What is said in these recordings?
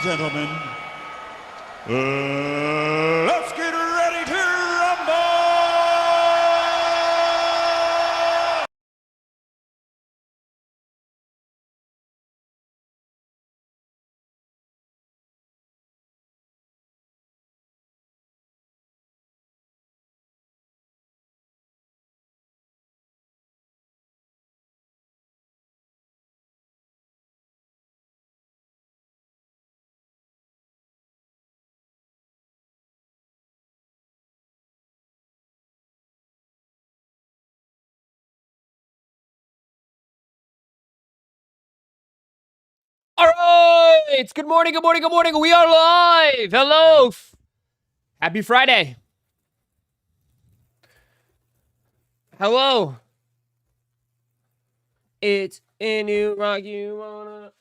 and gentlemen, let's get ready to rumble! All right. Good morning. Good morning. Good morning. We are live. Hello. Happy Friday. Hello. It's a new rock you wanna.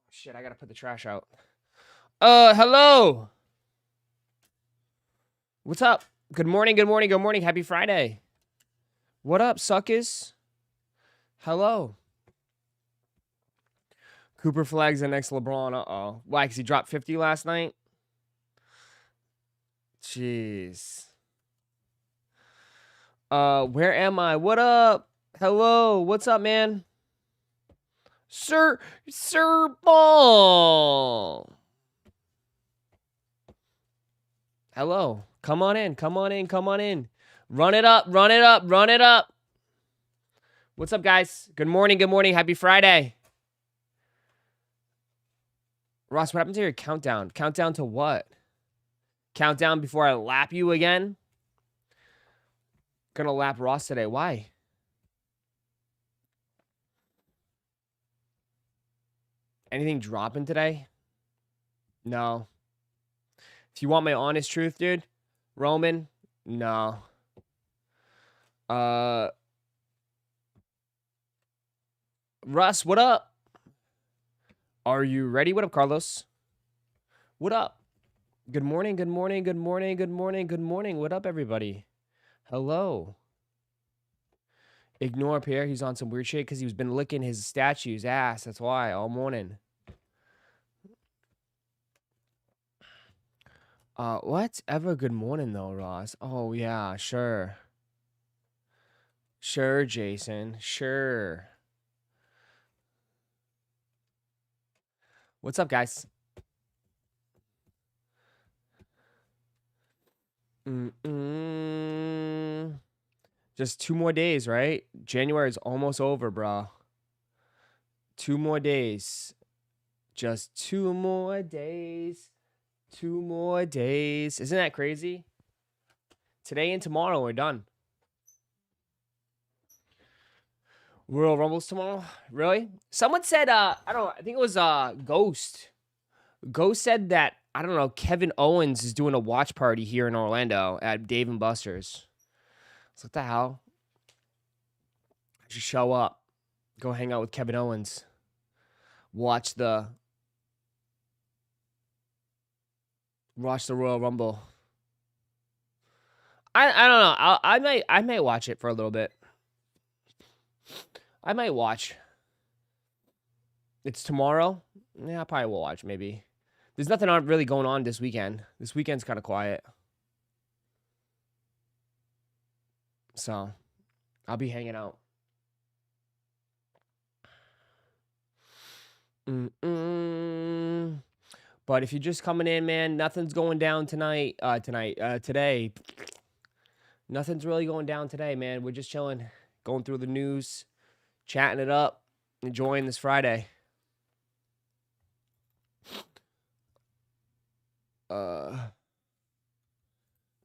Shit, I gotta put the trash out. Hello. What's up? Good morning. Good morning. Good morning. Happy Friday. What up, suckers? Hello. Cooper flags the next LeBron. Uh-oh. Why? Because he dropped 50 last night? Jeez. Where am I? What up? Hello. What's up, man? Sir Ball. Hello. Come on in. Come on in. Come on in. Run it up. Run it up. Run it up. What's up, guys? Good morning. Good morning. Happy Friday. Ross, what happened to your countdown? Countdown to what? Countdown before I lap you again? Gonna lap Ross today. Why? Anything dropping today? No. If you want my honest truth, dude, Roman, no. Russ, what up? Are you ready? What up, Carlos? What up? Good morning, good morning, good morning, good morning, good morning. What up, everybody? Hello. Ignore Pierre. He's on some weird shit because he's been licking his statue's ass. That's why, all morning. Whatever. Good morning, though, Ross. Oh, yeah, sure. Sure, Jason. Sure. What's up, guys? Just 2 more days, right? January is almost over, bro. 2 more days. Just 2 more days. 2 more days. Isn't that crazy? Today and tomorrow, we're done. Royal Rumbles tomorrow? Really? Someone said, I think it was Ghost. Ghost said that, I don't know, Kevin Owens is doing a watch party here in Orlando at Dave & Buster's. So what the hell? I should show up. Go hang out with Kevin Owens. Watch the Royal Rumble. I don't know. I might watch it for a little bit. I might watch. It's tomorrow. Yeah, I probably will watch maybe. There's nothing really going on this weekend. This weekend's kind of quiet. So, I'll be hanging out. But if you're just coming in, man, nothing's going down today. Nothing's really going down today, man. We're just chilling, going through the news, chatting it up, enjoying this Friday.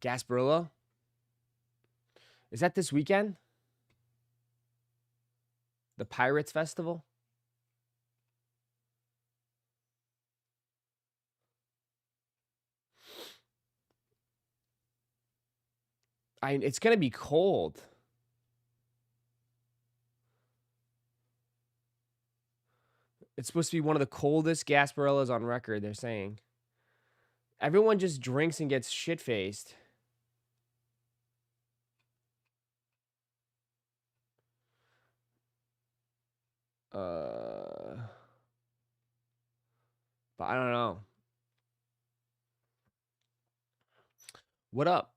Gasparilla? Is that this weekend? The Pirates Festival? It's going to be cold. It's supposed to be one of the coldest Gasparillas on record, they're saying. Everyone just drinks and gets shit-faced. But I don't know. What up?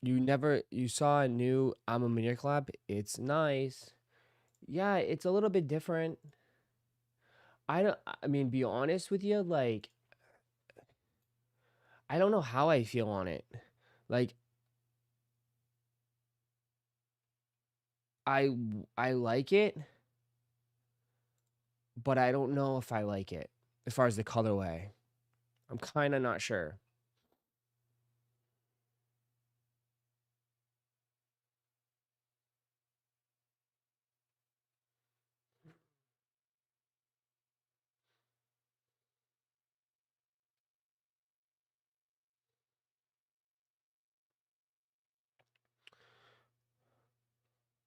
You saw a new I'm a Maniére collab? It's nice. Yeah, it's a little bit different. I mean, be honest with you, like, I don't know how I feel on it. Like, I like it, but I don't know if I like it as far as the colorway. I'm kind of not sure.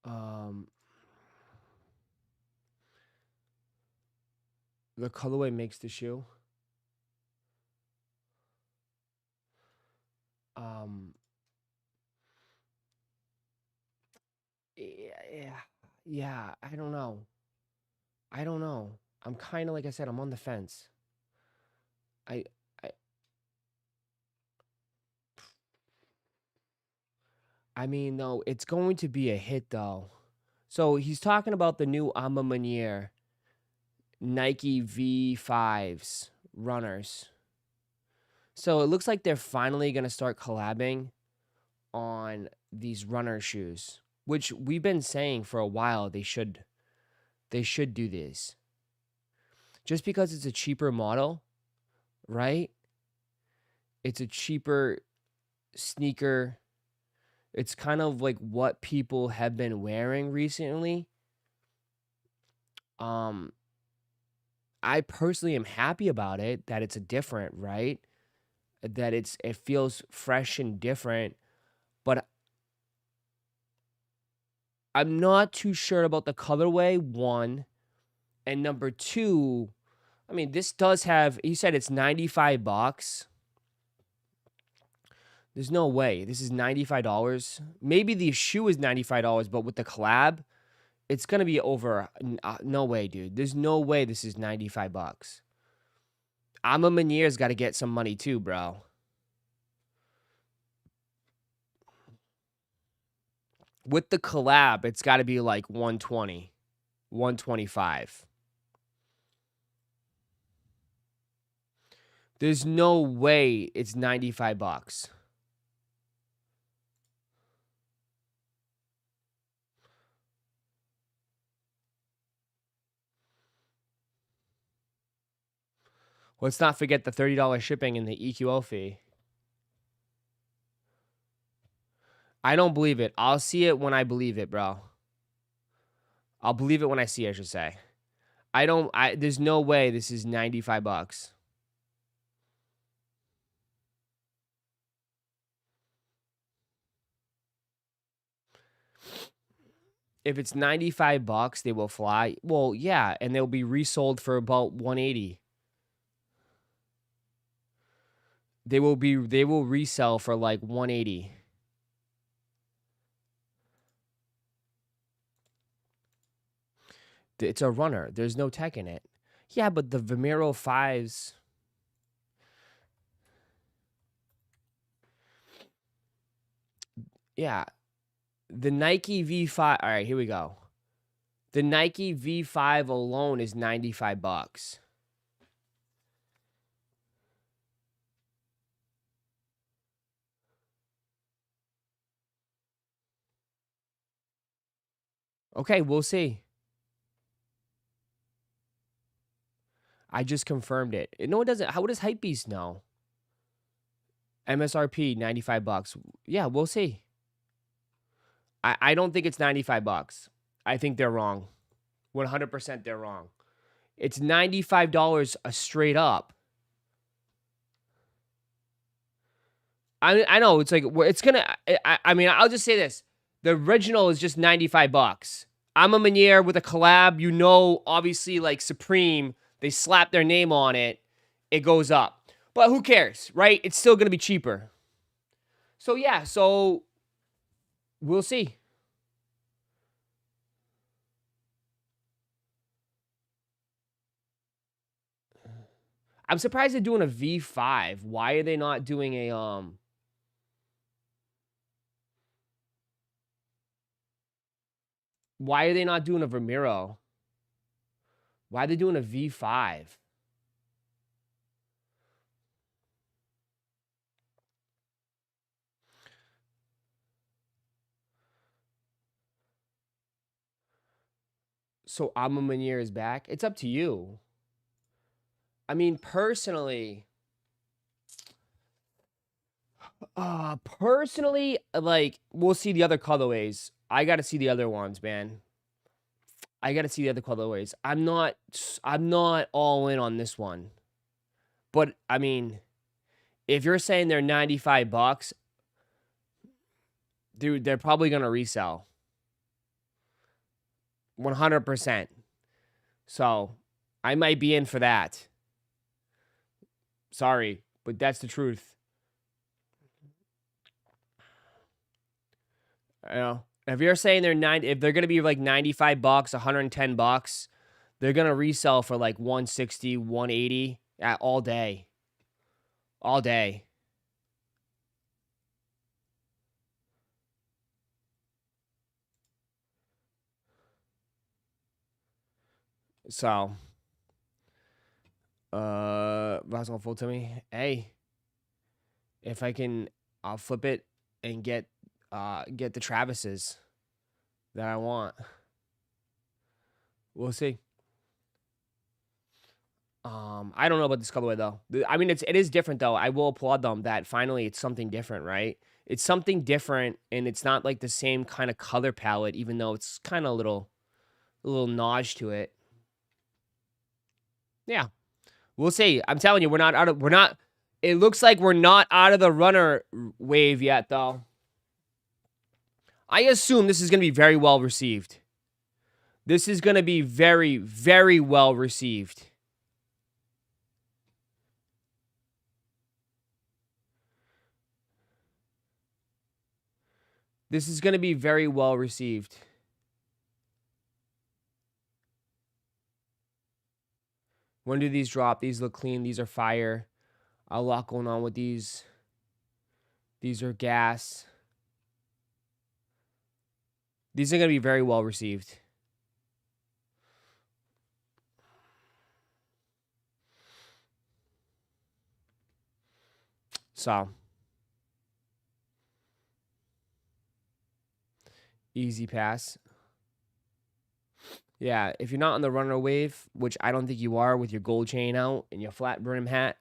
Um, the colorway makes the shoe. Um, yeah, yeah, I don't know. I don't know. I'm kind of like I said, I'm on the fence. I I I mean, though, it's going to be a hit though. So he's talking about the new Ma Maniére Nike V5s runners. So it looks like they're finally gonna start collabing on these runner shoes, which we've been saying for a while they should do this. Just because it's a cheaper model, right? It's a cheaper sneaker. It's kind of like what people have been wearing recently. Um, I personally am happy about it that it's a different, right? That it feels fresh and different, but I'm not too sure about the colorway, one. And number two, I mean, this does have, he said it's 95 bucks. There's no way. This is $95. Maybe the shoe is $95, but with the collab, it's going to be over. No way, dude. There's no way this is 95 bucks. I'm a Maniere's got to get some money too, bro. With the collab, it's got to be like 120, 125. There's no way it's 95 bucks. Let's not forget the $30 shipping and the EQO fee. I don't believe it. I'll see it when I believe it, bro. I'll believe it when I see it, I should say. There's no way this is 95 bucks. If it's 95 bucks, they will fly. Well, yeah, and they'll be resold for about 180. They will resell for like 180. It's a runner. There's no tech in it. Yeah, but the Vomero 5s. Yeah. The Nike V5. All right, here we go. The Nike V5 alone is 95 bucks. Okay, we'll see. I just confirmed it. No, it doesn't. How does Hypebeast know? MSRP 95 bucks. Yeah, we'll see. I don't think it's 95 bucks. I think they're wrong. 100% they're wrong. It's $95 a straight up. I know it's like it's gonna. I mean, I'll just say this: the original is just 95 bucks. I'm a Maniere with a collab. You know, obviously, like Supreme, they slap their name on it. It goes up, but who cares, right? It's still gonna be cheaper. So yeah, so we'll see. I'm surprised they're doing a V5. Why are they not doing a Why are they not doing a Vermeero? Why are they doing a V5? So Ma Maniére is back? It's up to you. I mean, personally, like, we'll see the other colorways. I gotta see the other ones, man. I gotta see the other colorways. I'm not all in on this one. But I mean, if you're saying they're $95, dude, they're probably gonna resell. 100%. So I might be in for that. Sorry, but that's the truth. You know, if you're saying if they're gonna be like $95, $110, they're gonna resell for like 160, 180 all day. All day. So that's gonna full to me. Hey, if I can, I'll flip it and get the Travises that I want. We'll see. I don't know about this colorway though. I mean, it is different though. I will applaud them that finally it's something different, right? It's something different, and it's not like the same kind of color palette, even though it's kind of a little notch to it. Yeah, we'll see. I'm telling you, we're not. It looks like we're not out of the runner wave yet, though. I assume this is going to be very well received. This is going to be very, very well received. This is going to be very well received. When do these drop? These look clean. These are fire. A lot going on with these. These are gas. These are going to be very well received. So, easy pass. Yeah, if you're not on the runner wave, which I don't think you are with your gold chain out and your flat brim hat,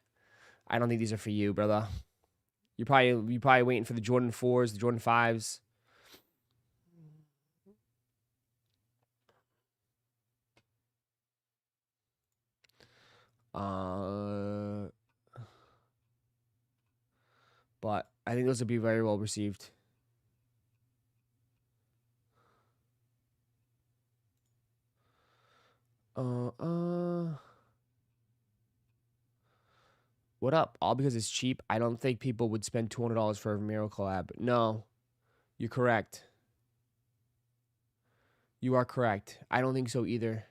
I don't think these are for you, brother. You're probably waiting for the Jordan 4s, the Jordan 5s. But I think those would be very well received. What up? All because it's cheap. I don't think people would spend $200 for a Vermeero collab. No, you're correct. You are correct. I don't think so either.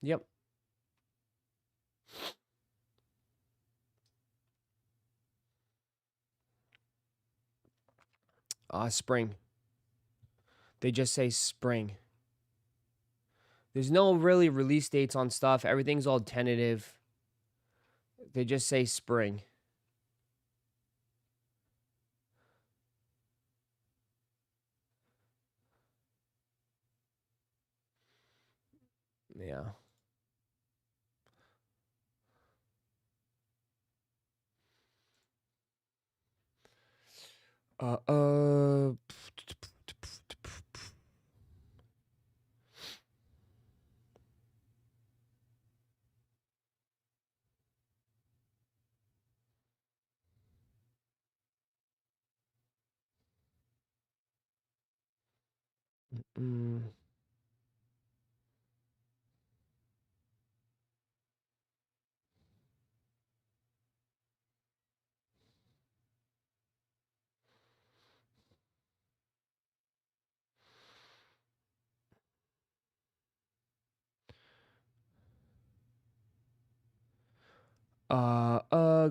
Yep. Spring. They just say spring. There's no really release dates on stuff. Everything's all tentative. They just say spring. Yeah.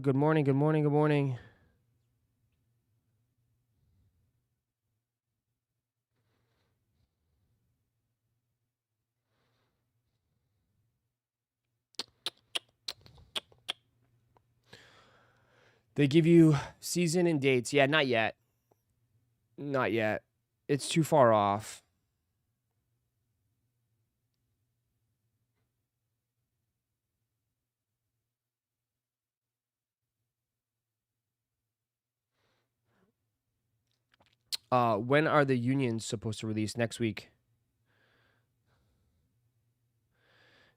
Good morning, good morning, good morning. They give you season and dates. Yeah, not yet. Not yet. It's too far off. When are the unions supposed to release? Next week.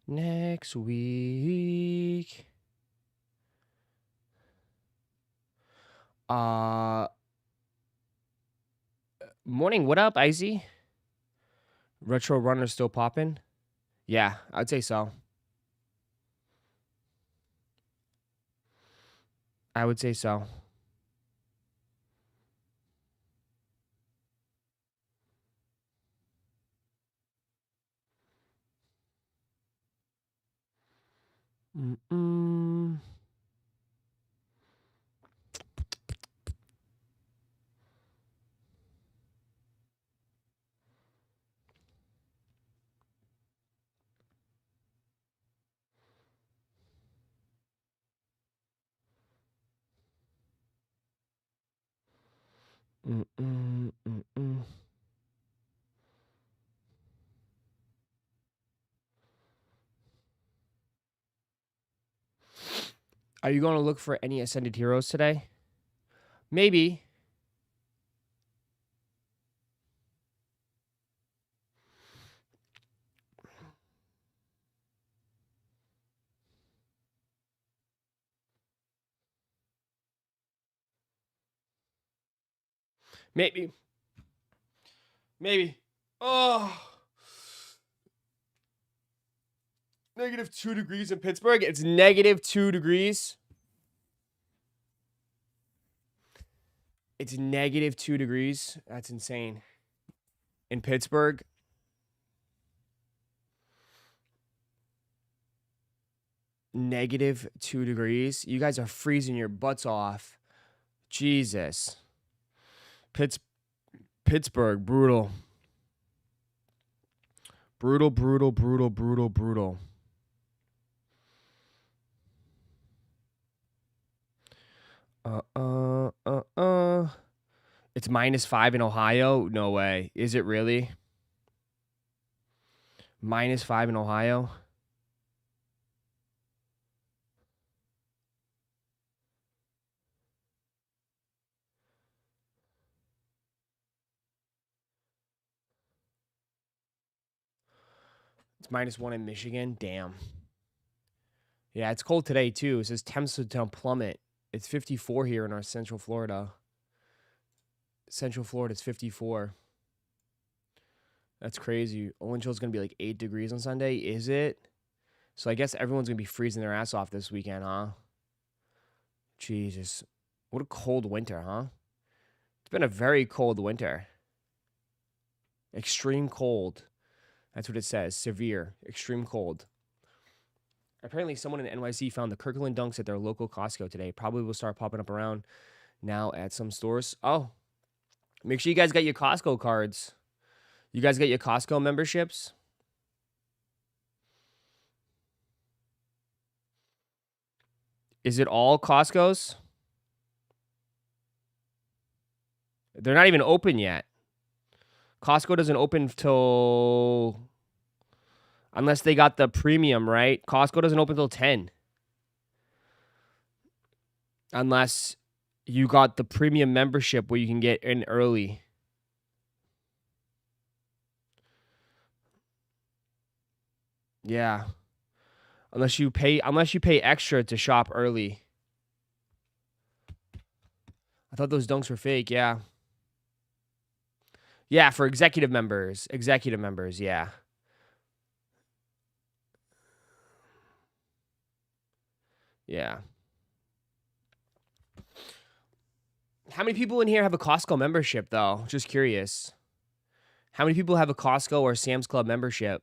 Next week. Morning. What up, Icy? Retro Runner still popping? Yeah, I'd say so. I would say so. Mm-mm. Mm-mm. Mm-mm. Are you going to look for any Ascended Heroes today? Maybe. Maybe. Maybe. Oh. -2 degrees in Pittsburgh. It's -2 degrees. It's -2 degrees. That's insane. In Pittsburgh. -2 degrees. You guys are freezing your butts off. Jesus. Pittsburgh, brutal. Brutal, brutal, brutal, brutal, brutal. It's -5 in Ohio? No way. Is it really? -5 in Ohio? It's -1 in Michigan? Damn. Yeah, it's cold today, too. It says temps to plummet. It's 54 here in our Central Florida. Central Florida is 54. That's crazy. Owens Hill's going to be like 8 degrees on Sunday. Is it? So I guess everyone's going to be freezing their ass off this weekend, huh? Jesus. What a cold winter, huh? It's been a very cold winter. Extreme cold. That's what it says. Severe. Extreme cold. Apparently, someone in NYC found the Kirkland Dunks at their local Costco today. Probably will start popping up around now at some stores. Oh, make sure you guys get your Costco cards. You guys get your Costco memberships? Is it all Costco's? They're not even open yet. Costco doesn't open till... Unless they got the premium, right? Costco doesn't open till 10. Unless you got the premium membership where you can get in early. Yeah. Unless you pay extra to shop early. I thought those dunks were fake, yeah. Yeah, for executive members. Executive members, yeah. Yeah. How many people in here have a Costco membership, though? Just curious. How many people have a Costco or Sam's Club membership?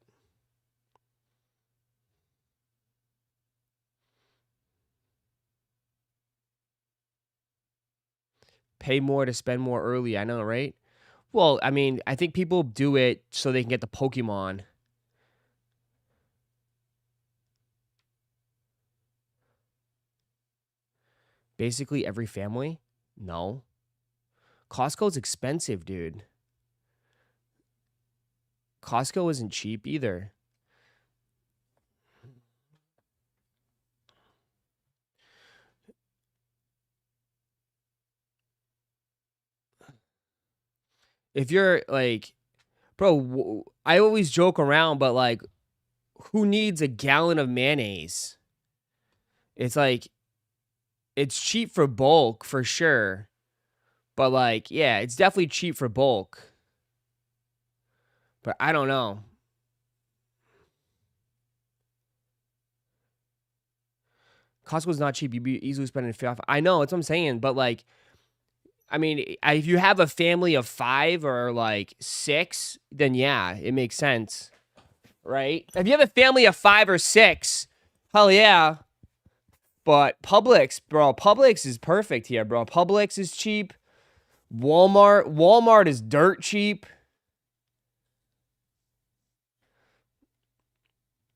Pay more to spend more early. I know, right? Well, I mean, I think people do it so they can get the Pokemon. Basically every family? No. Costco's expensive, dude. Costco isn't cheap either. If you're like, bro, I always joke around, but like, who needs a gallon of mayonnaise? It's like, it's cheap for bulk for sure. But like, yeah, it's definitely cheap for bulk. But I don't know. Costco's not cheap. You'd be easily spending 5. I know, that's what I'm saying. But like, I mean, if you have a family of 5 or like 6, then yeah, it makes sense, right? If you have a family of 5 or 6, hell yeah. But Publix, bro, Publix is perfect here, bro. Publix is cheap. Walmart is dirt cheap.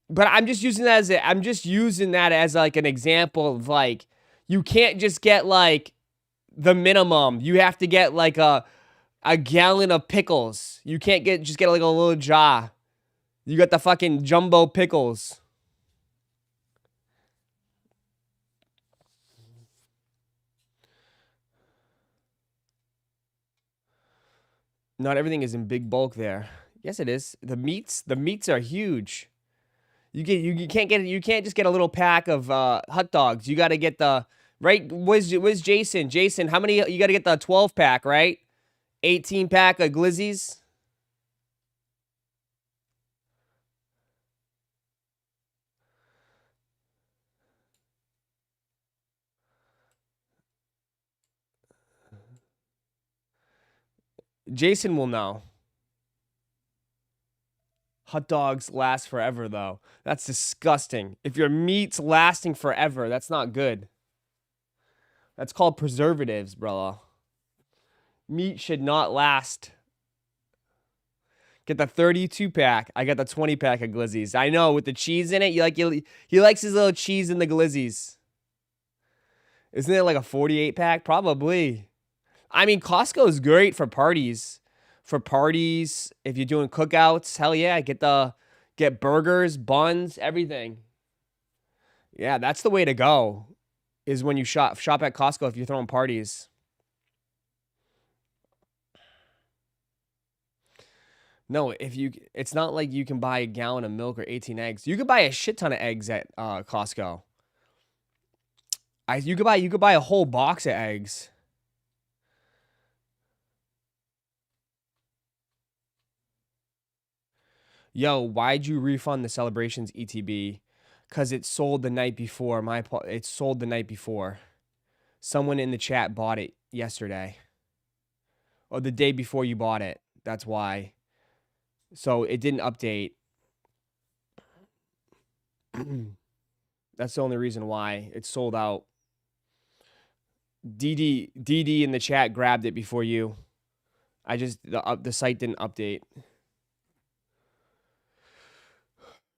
But I'm just using that as like an example of like, you can't just get like the minimum. You have to get like a gallon of pickles. You can't just get like a little jar. You got the fucking jumbo pickles. Not everything is in big bulk there. Yes, it is. The meats are huge. You can't just get a little pack of hot dogs. You got to get the right. Where's Jason? Jason, how many? You got to get the 12 pack, right? 18 pack of glizzies. Jason will know. Hot dogs last forever, though. That's disgusting. If your meat's lasting forever, that's not good. That's called preservatives, brother. Meat should not last. Get the 32 pack. I got the 20 pack of glizzies. I know, with the cheese in it. He likes his little cheese in the glizzies. Isn't it like a 48 pack? Probably. I mean, Costco is great for parties. For parties, if you're doing cookouts, hell yeah, get burgers, buns, everything. Yeah, that's the way to go. Is when you shop at Costco if you're throwing parties. No, it's not like you can buy a gallon of milk or 18 eggs. You could buy a shit ton of eggs at Costco. You could buy a whole box of eggs. Yo, why'd you refund the Celebrations ETB? Cause it sold the night before. It sold the night before. Someone in the chat bought it yesterday. Or the day before you bought it. That's why. So it didn't update. That's the only reason why it's sold out. DD in the chat grabbed it before you. The site didn't update.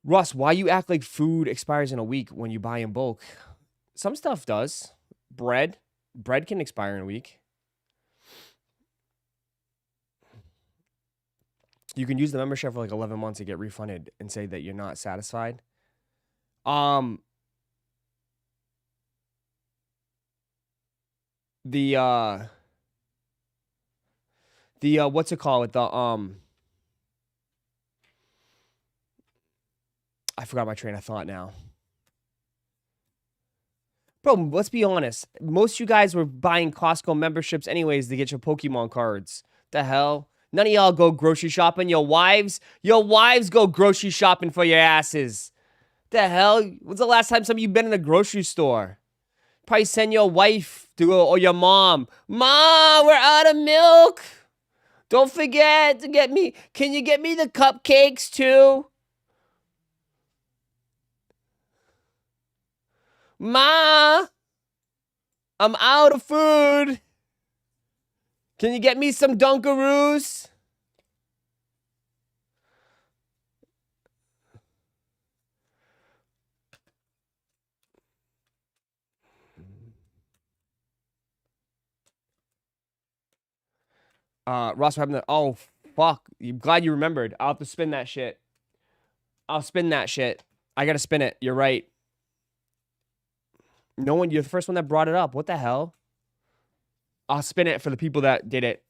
Russ, why you act like food expires in a week when you buy in bulk? Some stuff does. Bread can expire in a week. You can use the membership for like 11 months to get refunded and say that you're not satisfied. The what's it called? I forgot my train of thought now. Bro, let's be honest. Most of you guys were buying Costco memberships anyways to get your Pokemon cards. The hell? None of y'all go grocery shopping. Your wives go grocery shopping for your asses. The hell? When's the last time some of you been in a grocery store? Probably send your wife to go, or your mom. Mom, we're out of milk. Don't forget to get me. Can you get me the cupcakes too? Ma, I'm out of food. Can you get me some Dunkaroos? Ross, what happened to, oh, fuck. Glad you remembered. I'll have to spin that shit. I'll spin that shit. I gotta spin it. You're right. No one, you're the first one that brought it up. What the hell? I'll spin it for the people that did it.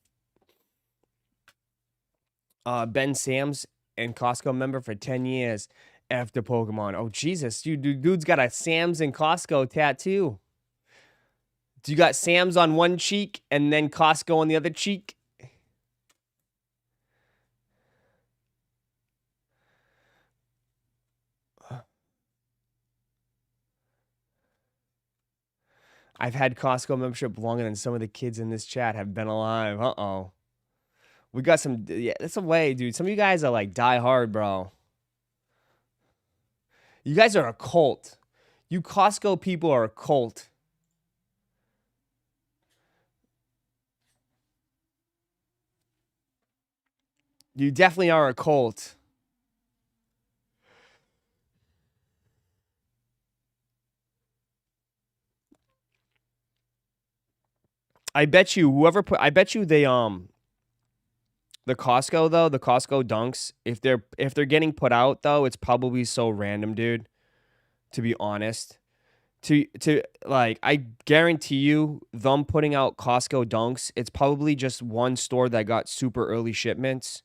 Ben Sam's and Costco member for 10 years after Pokemon. Oh, Jesus. Dude's got a Sam's and Costco tattoo. Do you got Sam's on one cheek and then Costco on the other cheek? I've had Costco membership longer than some of the kids in this chat have been alive. Uh-oh. We got some, yeah, that's a way, dude. Some of you guys are like die hard, bro. You guys are a cult. You Costco people are a cult. You definitely are a cult. I bet you whoever put, I bet you they, the Costco though, the Costco Dunks, if they're getting put out though, it's probably so random, dude. To be honest. To like, I guarantee you them putting out Costco Dunks, it's probably just one store that got super early shipments.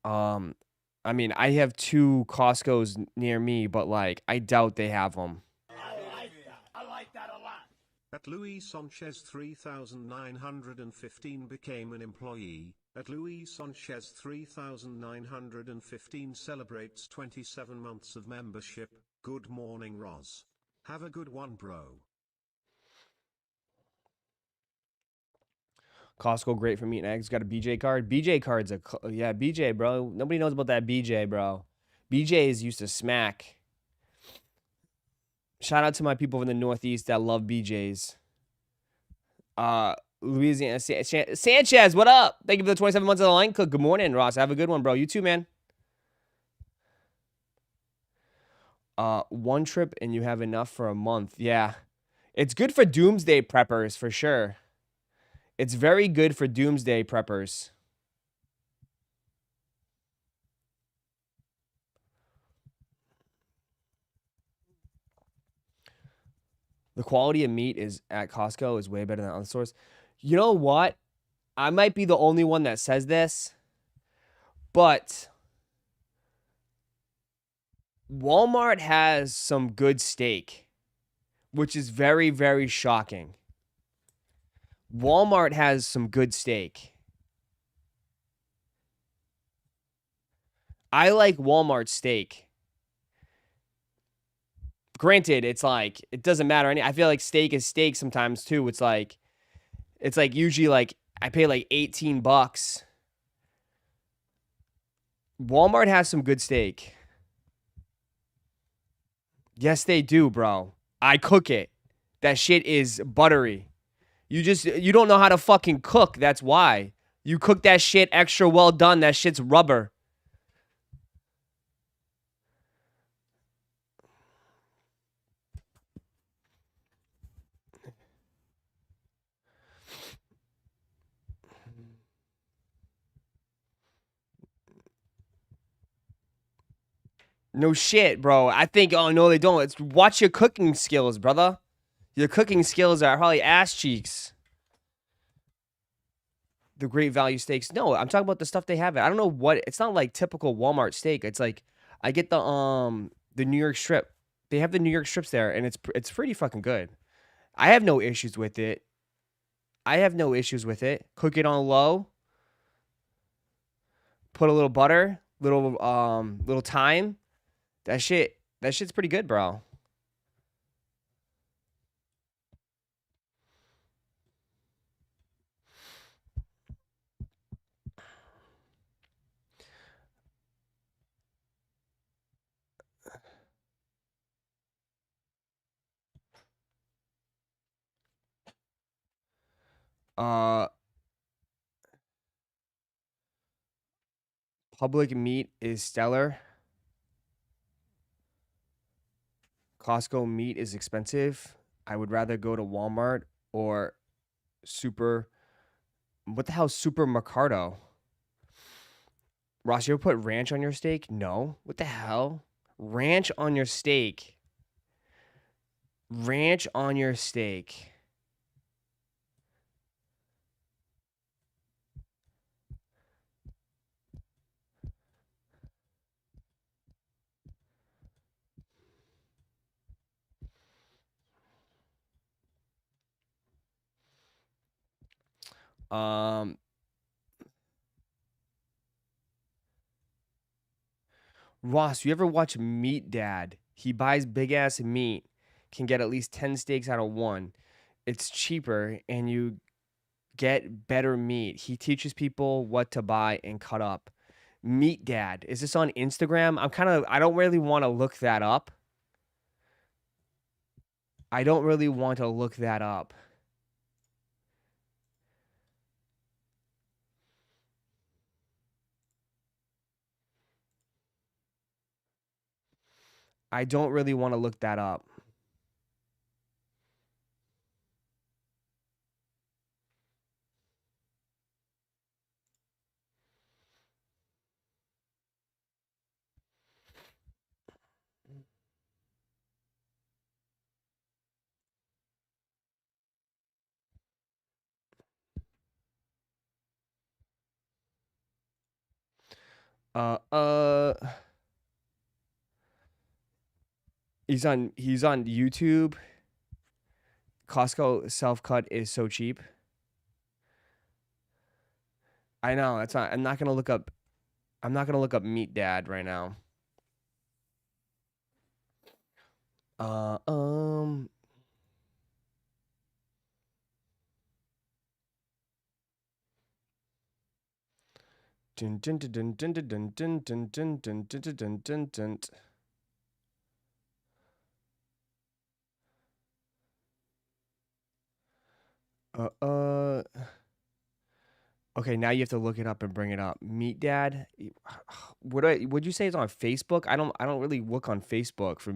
I mean, I have 2 Costcos near me, but like I doubt they have them. I like that a lot. At Luis Sanchez 3915 became an employee. At Luis Sanchez 3915 celebrates 27 months of membership. Good morning, Roz. Have a good one, bro. Costco great for meat and eggs. Got a BJ card. BJ card's yeah, BJ, bro. Nobody knows about that BJ, bro. BJ's used to smack. Shout out to my people in the Northeast that love BJ's. Louisiana Sanchez, what up? Thank you for the 27 months of the line cook. Good morning, Ross. Have a good one, bro. You too, man. One trip and you have enough for a month. Yeah. It's good for doomsday preppers for sure. It's very good for doomsday preppers. The quality of meat is at Costco is way better than other stores. You know what? I might be the only one that says this, but Walmart has some good steak, which is very, very shocking. Walmart has some good steak. I like Walmart steak. Granted, it's like, it doesn't matter. I feel like steak is steak sometimes too. It's like usually like I pay like $18. Walmart has some good steak. Yes, they do, bro. I cook it. That shit is buttery. You don't know how to fucking cook. That's why. You cook that shit extra well done. That shit's rubber. No shit, bro. I think, oh, no, they don't. It's watch your cooking skills, brother. Your cooking skills are probably ass cheeks. The great value steaks. No, I'm talking about the stuff they have. I don't know what. It's not like typical Walmart steak. It's like I get the New York strip. They have the New York strips there, and it's pretty fucking good. I have no issues with it. Cook it on low. Put a little butter, little thyme. That shit's pretty good, bro. Public meat is stellar. Costco meat is expensive. I would rather go to Walmart or Super What the hell, Super Mercado? Ross, you ever put ranch on your steak? No. What the hell? Ranch on your steak. Ranch on your steak. Ross, you ever watch Meat Dad? He buys big ass meat, can get at least 10 steaks out of one. It's cheaper and you get better meat. He teaches people what to buy and cut up. Meat Dad. Is this on Instagram? I don't really want to look that up. I don't really want to look that up. I don't really want to look that up. Uh, uh, he's on YouTube. Costco self-cut is so cheap. I know, that's not, I'm not going to look up Meat Dad right now. Uh, um, dun, dun, dun, dun, dun, dun, dun, dun, dun, dun, dun, dun, dun, dun, dun. Okay, now you have to look it up and bring it up. Meat Dad. Would you say it's on Facebook? I don't really look on Facebook for.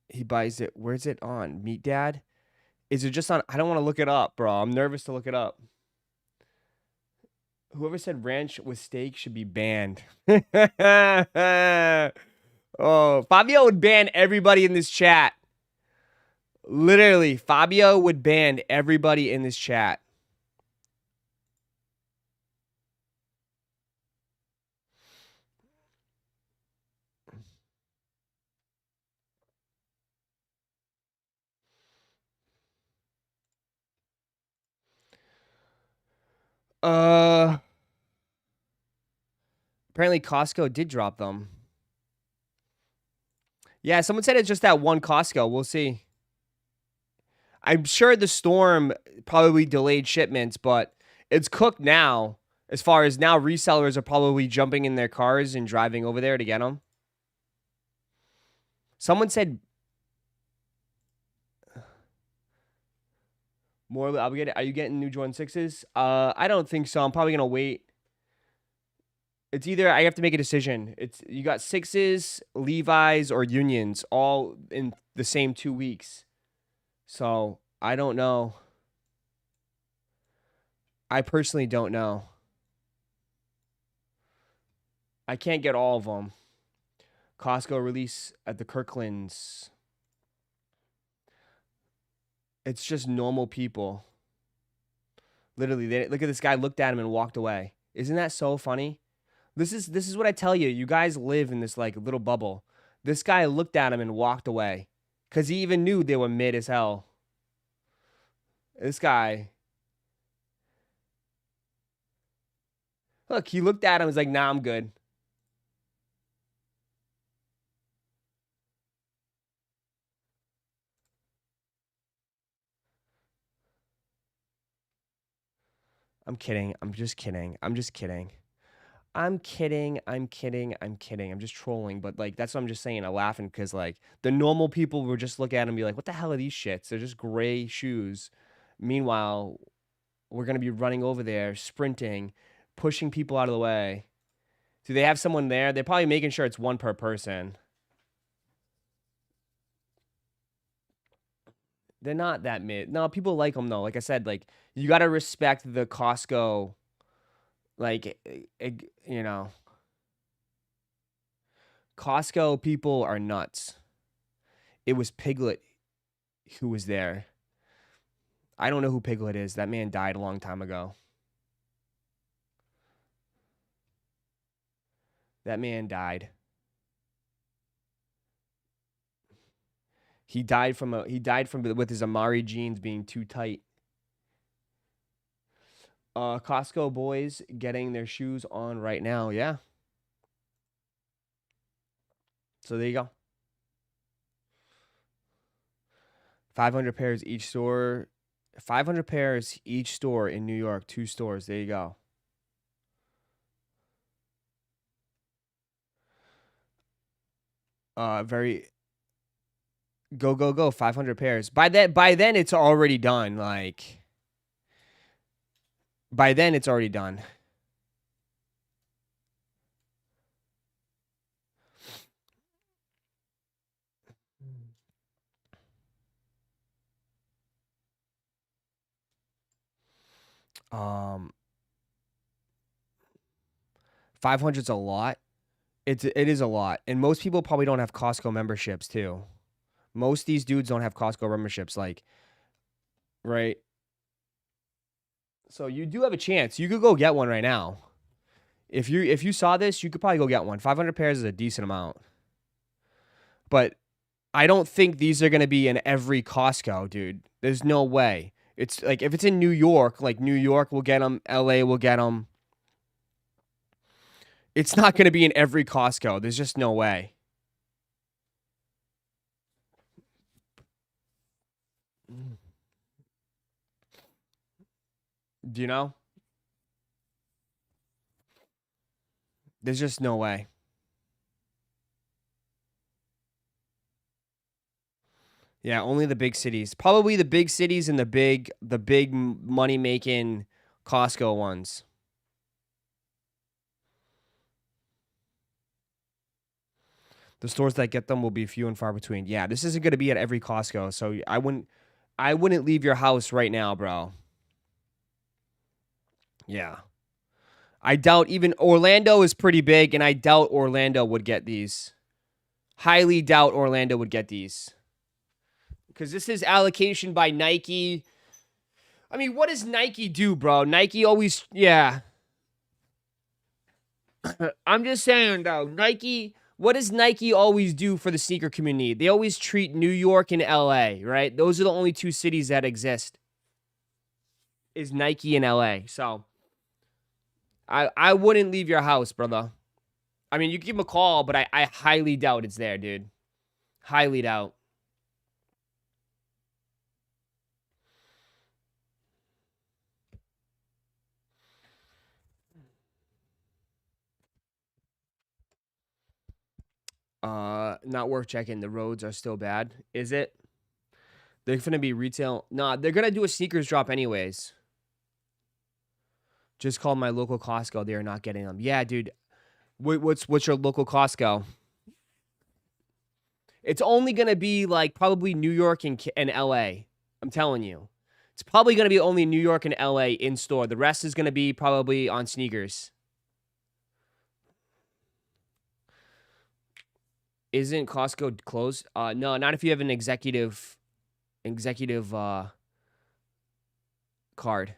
He buys it. Where's it on? Meat Dad. Is it just on? I don't want to look it up, bro. I'm nervous to look it up. Whoever said ranch with steak should be banned. Oh, Fabio would ban everybody in this chat. Literally, Fabio would ban everybody in this chat. Apparently Costco did drop them. Yeah, someone said it's just that one Costco. We'll see. I'm sure the storm probably delayed shipments, but it's cooked now. As far as now, resellers are probably jumping in their cars and driving over there to get them. Someone said more. Are you getting new Jordan 6s? I don't think so. I'm probably gonna wait. It's either I have to make a decision. You got 6s, Levi's, or Unions all in the same 2 weeks. So I don't know. I personally don't know. I can't get all of them. Costco release at the Kirklands. It's just normal people. Literally, look at this guy looked at him and walked away. Isn't that so funny? This is what I tell you. You guys live in this like little bubble. This guy looked at him and walked away because he even knew they were mid as hell. This guy. Look, he looked at him and was like, nah, I'm good. I'm kidding. I'm just kidding. I'm just kidding. I'm kidding. I'm kidding. I'm kidding. I'm just trolling. But like, that's what I'm just saying. I'm laughing because like the normal people will just look at him and be like, what the hell are these shits? They're just gray shoes. Meanwhile, we're going to be running over there, sprinting, pushing people out of the way. Do they have someone there? They're probably making sure it's one per person. They're not that mid. No, people like them though. Like I said, like you got to respect the Costco. Like, you know, Costco people are nuts. It was Piglet who was there. I don't know who Piglet is. That man died a long time ago. That man died. He died from with his Amari jeans being too tight. Costco boys getting their shoes on right now. Yeah. So there you go. 500 pairs each store. 500 pairs each store in New York. 2 stores. There you go. Very go 500 pairs. By then it's already done. Like by then it's already done. Um 500's a lot. It is a lot. And most people probably don't have Costco memberships too. Most of these dudes don't have Costco memberships, like, right? So you do have a chance. You could go get one right now. If you saw this, you could probably go get one. 500 pairs is a decent amount. But I don't think these are going to be in every Costco, dude. There's no way. It's like if it's in New York, like New York will get them, LA will get them. It's not going to be in every Costco. There's just no way. Do you know? There's just no way. Yeah, only the big cities. Probably the big cities and the big money making Costco ones. The stores that get them will be few and far between. Yeah, this isn't going to be at every Costco, so I wouldn't leave your house right now, bro. Yeah. I doubt even Orlando is pretty big, and I doubt Orlando would get these. Highly doubt Orlando would get these. Because this is allocation by Nike. I mean, what does Nike do, bro? Nike always, yeah. I'm just saying, though, Nike, what does Nike always do for the sneaker community? They always treat New York and LA, right? Those are the only 2 cities that exist. Is Nike and LA. So I wouldn't leave your house, brother. I mean, you can give him a call, but I highly doubt it's there, dude. Highly doubt. Not worth checking. The roads are still bad. Is it? They're gonna be retail. Nah, they're gonna do a sneakers drop anyways. Just call my local Costco. They are not getting them. Yeah, dude. What's your local Costco? It's only gonna be like probably New York and LA. I'm telling you, it's probably gonna be only New York and LA in store. The rest is gonna be probably on sneakers. Isn't Costco closed? No, not if you have an executive card.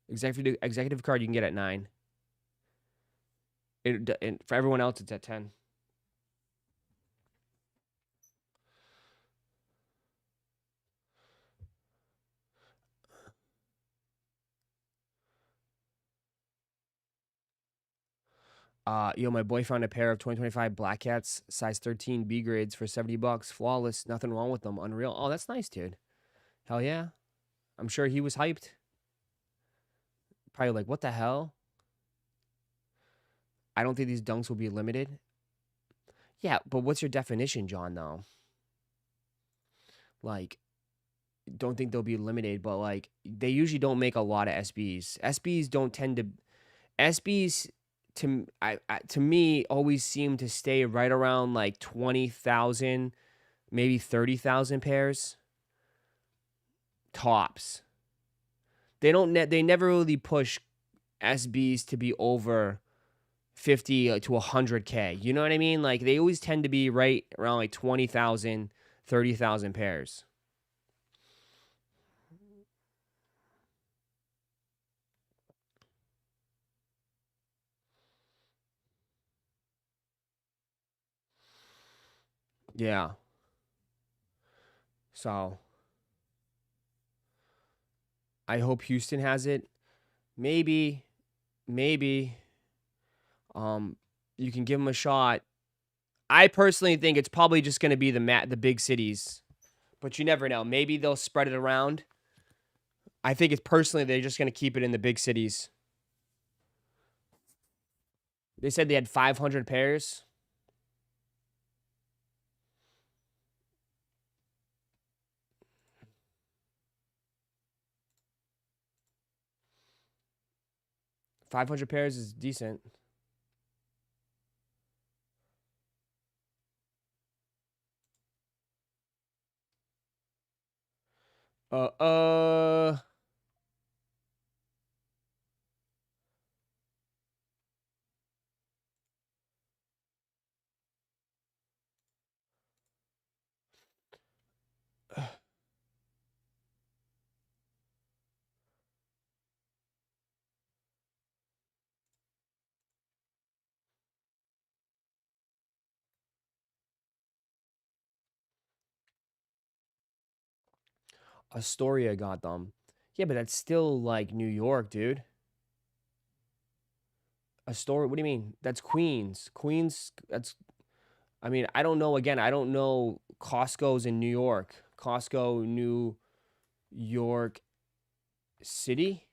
Executive card you can get at 9. And for everyone else, it's at 10. Yo, my boy found a pair of 2025 Black Cats, size 13 B grades for $70. Flawless. Nothing wrong with them. Unreal. Oh, that's nice, dude. Hell yeah. I'm sure he was hyped. Probably like, what the hell? I don't think these dunks will be limited. Yeah, but what's your definition, John, though? Like, don't think they'll be limited, but like, they usually don't make a lot of SBs. SBs don't tend to... SBs... to me, always seem to stay right around like 20,000, maybe 30,000 pairs. tops. They don't. They never really push SBs to be over 50 to 100K. You know what I mean? Like they always tend to be right around like 20,000, 30,000 pairs. Yeah. So I hope Houston has it. Maybe, maybe. You can give them a shot. I personally think it's probably just going to be the big cities, but you never know. Maybe they'll spread it around. I think it's personally they're just going to keep it in the big cities. They said they had 500 pairs. $500 pairs is decent. Uh, uh. Astoria got them. Yeah, but that's still like New York, dude. Astoria, what do you mean? That's Queens. Queens, that's, I mean, I don't know. Again, I don't know Costco's in New York. Costco, New York City?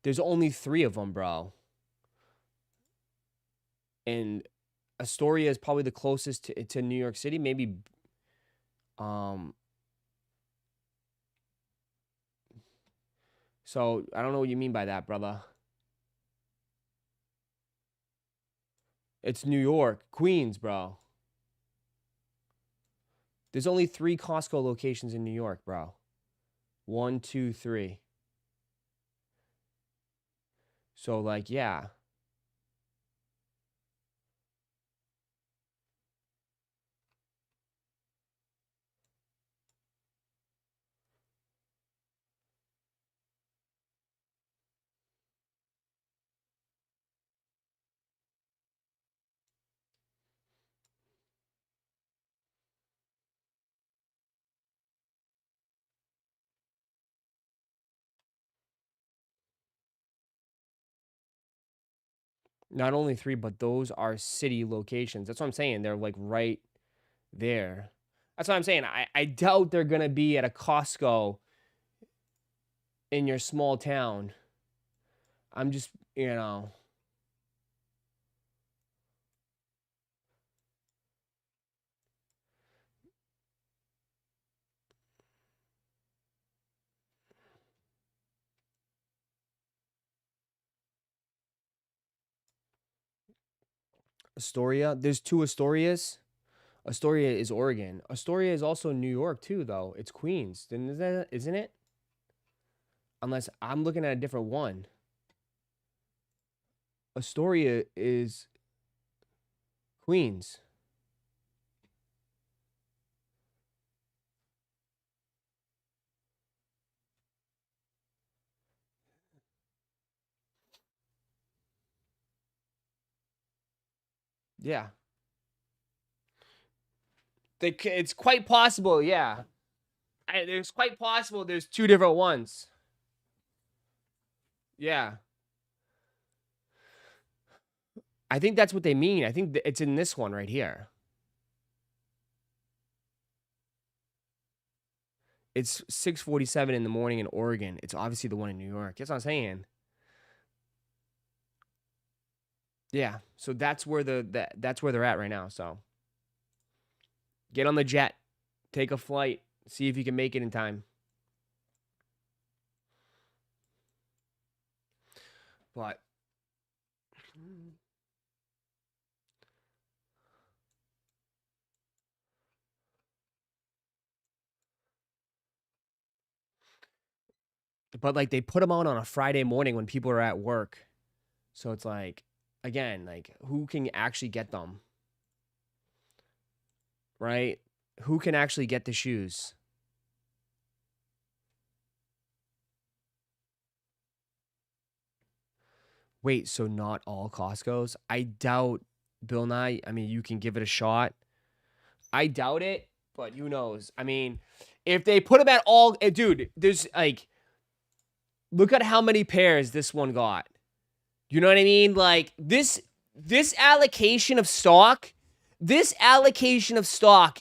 There's only 3 of them, bro. And Astoria is probably the closest to New York City. Maybe, um, so I don't know what you mean by that, brother. It's New York, Queens, bro. There's only 3 Costco locations in New York, bro. 1, 2, 3. So, like, yeah. Not only 3, but those are city locations. That's what I'm saying. They're like right there. That's what I'm saying. I doubt they're going to be at a Costco in your small town. I'm just, you know. Astoria. There's 2 Astorias. Astoria is Oregon. Astoria is also New York too, though. It's Queens. Then isn't it? Unless I'm looking at a different one. Astoria is Queens. Yeah. It's quite possible, yeah. There's quite possible there's 2 different ones. Yeah. I think that's what they mean. I think it's in this one right here. It's 6:47 in the morning in Oregon. It's obviously the one in New York. That's what I'm saying. Yeah. So that's where that's where they're at right now. So get on the jet, take a flight, see if you can make it in time. But But like they put them out on a Friday morning when people are at work. So it's like, again, like who can actually get them? Right? Who can actually get the shoes? Wait, so not all Costco's? I doubt, Bill Nye. I mean, you can give it a shot. I doubt it, but who knows? I mean, if they put them at all, dude, there's like, look at how many pairs this one got. You know what I mean? Like this allocation of stock,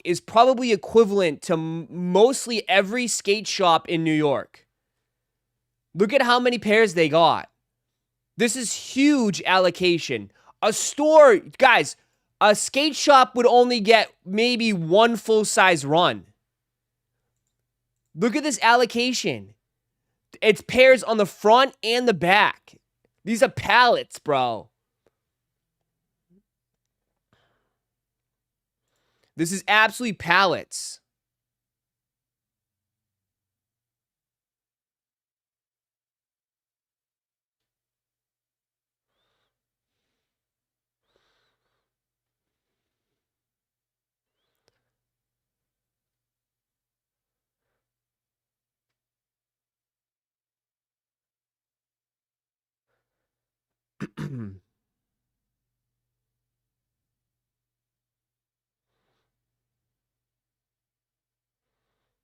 is probably equivalent to mostly every skate shop in New York. Look at how many pairs they got. This is huge allocation. A store, guys, a skate shop would only get maybe one full-size run. Look at this allocation. It's pairs on the front and the back. These are pallets, bro. This is absolutely pallets.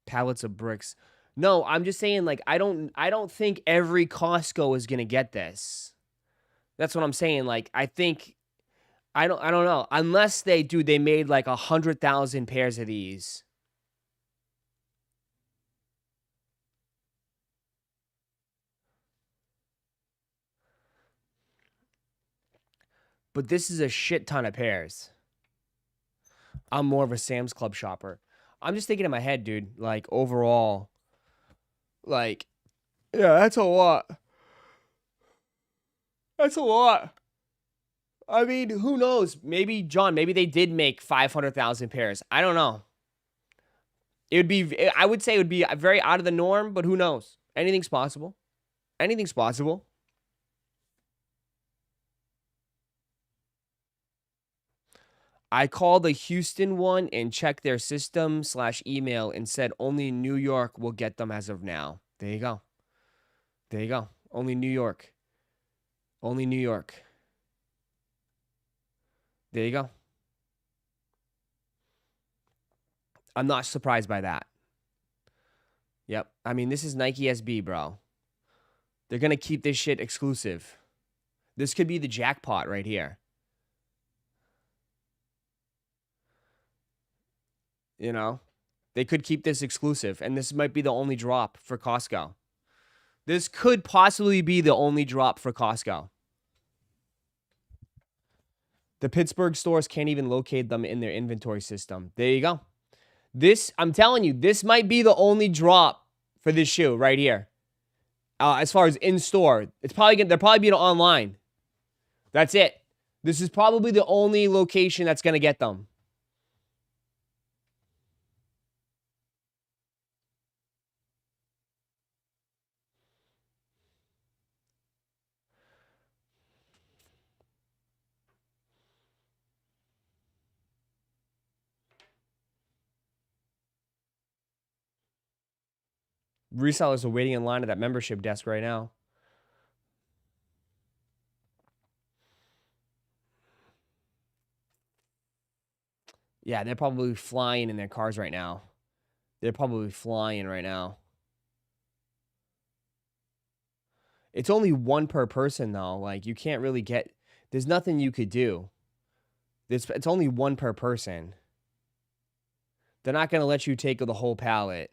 Pallets of bricks. No, I'm just saying, like, I don't think every Costco is gonna get this. That's what I'm saying. Like, I think I don't know. Unless they made like 100,000 pairs of these. But this is a shit ton of pairs. I'm more of a Sam's Club shopper. I'm just thinking in my head, dude, like overall, like, yeah, that's a lot. That's a lot. I mean, who knows? Maybe, John, maybe they did make 500,000 pairs. I don't know. I would say it would be very out of the norm, but who knows? Anything's possible. Anything's possible. I called the Houston one and checked their system/email and said only New York will get them as of now. There you go. There you go. Only New York. Only New York. There you go. I'm not surprised by that. Yep. I mean, this is Nike SB, bro. They're going to keep this shit exclusive. This could be the jackpot right here. You know? They could keep this exclusive, and this might be the only drop for Costco. This could possibly be the only drop for Costco. The Pittsburgh stores can't even locate them in their inventory system. There you go. This, I'm telling you, this might be the only drop for this shoe right here. As far as in store, they're probably being online. That's it. This is probably the only location that's gonna get them. Resellers are waiting in line at that membership desk right now. Yeah, they're probably flying in their cars right now. They're probably flying right now. It's only one per person, though. Like, you can't really get... There's nothing you could do. It's only one per person. They're not going to let you take the whole pallet.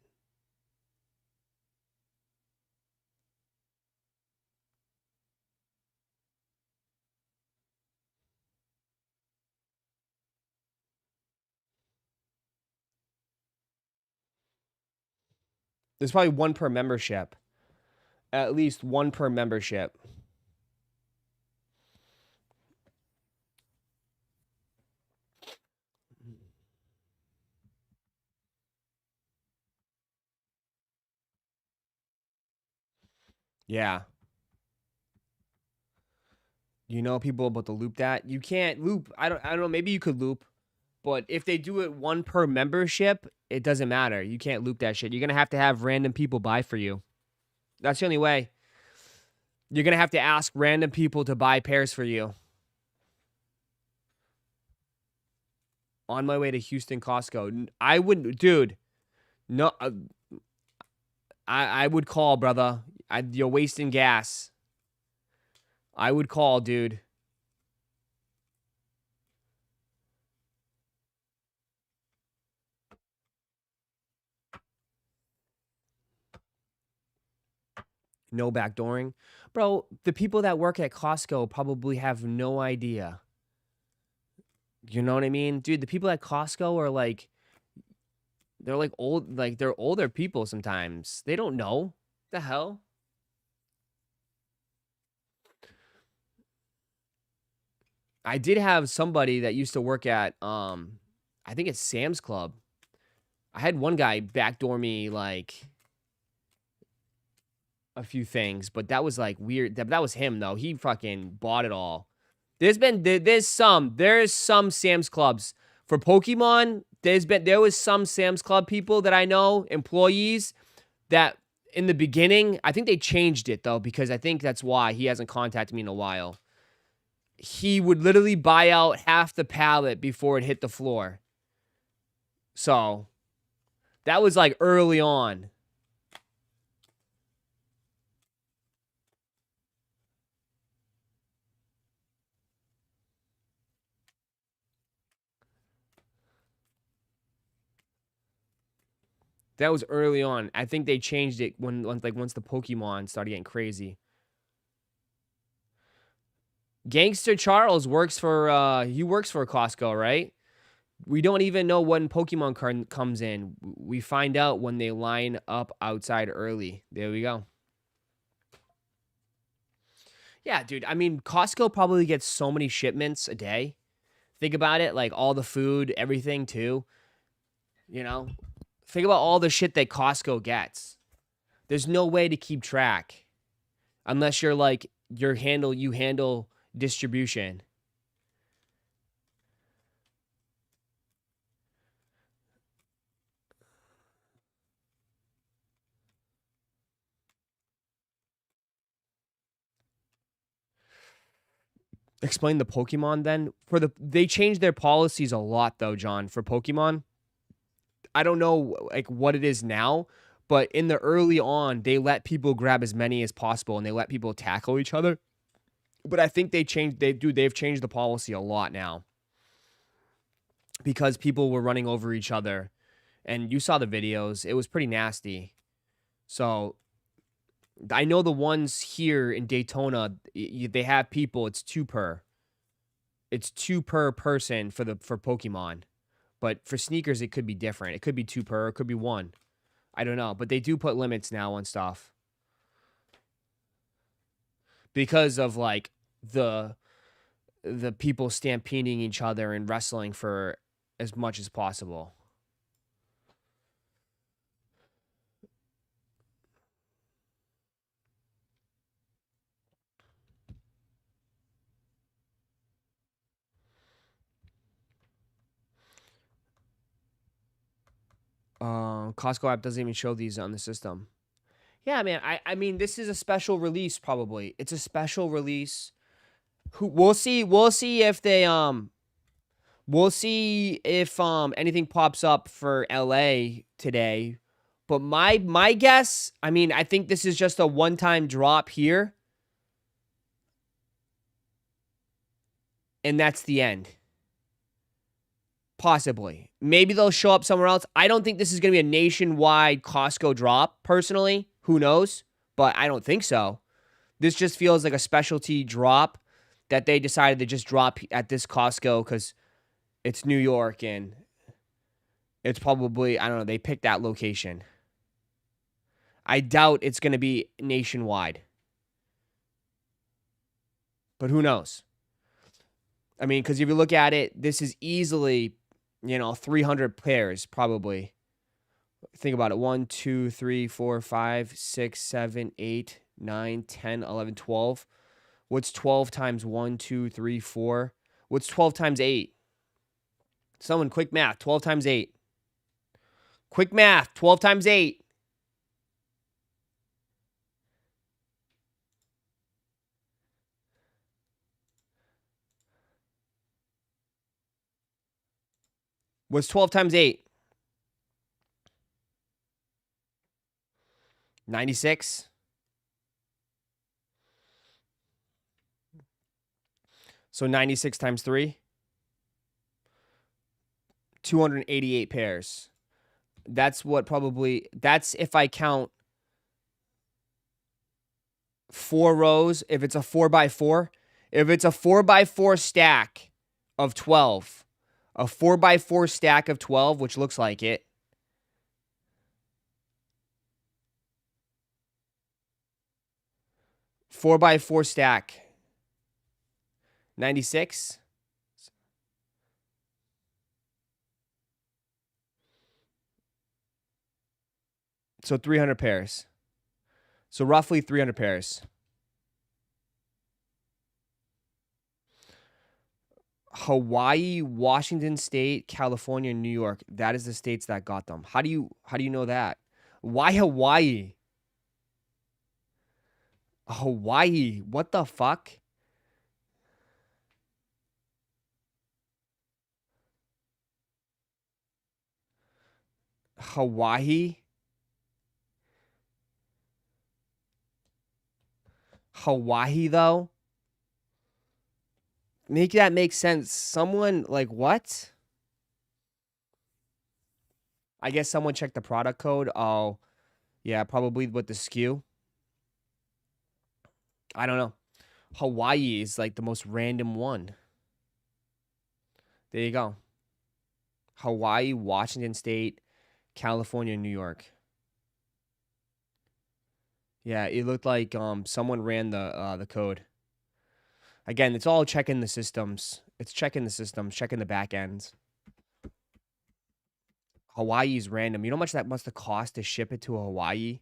There's probably one per membership. At least one per membership. Yeah. You know people about to loop that? You can't loop. I don't know, maybe you could loop, but if they do it one per membership, it doesn't matter. You can't loop that shit. You're going to have random people buy for you. That's the only way. You're going to ask random people to buy pairs for you. On my way to Houston Costco. I wouldn't, dude. No, I would call, brother. You're wasting gas. I would call, dude. No backdooring. Bro, the people that work at Costco probably have no idea. You know what I mean? Dude, the people at Costco are like, they're like old, like they're older people sometimes. They don't know. The hell? I did have somebody that used to work at, I think it's Sam's Club. I had one guy backdoor me like a few things, but that was like weird. That was him though. He fucking bought it all. There's some Sam's Clubs for Pokemon. There was some Sam's Club people that I know, employees that in the beginning, I think they changed it though, because I think that's why he hasn't contacted me in a while. He would literally buy out half the pallet before it hit the floor. So that was like early on. That was early on. I think they changed it once the Pokemon started getting crazy. Gangster Charles works for Costco, right? We don't even know when Pokemon card comes in. We find out when they line up outside early. There we go. Yeah, dude. I mean, Costco probably gets so many shipments a day. Think about it, like all the food, everything too. You know? Think about all the shit that Costco gets. There's no way to keep track unless you're like you handle distribution. Explain the Pokemon then. They changed their policies a lot though, John, for Pokemon. I don't know like what it is now, but in the early on, they let people grab as many as possible and they let people tackle each other. But I think they've changed the policy a lot now. Because people were running over each other. And you saw the videos. It was pretty nasty. So I know the ones here in Daytona, they have people, it's 2 per. It's 2 per person for Pokemon. But for sneakers, it could be different. It could be 2 per, it could be 1. I don't know. But they do put limits now on stuff. Because of like the people stampeding each other and wrestling for as much as possible. Costco app doesn't even show these on the system. Yeah, man. I mean, this is a special release. Probably it's a special release. We'll see. We'll see if they We'll see if anything pops up for LA today. But my guess, I mean, I think this is just a one-time drop here. And that's the end. Possibly. Maybe they'll show up somewhere else. I don't think this is going to be a nationwide Costco drop, personally. Who knows? But I don't think so. This just feels like a specialty drop that they decided to just drop at this Costco because it's New York and it's probably, I don't know, they picked that location. I doubt it's going to be nationwide. But who knows? I mean, because if you look at it, this is easily, 300 pairs probably. Think about it. 1, 2, 3, 4, 5, 6, 7, 8, 9, 10, 11, 12. What's 12 times 1, 2, 3, 4? What's 12 times 8? Someone, quick math. 12 times 8. Quick math. 12 times 8. What's 12 times 8? 96. So 96 times 3. 288 pairs. That's what probably, that's if I count 4 rows. If it's a 4x4, if it's a 4x4 stack of 12, a 4x4 stack of 12, which looks like it. Four by four stack. 96. So 300 pairs. So roughly 300 pairs. Hawaii, Washington State, California, New York. That is the states that got them. How do you know that? Why Hawaii? Hawaii. What the fuck? Hawaii? Hawaii, though? Make that make sense. Someone, like, what? I guess someone checked the product code. Oh, yeah, probably with the SKU. I don't know. Hawaii is, like, the most random one. There you go. Hawaii, Washington State, California, New York. Yeah, it looked like someone ran the code. Again, it's all checking the systems. It's checking the systems, checking the back ends. Hawaii is random. You know how much that must have cost to ship it to Hawaii?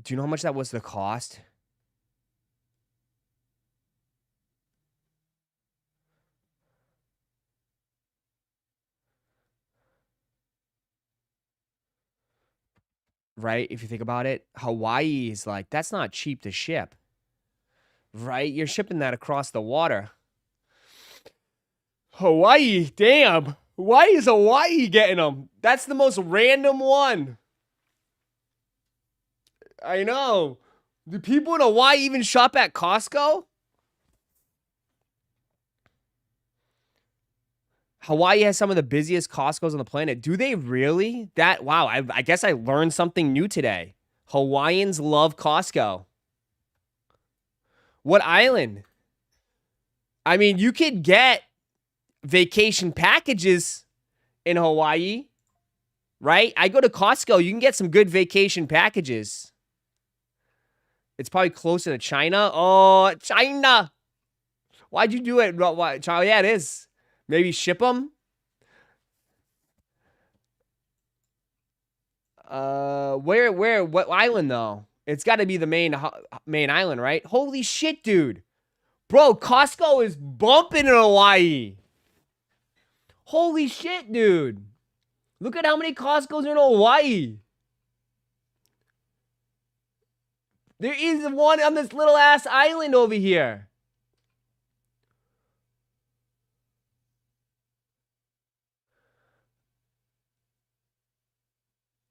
Do you know how much that was the cost? Right? If you think about it, Hawaii is like, that's not cheap to ship. Right? You're shipping that across the water. Hawaii, damn. Why is Hawaii getting them? That's the most random one. I know. Do people in Hawaii even shop at Costco? Hawaii has some of the busiest Costco's on the planet. Do they really? Wow, I guess I learned something new today. Hawaiians love Costco. What island? I mean, you could get vacation packages in Hawaii, right? I go to Costco, you can get some good vacation packages. It's probably closer to China. Oh, China. Why'd you do it? Why? Yeah, it is. Maybe ship them? What island, though? It's got to be the main island, right? Holy shit, dude. Bro, Costco is bumping in Hawaii. Holy shit, dude. Look at how many Costco's in Hawaii. There is one on this little ass island over here.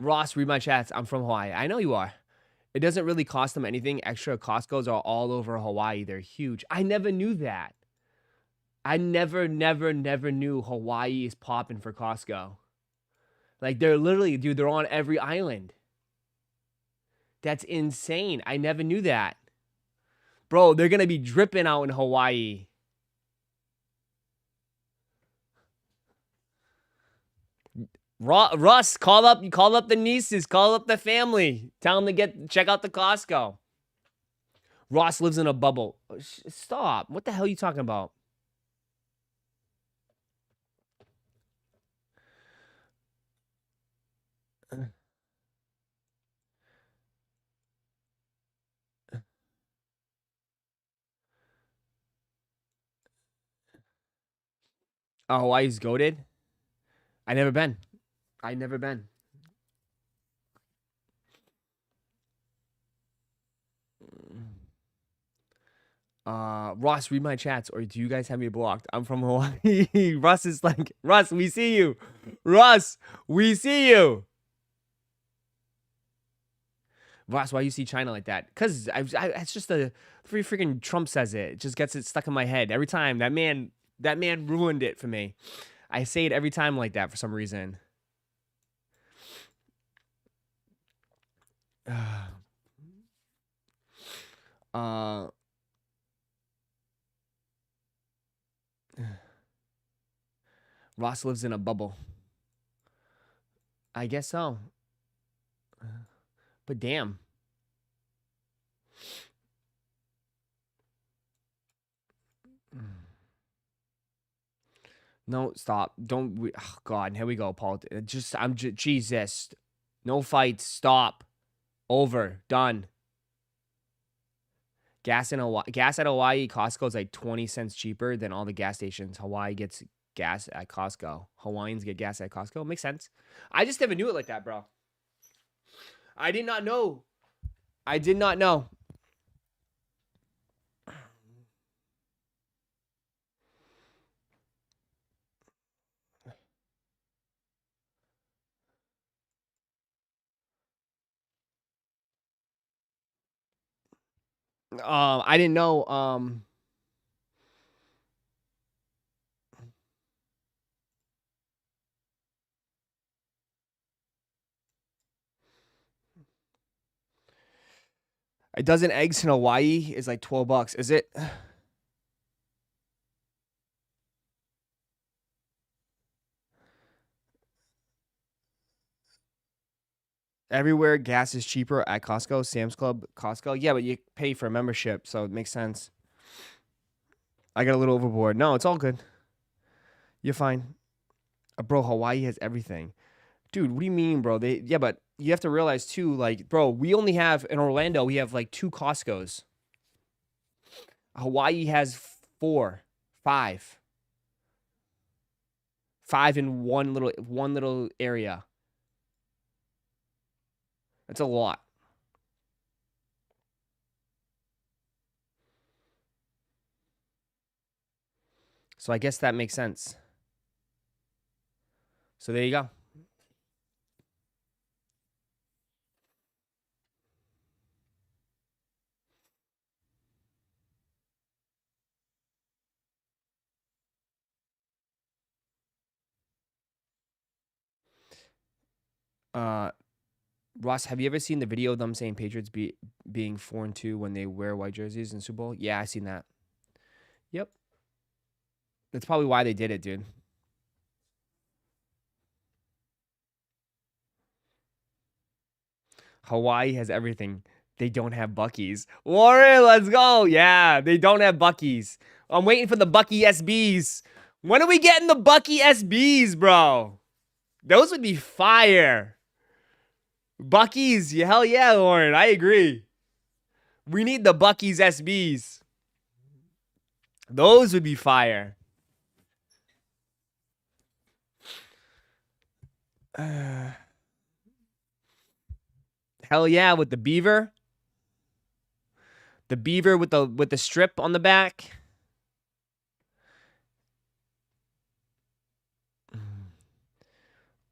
Ross, read my chats. I'm from Hawaii. I know you are. It doesn't really cost them anything extra. Costco's are all over Hawaii. They're huge. I never knew that. I never knew Hawaii is popping for Costco. Like, they're literally, dude, they're on every island. That's insane. I never knew that. Bro, they're going to be dripping out in Hawaii. Russ, call up the nieces, call up the family. Tell them to check out the Costco. Ross lives in a bubble. Stop. What the hell are you talking about? Oh, Hawaii's goated? I never been. Ross, read my chats, or do you guys have me blocked? I'm from Hawaii. Russ is like, Russ, we see you. Russ, we see you. Ross, why you see China like that? Because it's just the freaking Trump says it. It just gets it stuck in my head every time. That man ruined it for me. I say it every time like that for some reason. Ross lives in a bubble. I guess so. But damn. No, stop. Don't. Oh God, here we go, Paul. Jesus. No fights. Stop. Over. Done. Gas at Hawaii, Costco is like 20 cents cheaper than all the gas stations. Hawaii gets gas at Costco. Hawaiians get gas at Costco. Makes sense. I just never knew it like that, bro. I did not know. I did not know. I didn't know. A dozen eggs in Hawaii is like $12. Is it? Everywhere gas is cheaper at Costco, Sam's Club, Costco. Yeah, but you pay for a membership, so it makes sense. I got a little overboard. No, it's all good. You're fine. Bro, Hawaii has everything. Dude, what do you mean, bro? Yeah, but you have to realize too, like, bro, we only have in Orlando, we have like 2 Costcos. Hawaii has 4, 5. 5 in one little area. That's a lot. So I guess that makes sense. So there you go. Ross, have you ever seen the video of them saying Patriots being 4-2 when they wear white jerseys in Super Bowl? Yeah, I seen that. Yep. That's probably why they did it, dude. Hawaii has everything. They don't have Buc-ee's. Warren, let's go. Yeah, they don't have Buc-ee's. I'm waiting for the Bucky SBs. When are we getting the Bucky SBs, bro? Those would be fire. Bucky's, hell yeah, Lauren. I agree. We need the Bucky's SBs. Those would be fire. Hell yeah, with the beaver. The beaver with the strip on the back.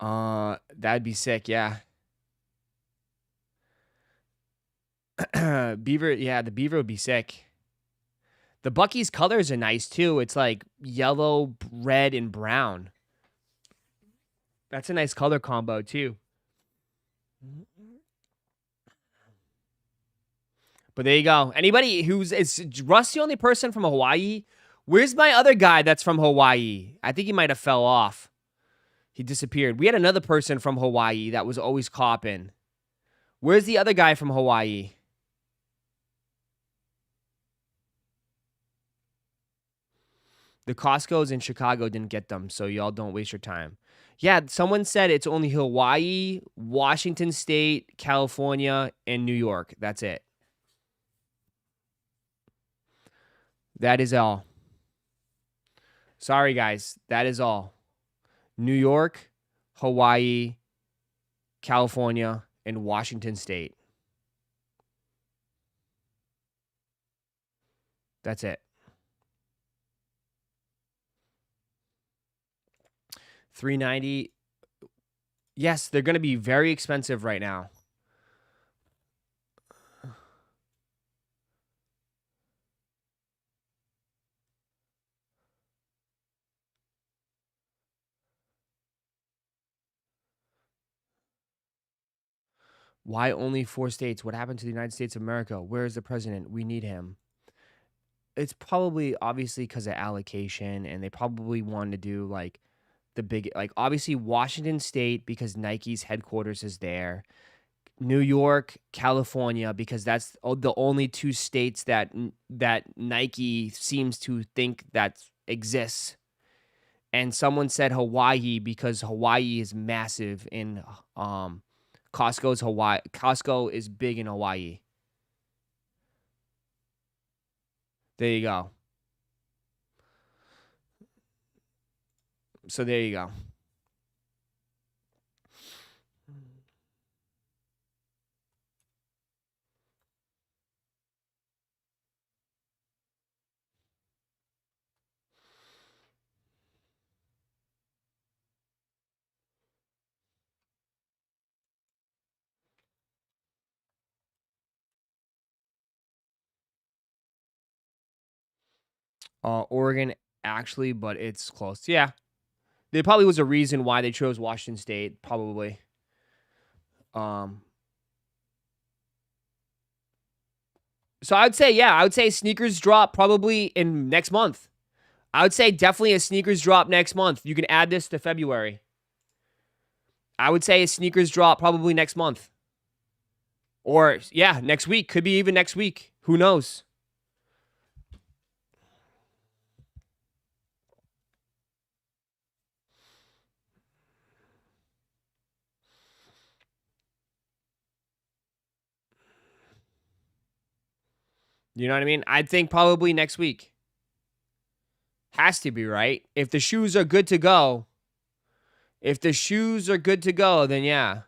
That'd be sick, yeah. Beaver, yeah, the beaver would be sick. The Bucky's colors are nice too. It's like yellow, red, and brown. That's a nice color combo too. But there you go. Anybody is Russ the only person from Hawaii? Where's my other guy that's from Hawaii? I think he might have fell off. He disappeared. We had another person from Hawaii that was always copping. Where's the other guy from Hawaii? The Costco's in Chicago didn't get them, so y'all don't waste your time. Yeah, someone said it's only Hawaii, Washington State, California, and New York. That's it. That is all. Sorry, guys. That is all. New York, Hawaii, California, and Washington State. That's it. $390. Yes, they're going to be very expensive right now. Why only 4 states? What happened to the United States of America? Where is the president? We need him. It's probably obviously because of allocation, and they probably wanted to do like the big, like obviously Washington State because Nike's headquarters is there. New York, California, because that's the only 2 states that Nike seems to think that exists. And someone said Hawaii because Hawaii is massive in Costco's Hawaii. Costco is big in Hawaii. There you go. So there you go. Oregon, actually, but it's close. Yeah. There probably was a reason why they chose Washington State, probably. So I would say sneakers drop probably in next month. I would say definitely a sneakers drop next month. You can add this to February. I would say a sneakers drop probably next month. Or, yeah, next week. Could be even next week. Who knows? You know what I mean? I think probably next week. Has to be, right? If the shoes are good to go. If the shoes are good to go, then yeah.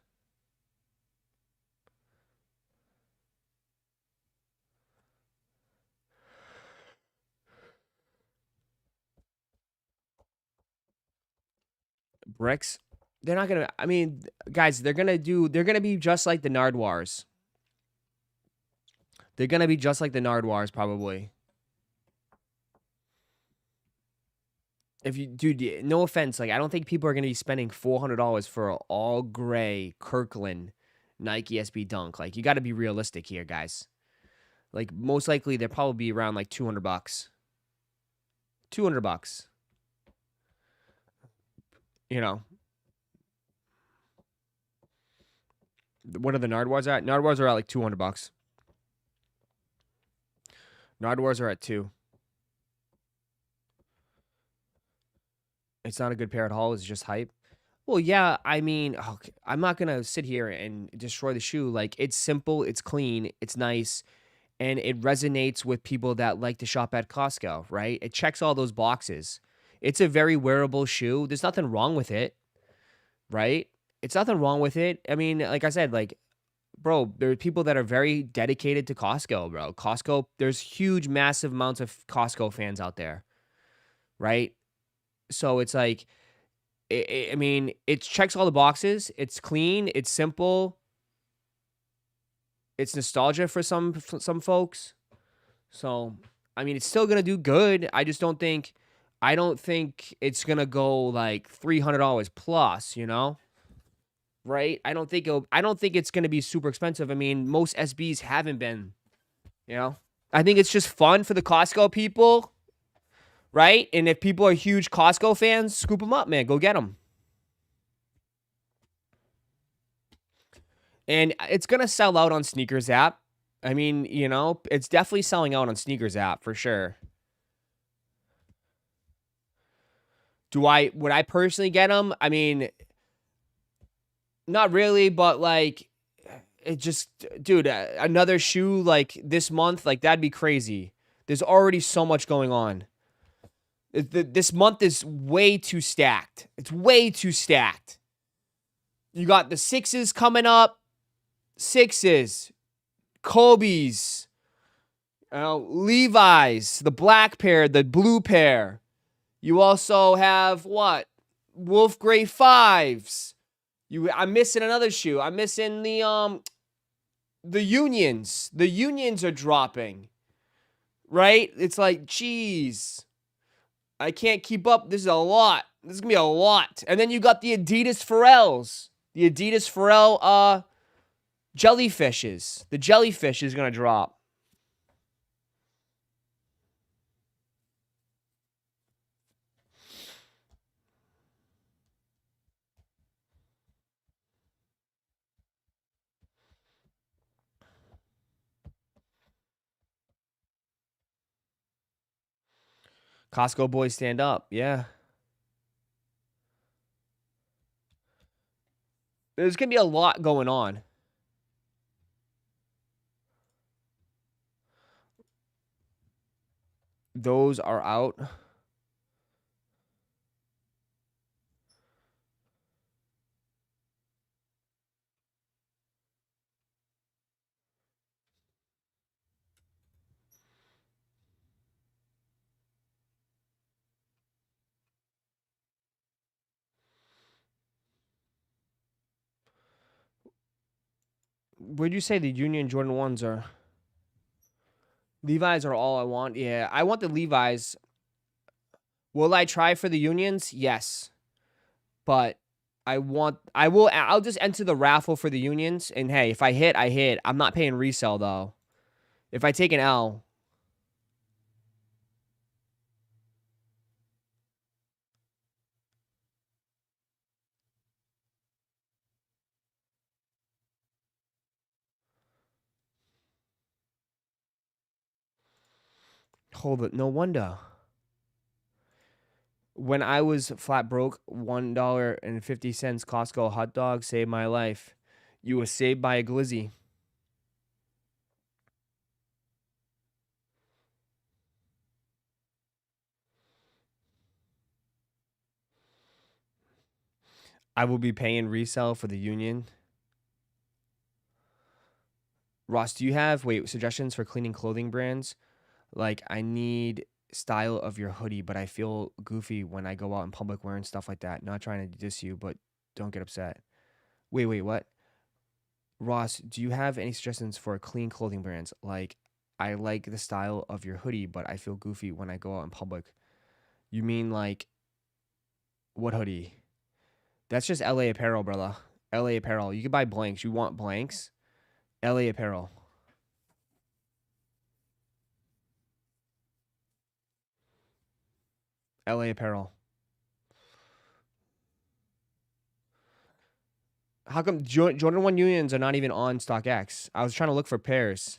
Bricks. They're not going to, I mean, guys, they're going to be just like the Nardwars. They're going to be just like the Nardwars, probably. If you, dude, no offense, like, I don't think people are going to be spending $400 for an all gray Kirkland Nike SB Dunk. Like, you got to be realistic here, guys. Like, most likely, they'll probably be around like $200. $200. You know. What are the Nardwars at? Nardwars are at like $200. Nardwars are at 2. It's not a good pair at all. It's just hype. Well, yeah, I mean, okay, I'm not going to sit here and destroy the shoe. Like, it's simple, it's clean, it's nice, and it resonates with people that like to shop at Costco, right? It checks all those boxes. It's a very wearable shoe. There's nothing wrong with it, right? It's nothing wrong with it. I mean, like I said, like, bro, there are people that are very dedicated to Costco, bro. Costco, there's huge, massive amounts of Costco fans out there, right? So it's like, I mean, it checks all the boxes. It's clean. It's simple. It's nostalgia for some folks. So, I mean, it's still gonna do good. I don't think it's gonna go like $300 plus. You know, right? I don't think it's gonna be super expensive. I mean, most SBs haven't been. You know, I think it's just fun for the Costco people. Right? And if people are huge Costco fans, scoop them up, man. Go get them. And it's going to sell out on Sneakers app. I mean, you know, it's definitely selling out on Sneakers app for sure. Would I personally get them? I mean, not really, but like, it just, dude, another shoe like this month, like that'd be crazy. There's already so much going on. This month is way too stacked. It's way too stacked. You got the 6s coming up. 6s. Kobe's. Levi's. The black pair. The blue pair. You also have what? Wolf Gray 5s. I'm missing another shoe. I'm missing the Unions. The Unions are dropping. Right? It's like, geez. I can't keep up. This is a lot. This is going to be a lot. And then you got the Adidas Pharrells. The Adidas Pharrell jellyfishes. The jellyfish is going to drop. Costco boys stand up. Yeah. There's going to be a lot going on. Those are out. Where'd you say the Union Jordan 1s are? Levi's are all I want. Yeah, I want the Levi's. Will I try for the Unions? Yes. But I'll just enter the raffle for the Unions. And hey, if I hit, I hit. I'm not paying resale though. If I take an L. Hold it. No wonder. When I was flat broke, $1.50 Costco hot dog saved my life. You were saved by a glizzy. I will be paying resale for the Union. Ross, do you have suggestions for cleaning clothing brands? Like, I need style of your hoodie, but I feel goofy when I go out in public wearing stuff like that. Not trying to diss you, but don't get upset. Wait, what? Ross, do you have any suggestions for clean clothing brands? Like, I like the style of your hoodie, but I feel goofy when I go out in public. You mean like, what hoodie? That's just LA Apparel, brother. LA Apparel. You can buy blanks. You want blanks? LA Apparel. LA Apparel. How come Jordan 1 Unions are not even on StockX? I was trying to look for pairs.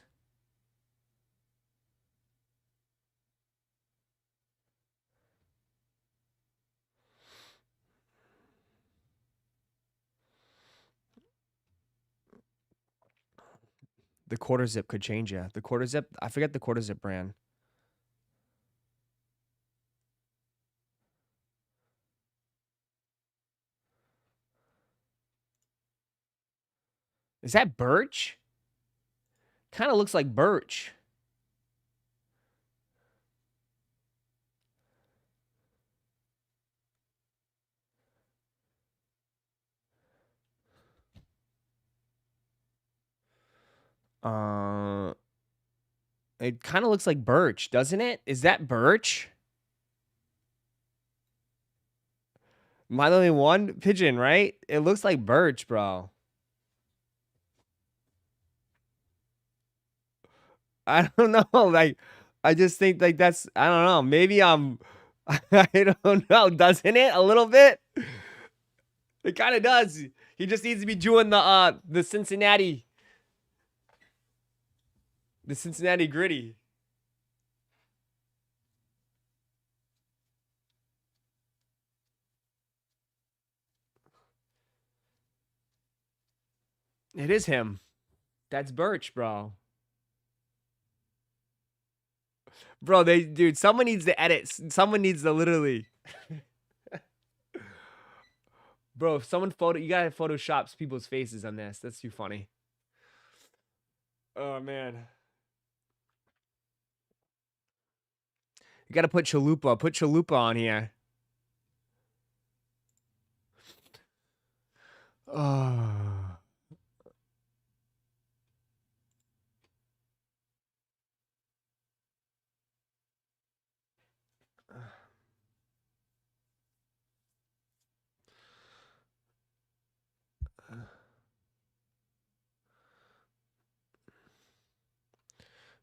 The quarter zip could change ya. The quarter zip, I forget the quarter zip brand. Is that birch? Kind of looks like birch. It kind of looks like birch, doesn't it? Is that birch? Am I the only one? Pigeon, right? It looks like birch, bro. I don't know. Like, I just think like that's, I don't know. Maybe I'm, I don't know. Doesn't it? A little bit? It kind of does. He just needs to be doing the Cincinnati. The Cincinnati gritty. It is him. That's birch, bro. Bro, dude, someone needs to edit. Someone needs to literally. Bro, if someone you gotta Photoshop people's faces on this. That's too funny. Oh man. You gotta put Chalupa. Put Chalupa on here. Oh.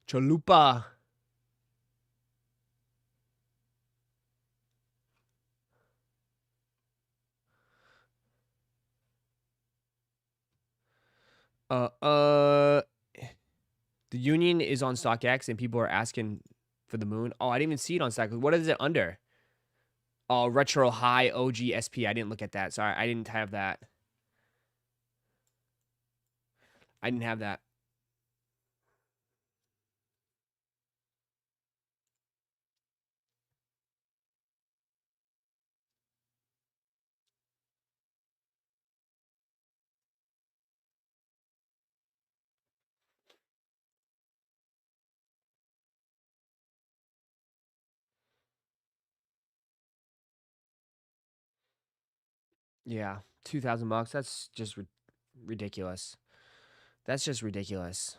Chalupa. The Union is on StockX and people are asking for the moon. Oh, I didn't even see it on StockX. What is it under? Oh, Retro High OG SP. I didn't look at that. Sorry, I didn't have that. I didn't have that. Yeah, $2,000. That's just ridiculous. That's just ridiculous.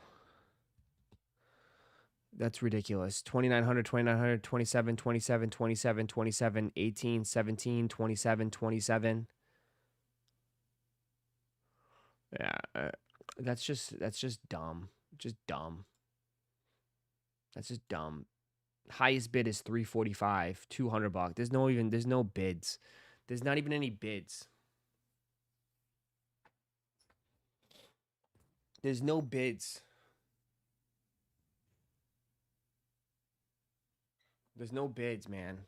That's ridiculous. 2,900, 2,900, 27, 27, 27, 27, 18, 17, 27, 27. Yeah, that's just dumb. Just dumb. That's just dumb. Highest bid is 345, $200. There's no bids. There's not even any bids. There's no bids. There's no bids, man.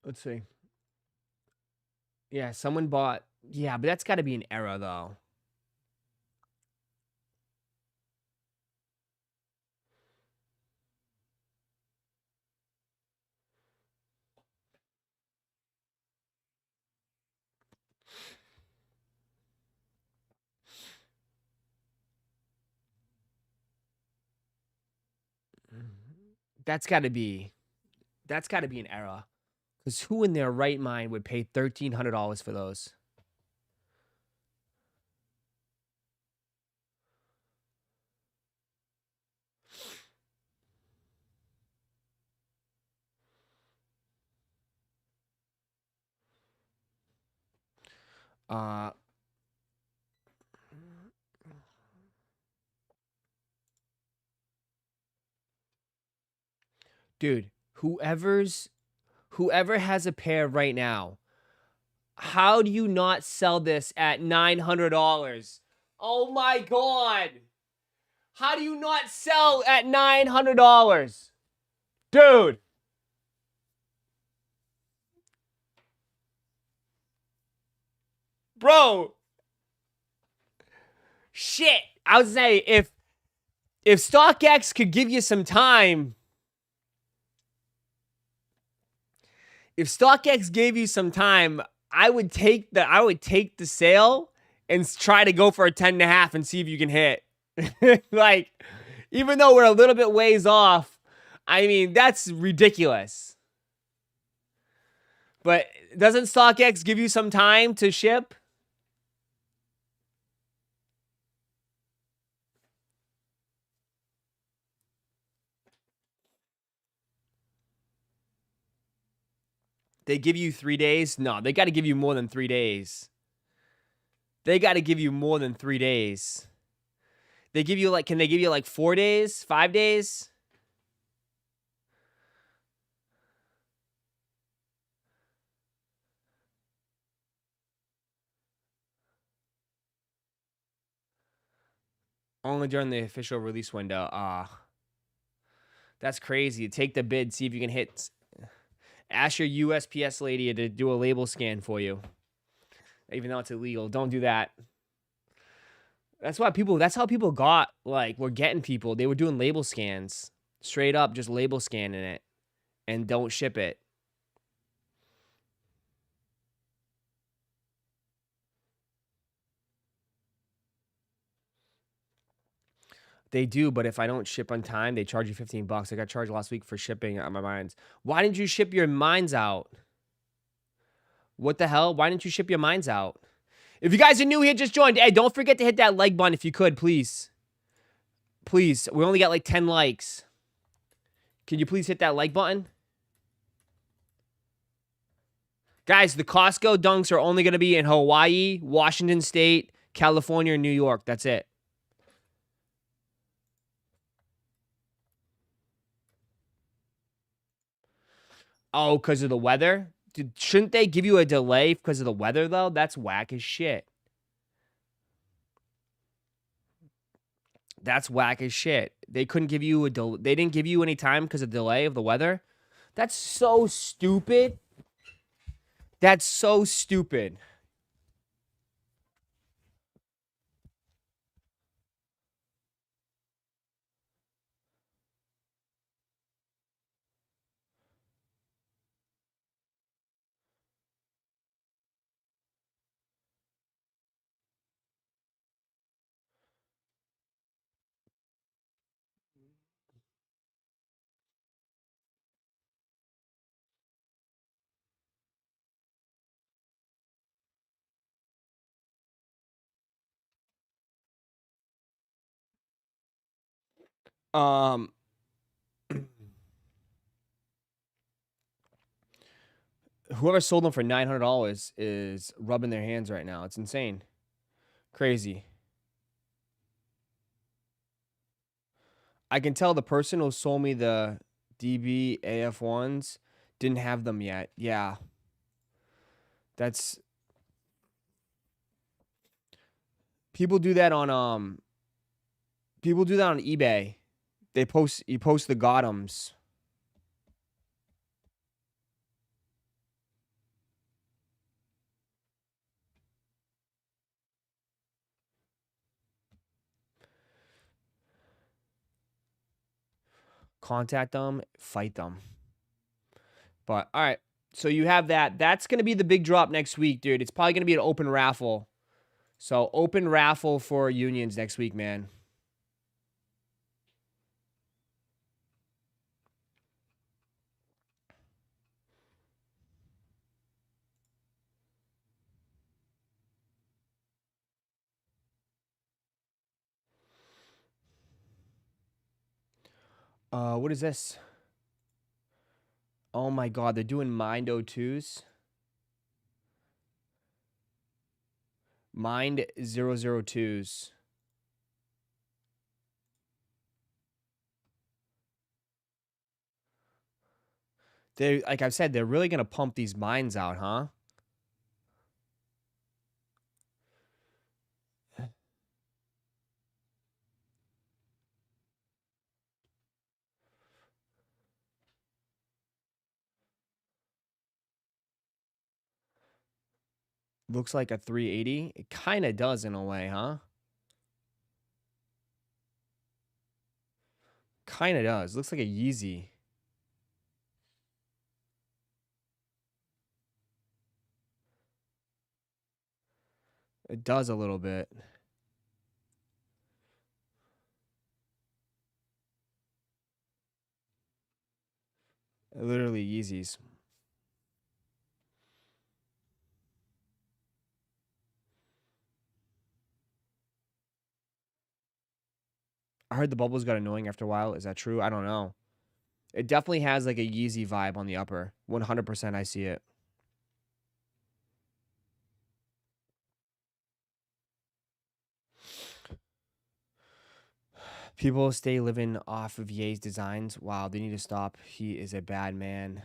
Let's see. Yeah, someone bought. Yeah, but that's got to be an error, though. That's got to be an error. Because who in their right mind would pay $1,300 for those? Dude, whoever has a pair right now, how do you not sell this at $900? Oh my god. How do you not sell at $900? Dude. Bro. Shit. I would say if StockX could give you some time, if StockX gave you some time, I would take the sale and try to go for a 10.5 and see if you can hit. Like, even though we're a little bit ways off, I mean, that's ridiculous. But doesn't StockX give you some time to ship? They give you 3 days? No, they got to give you more than 3 days. They got to give you more than 3 days. They give you can they give you 4 days? 5 days? Only during the official release window. That's crazy. Take the bid, see if you can hit. Ask your USPS lady to do a label scan for you. Even though it's illegal. Don't do that. That's how people were getting people. They were doing label scans. Straight up, just label scanning it. And don't ship it. They do, but if I don't ship on time, they charge you $15. I got charged last week for shipping on my mines. Why didn't you ship your mines out? What the hell? Why didn't you ship your mines out? If you guys are new here, just joined. Hey, don't forget to hit that like button if you could, please. Please. We only got like 10 likes. Can you please hit that like button? Guys, the Costco Dunks are only going to be in Hawaii, Washington State, California, and New York. That's it. Oh, because of the weather? Shouldn't they give you a delay because of the weather, though? That's whack as shit. That's whack as shit. They couldn't give you they didn't give you any time because of delay of the weather? That's so stupid. That's so stupid. Um Whoever sold them for $900 is rubbing their hands right now. It's insane. Crazy. I can tell the person who sold me the DB AF1s didn't have them yet. Yeah. That's people do that on eBay. You post the Gothams. Contact them, fight them. But all right. So you have that. That's going to be the big drop next week, dude. It's probably going to be an open raffle. So open raffle for unions next week, man. What is this? Oh my god, they're doing Mind O2s. Mind 002s. They, like I've said, they're really gonna pump these mines out, huh? Looks like a 380. It kind of does in a way, huh? Kind of does. Looks like a Yeezy. It does a little bit. Literally Yeezys. I heard the bubbles got annoying after a while. Is that true? I don't know. It definitely has like a Yeezy vibe on the upper. 100% I see it. People stay living off of Ye's designs. Wow, they need to stop. He is a bad man.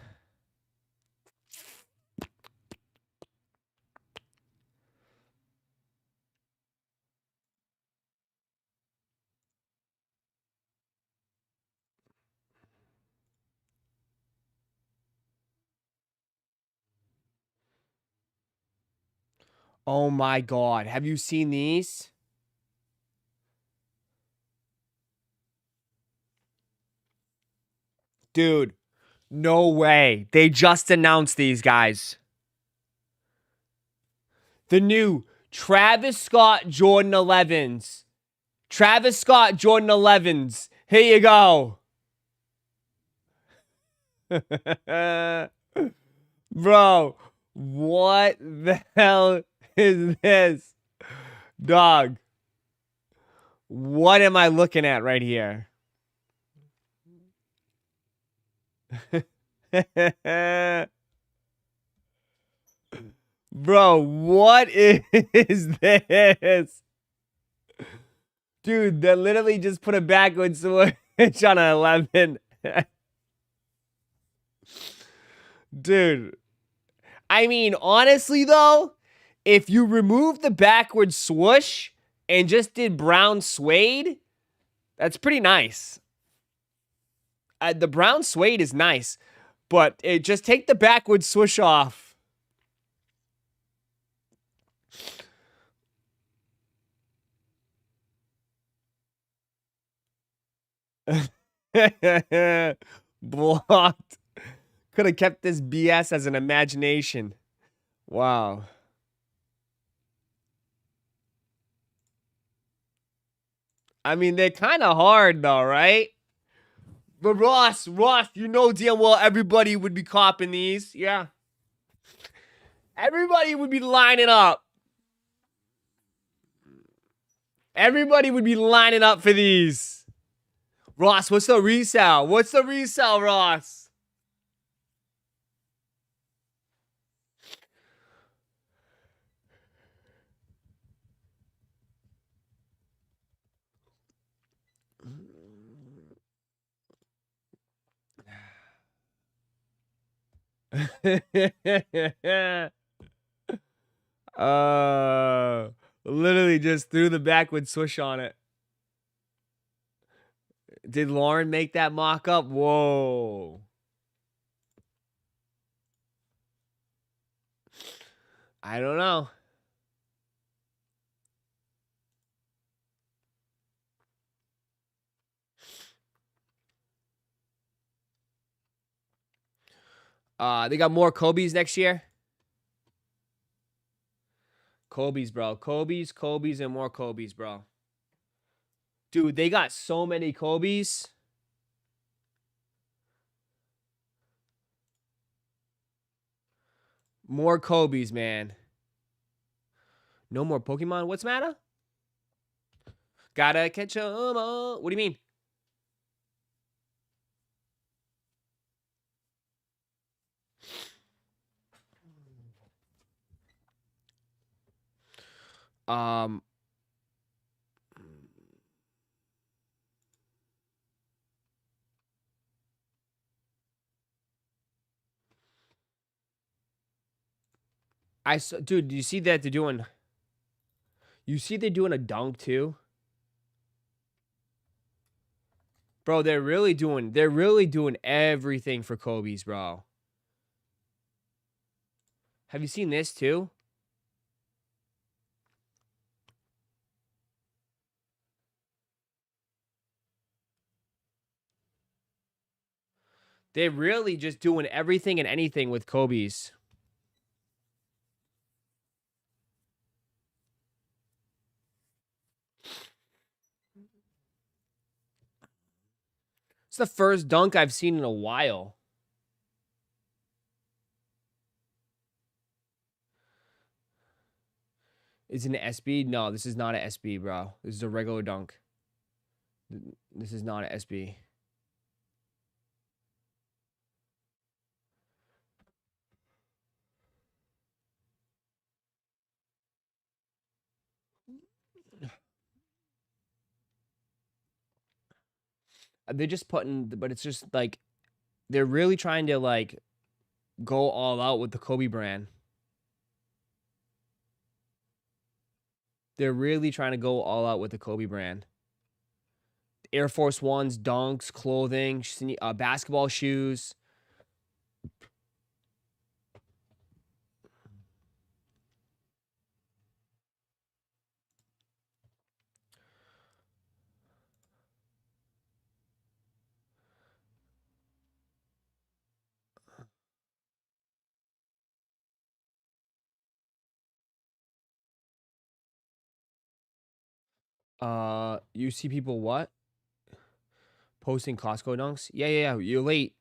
Oh my God. Have you seen these? Dude, no way. They just announced these guys. The new Travis Scott Jordan 11s. Travis Scott Jordan 11s. Here you go. Bro, what the hell is this? Dog. What am I looking at right here? Bro, what is this? Dude, they literally just put a backwards switch on an 11. Dude. I mean, honestly, though, if you remove the backward swoosh and just did brown suede, that's pretty nice. The brown suede is nice, but just take the backward swoosh off. Blocked. Could have kept this BS as an imagination. Wow. I mean, they're kind of hard though, right? But Ross, you know damn well everybody would be copping these. Yeah. Everybody would be lining up. Everybody would be lining up for these. Ross, what's the resale? What's the resale, Ross? Literally just threw the backward swoosh on it. Did Lauren make that mock up? Whoa. I don't know. They got more Kobe's next year. Kobe's, bro. Kobe's, and more Kobe's, bro. Dude, they got so many Kobe's. More Kobe's, man. No more Pokemon? What's the matter? Gotta catch 'em all. What do you mean? I saw, dude, do you see that they're doing? You see they're doing a dunk too? Bro, they're really doing everything for Kobe's, bro. Have you seen this too? They're really just doing everything and anything with Kobe's. It's the first dunk I've seen in a while. Is it an SB? No, this is not an SB, bro. This is a regular dunk. This is not an SB. They're just putting, but it's just like, they're really trying to like go all out with the Kobe brand. They're really trying to go all out with the Kobe brand. Air Force Ones, dunks, clothing, basketball shoes. You see people what? Posting Costco dunks? Yeah. You're late.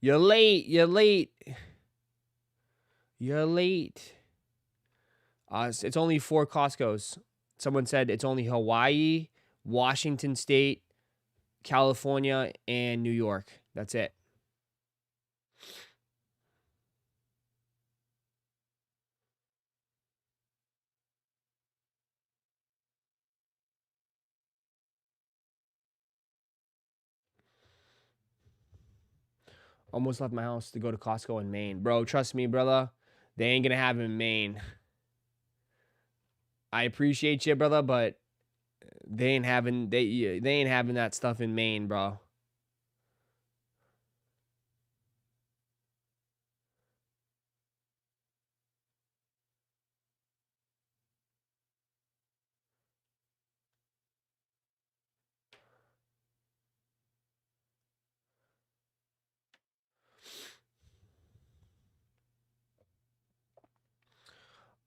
You're late. It's only 4 Costcos. Someone said it's only Hawaii, Washington State, California, and New York. That's it. Almost left my house to go to Costco in Maine. Bro, trust me, brother. They ain't gonna have it in Maine. I appreciate you, brother, but they ain't having that stuff in Maine, bro.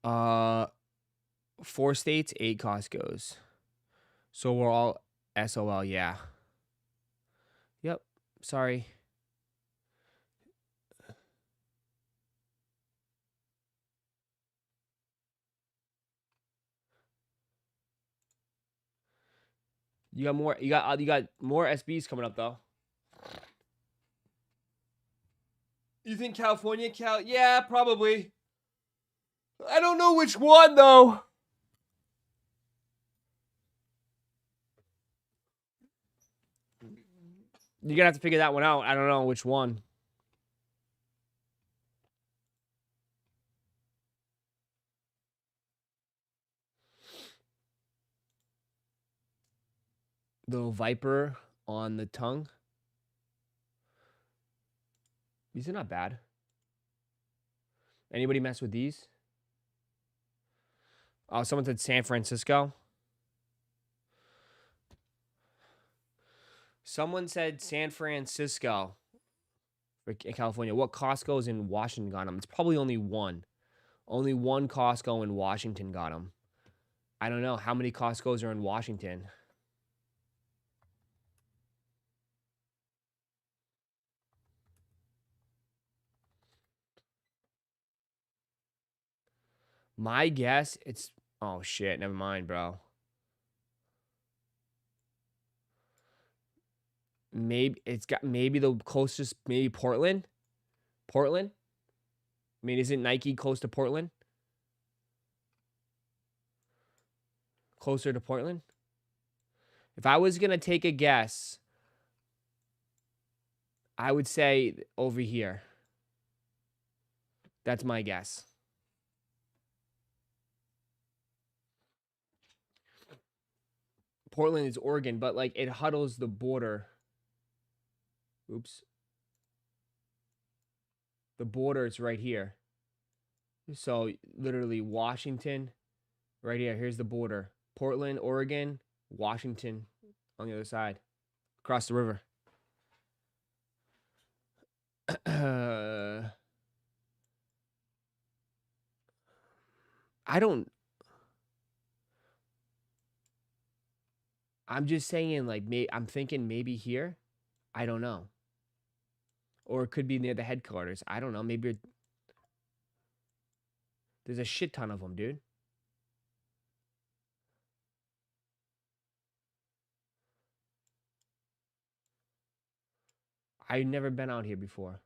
Uh 4 states, 8 Costcos. So we're all SOL, yeah. Yep. Sorry. You got more SBs coming up though. You think California Yeah, probably. I don't know which one though. You're gonna have to figure that one out. I don't know which one. Little viper on the tongue. These are not bad. Anybody mess with these? Oh, someone said San Francisco. Someone said San Francisco in California. What Costco's in Washington got them? It's probably only one. Only one Costco in Washington got them. I don't know. How many Costco's are in Washington? My guess, it's... Oh, shit. Never mind, bro. Maybe the closest... Maybe Portland? Portland? I mean, isn't Nike close to Portland? Closer to Portland? If I was going to take a guess, I would say over here. That's my guess. Portland is Oregon, but like it huddles the border. Oops. The border is right here. So literally Washington, right here. Here's the border. Portland, Oregon, Washington on the other side. Across the river. I'm just saying, like, I'm thinking maybe here. I don't know. Or it could be near the headquarters. I don't know. Maybe there's a shit ton of them, dude. I've never been out here before.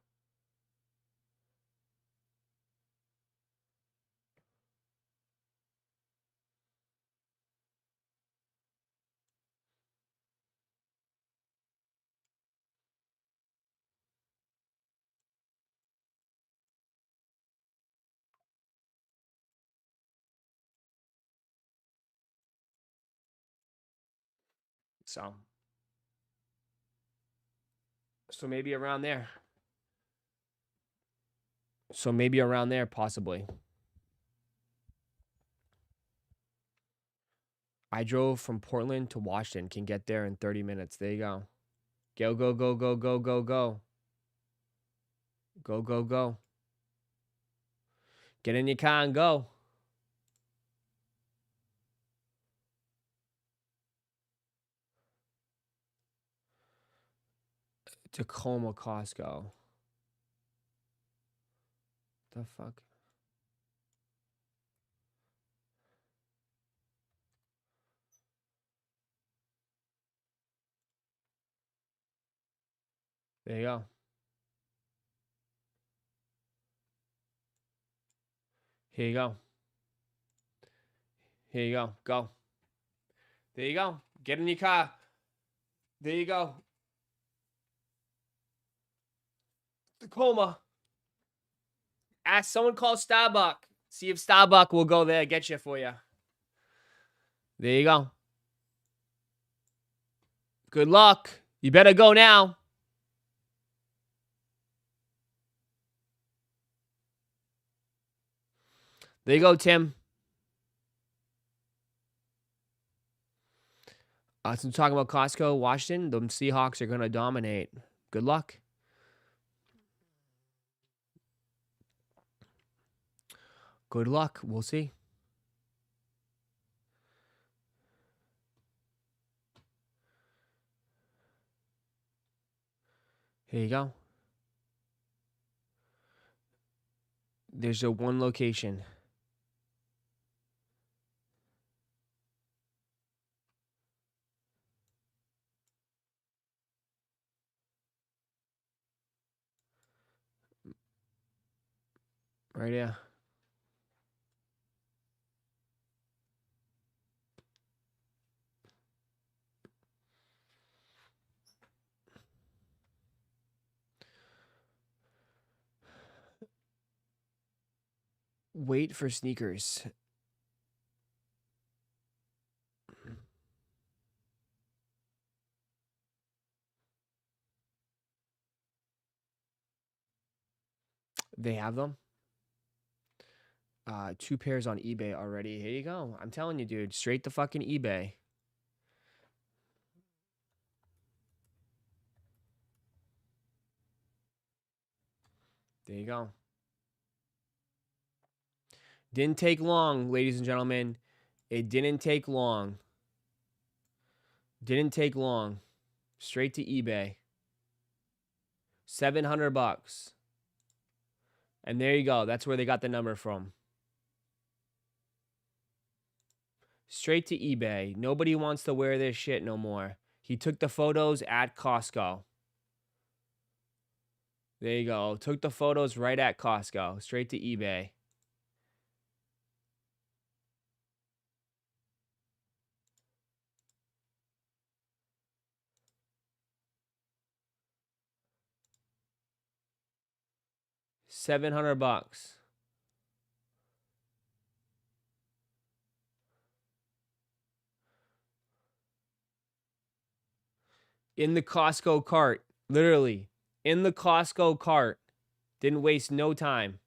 So maybe around there. So maybe around there, possibly. I drove from Portland to Washington. Can get there in 30 minutes. There you go. Go, go, go, go, go, go, go. Go, go, go. Get in your car and go. Tacoma Costco. The fuck? There you go. Here you go. Here you go. Go. There you go. Get in your car. There you go. Tacoma. Ask someone call Starbucks. See if Starbucks will go there get you for you. There you go. Good luck. You better go now. There you go, Tim. Since we're talking about Costco, Washington, the Seahawks are going to dominate. Good luck. Good luck. We'll see. Here you go. There's a one location. Right here. Wait for sneakers. They have them. 2 pairs on eBay already. Here you go. I'm telling you, dude. Straight to fucking eBay. There you go. Didn't take long, ladies and gentlemen. It didn't take long. Didn't take long. Straight to eBay. $700. And there you go. That's where they got the number from. Straight to eBay. Nobody wants to wear this shit no more. He took the photos at Costco. There you go. Took the photos right at Costco. Straight to eBay. $700. In the Costco cart. Literally. In the Costco cart. Didn't waste no time.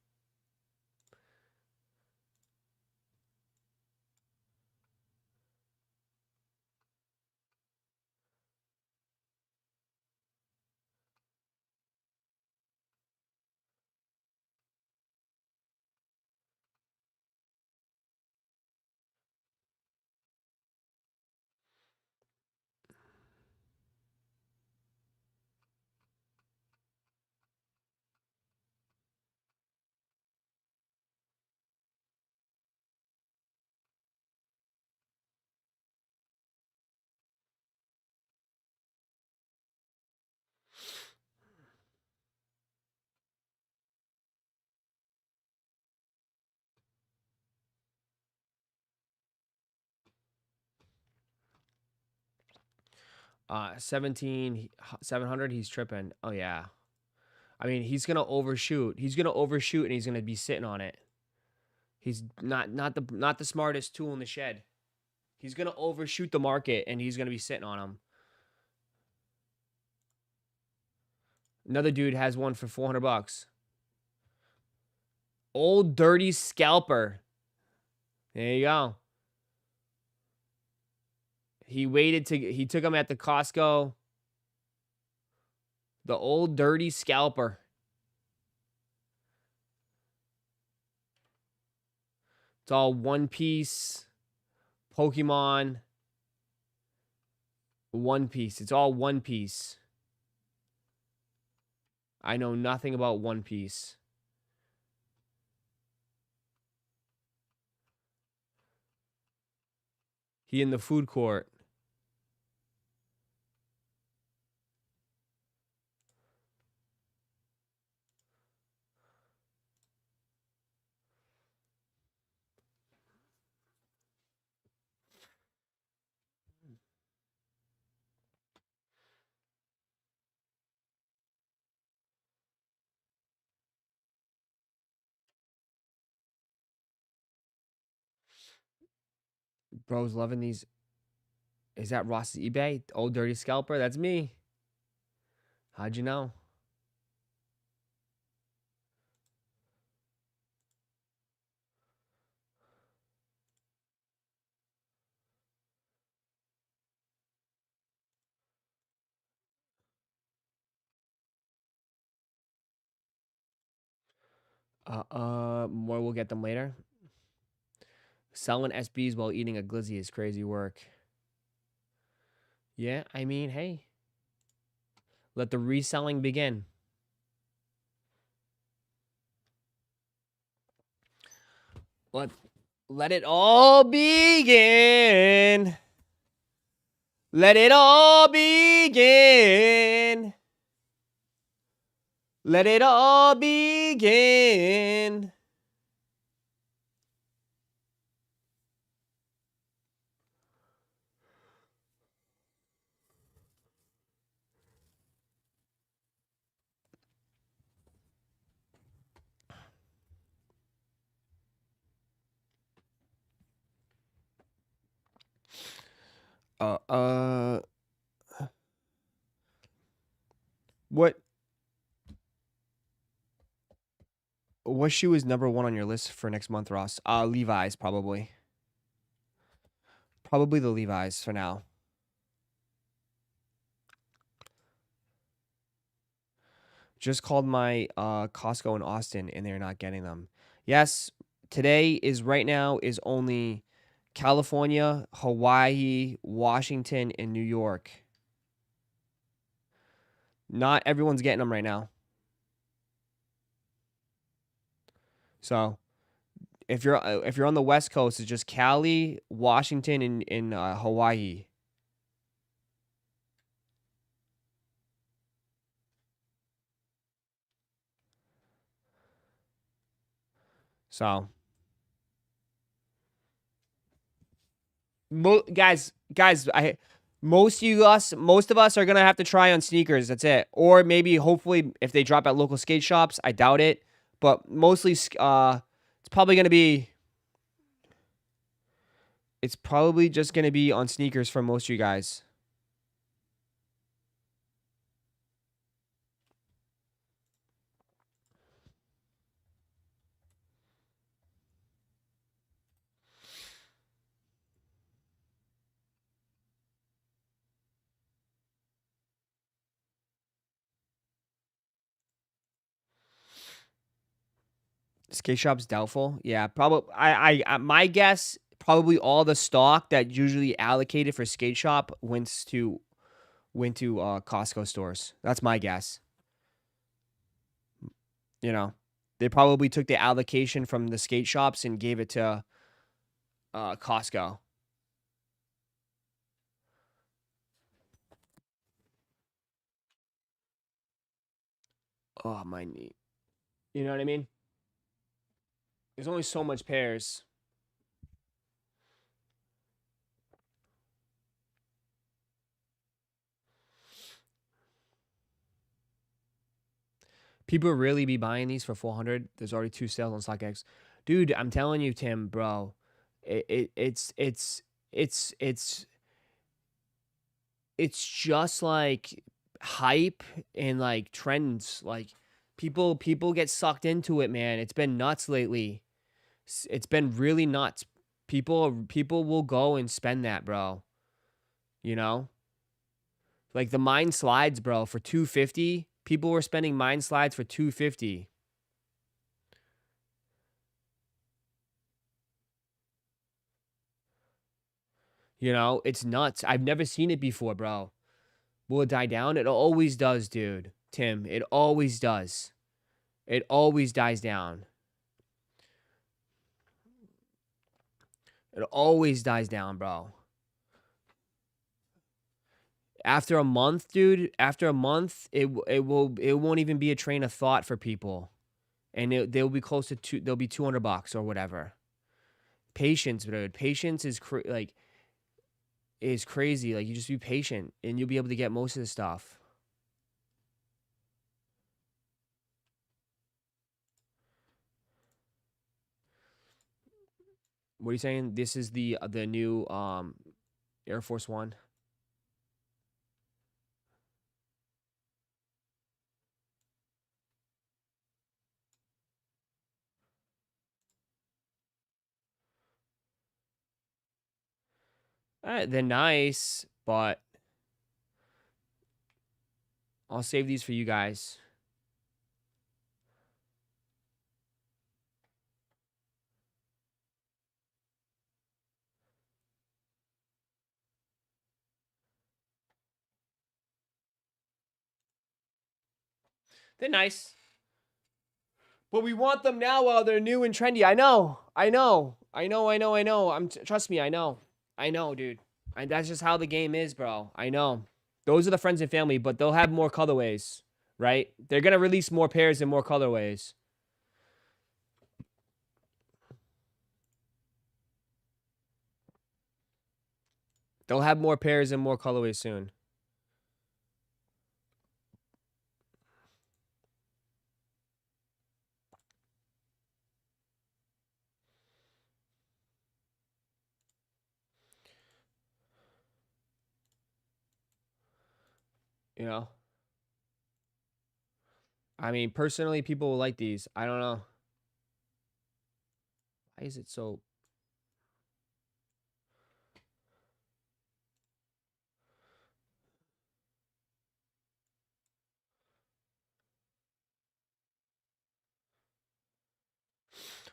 $700. He's tripping. Oh yeah. I mean, he's gonna overshoot. He's gonna overshoot, and he's gonna be sitting on it. He's not the smartest tool in the shed. He's gonna overshoot the market, and he's gonna be sitting on him. Another dude has one for $400. Old dirty scalper. There you go. He took him at the Costco. The old dirty scalper. It's all One Piece, Pokemon, One Piece. It's all One Piece. I know nothing about One Piece. He in the food court. Bro's loving these. Is that Ross's eBay? Old dirty scalper? That's me. How'd you know? More we'll get them later. Selling SBs while eating a glizzy is crazy work. Yeah, I mean, hey. Let the reselling begin. Let it all begin. Let it all begin. Let it all begin. What shoe is number 1 on your list for next month, Ross? Levi's, probably. Probably the Levi's for now. Just called my Costco in Austin, and they're not getting them. Yes, today is right now is only California, Hawaii, Washington, and New York. Not everyone's getting them right now. So, if you're on the West Coast, it's just Cali, Washington, and Hawaii. So, guys, most of us are gonna have to try on sneakers. That's it. Or maybe, hopefully, if they drop at local skate shops, I doubt it. But mostly, it's probably gonna be. It's probably just gonna be on sneakers for most of you guys. Skate shops doubtful. Yeah, probably. My guess, probably all the stock that usually allocated for skate shop went to Costco stores. That's my guess. You know, they probably took the allocation from the skate shops and gave it to Costco. Oh, my knee. You know what I mean? There's only so much pairs. People really be buying these for 400. There's already 2 sales on StockX. Dude, I'm telling you, Tim, bro. It's just like hype and like trends. Like people get sucked into it, man. It's been nuts lately. It's been really nuts. People will go and spend that, bro. You know? Like the mine slides, bro, for 250. People were spending mine slides for 250. You know, it's nuts. I've never seen it before, bro. Will it die down? It always does, dude. Tim. It always does. It always dies down. It always dies down, bro. After a month, dude, after a month, it won't even be a train of thought for people. And they'll be close to they'll be $200 or whatever. Patience, dude. Patience is crazy. Like, you just be patient and you'll be able to get most of the stuff. What are you saying? This is the new Air Force One. They're nice, but I'll save these for you guys. They're nice. But we want them now while they're new and trendy. I know. Trust me, I know, dude. And that's just how the game is, bro. I know. Those are the friends and family, but they'll have more colorways, right? They're gonna release more pairs and more colorways. They'll have more pairs and more colorways soon. You know? I mean, personally, people will like these. I don't know. Why is it so...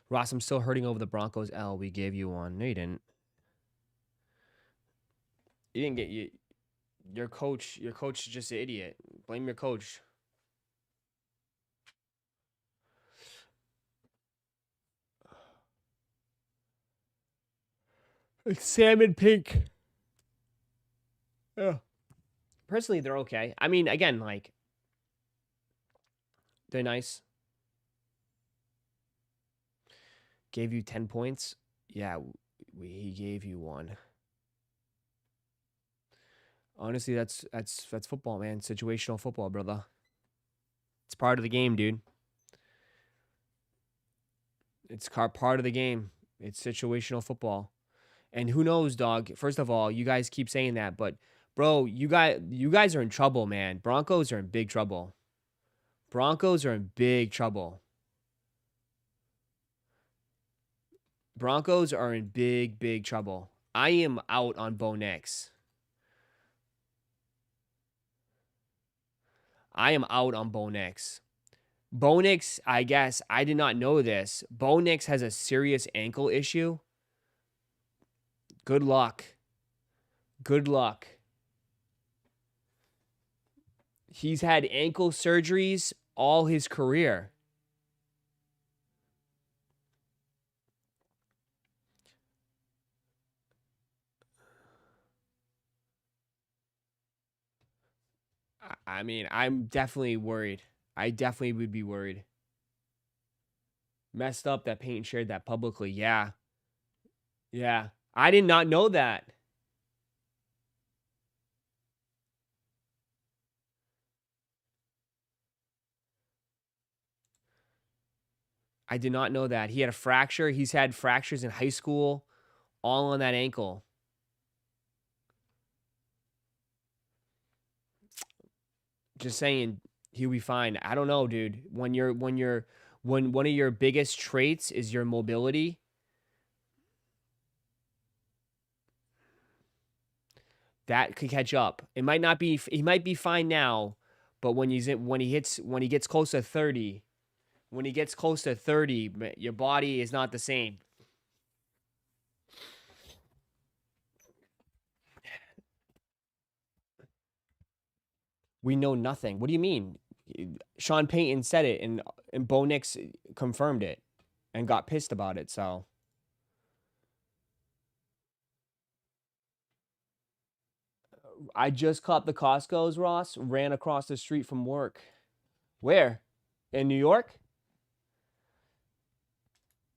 Ross, I'm still hurting over the Broncos L. We gave you one. No, you didn't. You didn't get... Your coach is just an idiot. Blame your coach. It's salmon pink. Yeah. Personally, they're okay. I mean, again, like, they're nice. Gave you 10 points? Yeah, he gave you one. Honestly, that's football, man. Situational football, brother. It's part of the game, dude. It's part of the game. It's situational football. And who knows, dog? First of all, you guys keep saying that, but bro, you guys are in trouble, man. Broncos are in big trouble. Broncos are in big trouble. Broncos are in big trouble. I am out on Bo Nix. I am out on Bo Nix. Bo Nix, I guess, I did not know this. Bo Nix has a serious ankle issue. Good luck. Good luck. He's had ankle surgeries all his career. I mean, I'm definitely worried. I definitely would be worried. Messed up that Peyton shared that publicly. Yeah. Yeah. I did not know that. I did not know that. He had a fracture. He's had fractures in high school, all on that ankle. Just saying, he'll be fine. I don't know, dude. When one of your biggest traits is your mobility, that could catch up. It might not be. He might be fine now, but when he gets close to 30, your body is not the same. We know nothing. What do you mean? Sean Payton said it, and Bo Nix confirmed it and got pissed about it. So I just caught the Costco's, Ross. Ran across the street from work. Where? In New York?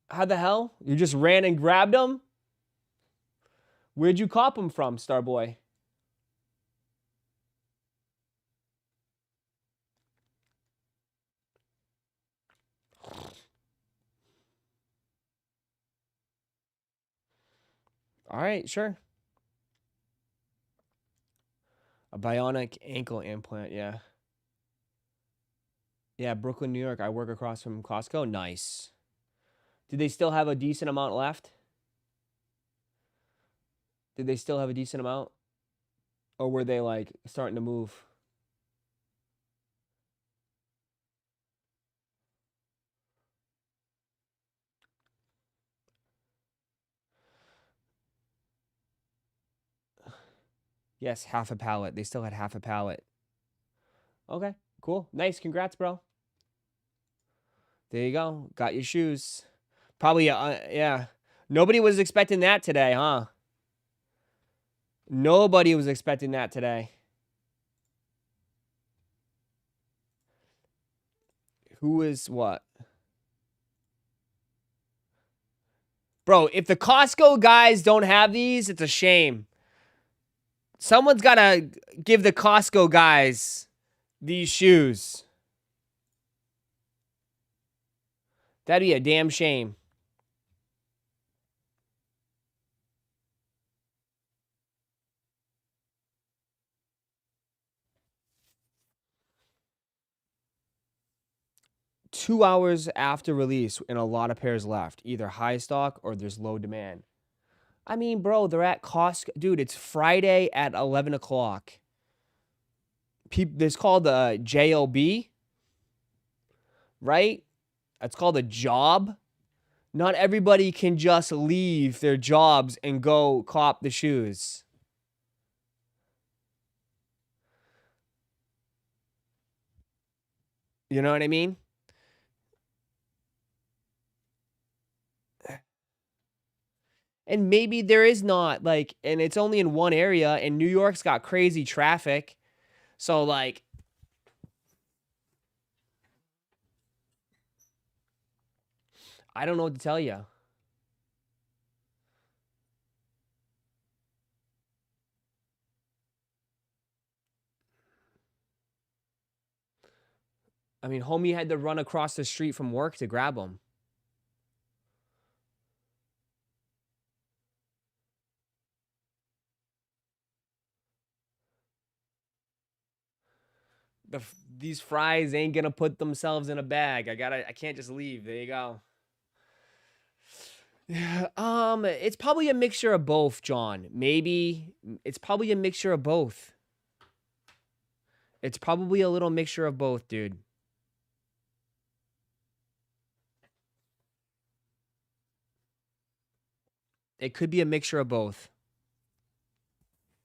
How the hell? You just ran and grabbed them? Where'd you cop them from, Starboy? All right, sure. A bionic ankle implant, yeah. Yeah, Brooklyn, New York. I work across from Costco. Nice. Do they still have a decent amount left? Did they still have a decent amount? Or were they like starting to move? Yes, half a pallet. They still had half a pallet. Okay, cool. Nice. Congrats, bro. There you go. Got your shoes. Probably, yeah. Nobody was expecting that today, huh? Nobody was expecting that today. Who is what? Bro, if the Costco guys don't have these, it's a shame. Someone's got to give the Costco guys these shoes. That'd be a damn shame. Two hours after release and a lot of pairs left. Either high stock or there's low demand. I mean, bro, they're at Costco. Dude, it's Friday at 11 o'clock. This called the JOB, right? It's called a job. Not everybody can just leave their jobs and go cop the shoes. You know what I mean? And maybe there is not, like, and it's only in one area, and New York's got crazy traffic. So, like, I don't know what to tell you. I mean, homie had to run across the street from work to grab them. These fries ain't gonna put themselves in a bag. I can't just leave. There you go. Yeah, it's probably a mixture of both, John. Maybe it's probably a mixture of both. It's probably a little mixture of both, dude. It could be a mixture of both.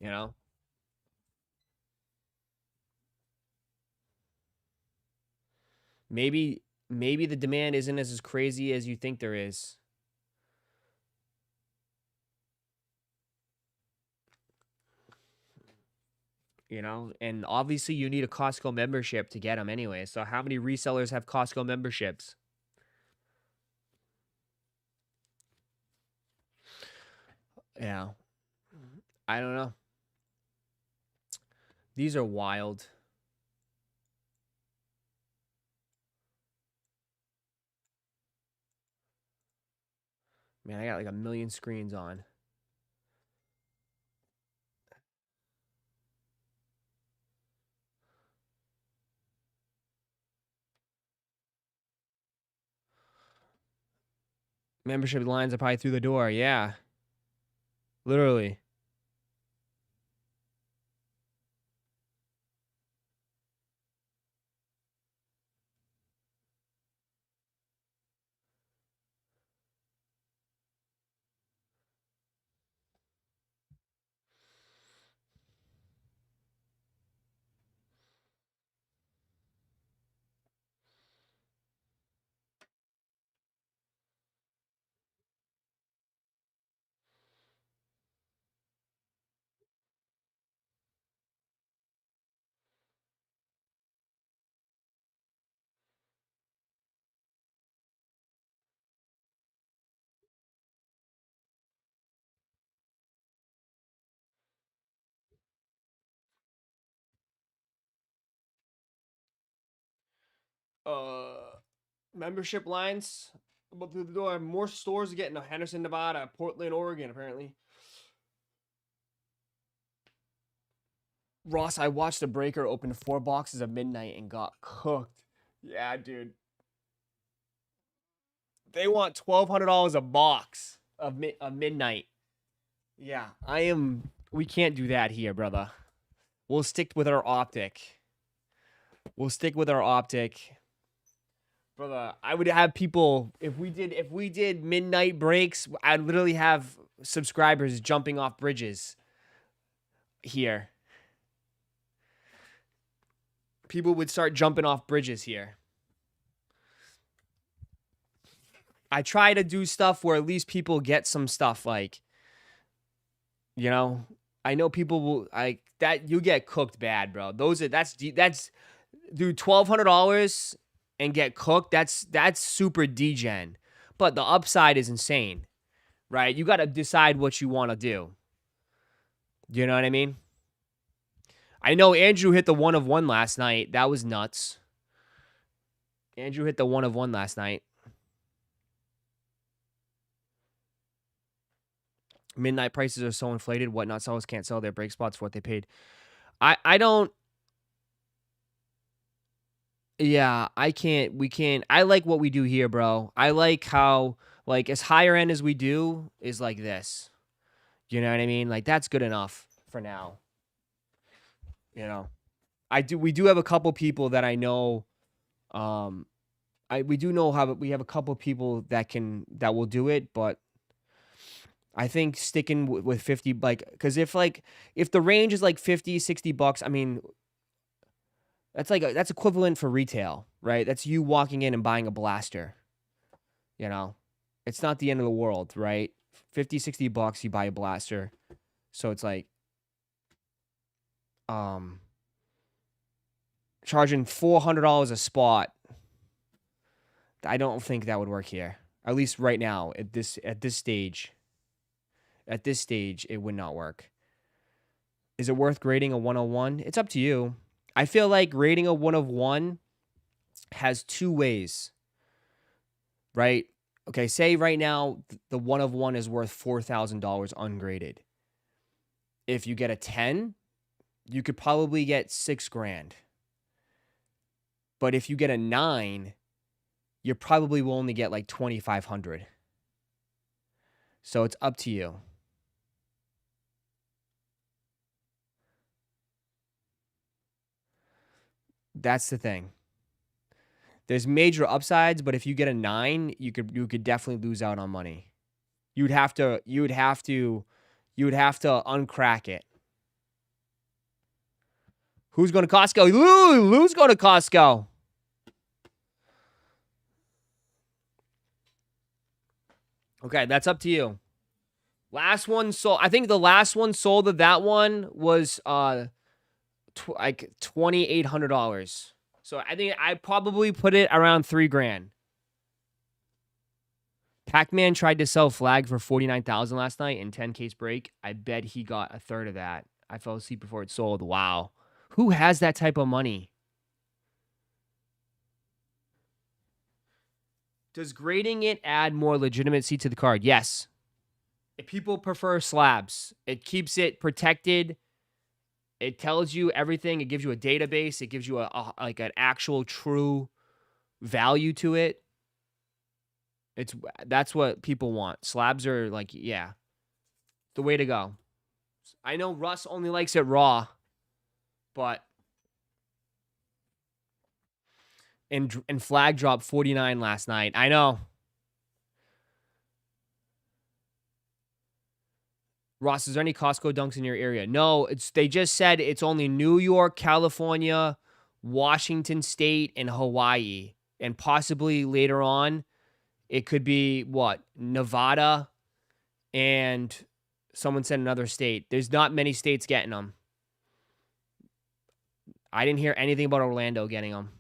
You know? Maybe the demand isn't as crazy as you think there is. You know, and obviously you need a Costco membership to get them anyway. So how many resellers have Costco memberships? Yeah. I don't know. These are wild. Man, I got like a million screens on. Membership lines are probably through the door. Yeah. Literally. membership lines about through the door. More stores getting in Henderson, Nevada, Portland, Oregon, apparently. Ross, I watched a breaker open 4 boxes of midnight and got cooked. Yeah, dude. They want $1,200 a box of midnight. Yeah, we can't do that here, brother. We'll stick with our optic. Brother, I would have people, if we did midnight breaks, I'd literally have subscribers jumping off bridges here. People would start jumping off bridges here. I try to do stuff where at least people get some stuff, like, you know, I know people will like that. You get cooked bad, bro. That's dude, $1,200 and get cooked. That's super degen, but the upside is insane, right? You got to decide what you want to do. You know what I mean? I know Andrew hit the 1 of 1 last night. That was nuts. Andrew hit the 1 of 1 last night. Midnight prices are so inflated. Whatnot sellers can't sell their break spots for what they paid. I don't. Yeah, I can't. We can't. I like what we do here, bro. I like how, like, as higher end as we do is like this. You know what I mean? Like, that's good enough for now. You know, we do have a couple people that I know. We do know how we have a couple people that will do it, but I think sticking with 50, like, because if the range is like 50, 60 bucks, I mean, that's equivalent for retail, right? That's you walking in and buying a blaster. You know, it's not the end of the world, right? 50, 60 bucks, you buy a blaster. So it's like, charging $400 a spot. I don't think that would work here. At least right now, at this stage. At this stage, it would not work. Is it worth grading a 101? It's up to you. I feel like grading a 1 of 1 has 2 ways, right? Okay, say right now the 1 of 1 is worth $4,000 ungraded. If you get a 10, you could probably get $6,000. But if you get a 9, you probably will only get like $2,500. So it's up to you. That's the thing. There's major upsides, but if you get a 9, you could definitely lose out on money. You would have to uncrack it. Who's going to Costco? Lou's going to Costco. Okay, that's up to you. Last one sold. I think the last one sold of that one was like $2,800. So I think I probably put it around $3,000. Pac-Man tried to sell flag for $49,000 last night in 10 case break. I bet he got a third of that. I fell asleep before it sold. Wow. Who has that type of money? Does grading it add more legitimacy to the card? Yes. If people prefer slabs, it keeps it protected. It tells you everything. It gives you a database. It gives you like an actual true value to it. That's what people want. Slabs are like, yeah, the way to go. I know Russ only likes it raw, but and flag dropped 49 last night. I know. Ross, is there any Costco Dunks in your area? No, they just said it's only New York, California, Washington State, and Hawaii. And possibly later on, it could be, Nevada, and someone said another state. There's not many states getting them. I didn't hear anything about Orlando getting them.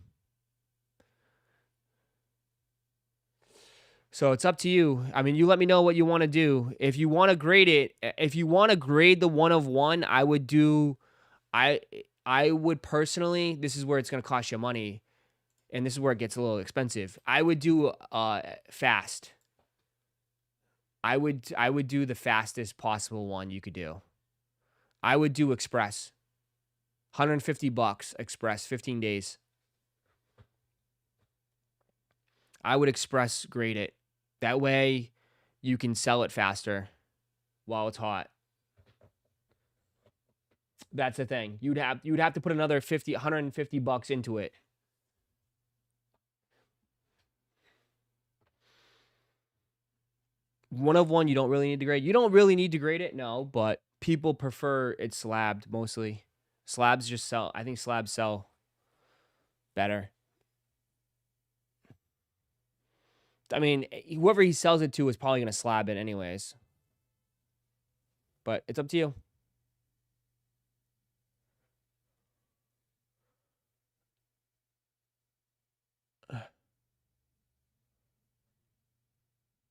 So it's up to you. I mean, you let me know what you want to do. If you want to grade it, if you want to grade the 1 of 1, I would personally, this is where it's going to cost you money. and this is where it gets a little expensive. I would do fast. I would do the fastest possible one you could do. I would do express. $150 express, 15 days. I would express grade it. That way you can sell it faster while it's hot. That's the thing. You'd have to put another $150 into it. One of one, you don't really need to grade. You don't really need to grade it, no, but people prefer it slabbed mostly. Slabs just sell. I think slabs sell better. I mean, whoever he sells it to is probably going to slab it anyways. But it's up to you.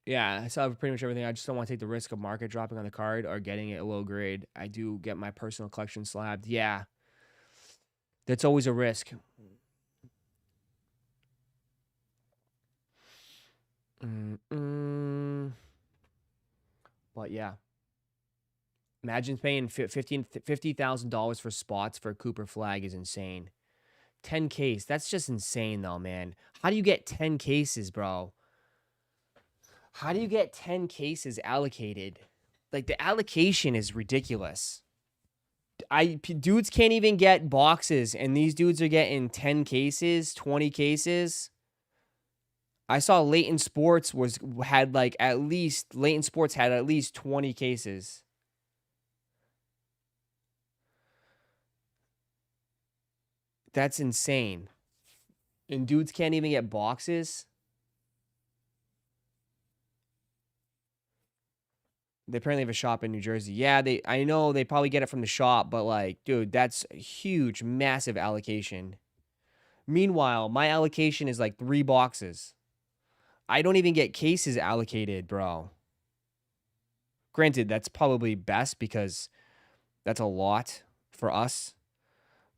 Yeah, I sell pretty much everything. I just don't want to take the risk of market dropping on the card or getting it a low grade. I do get my personal collection slabbed. Yeah. That's always a risk. But yeah. Imagine paying $50,000 for spots for a Cooper flag is insane. 10 case. That's just insane though, man. How do you get 10 cases, bro? How do you get 10 cases allocated? Like, the allocation is ridiculous. Dudes can't even get boxes, and these dudes are getting 10 cases, 20 cases. I saw Leighton Sports had at least 20 cases. That's insane. And dudes can't even get boxes. They apparently have a shop in New Jersey. Yeah, I know they probably get it from the shop, but dude, that's a huge, massive allocation. Meanwhile, my allocation is 3 boxes. I don't even get cases allocated, bro. Granted, that's probably best because that's a lot for us.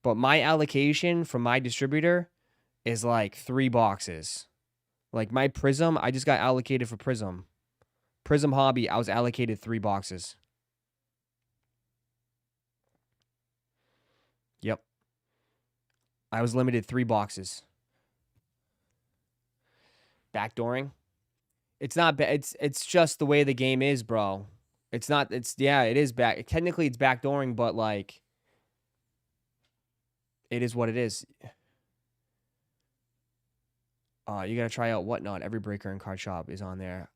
But my allocation from my distributor is 3 boxes. My Prism, I just got allocated for Prism. Prism Hobby, I was allocated 3 boxes. Yep. I was limited 3 boxes. Backdooring? It's not it's just the way the game is, bro. It is back. Technically it's backdooring, but it is what it is. You gotta try out Whatnot. Every breaker and card shop is on there.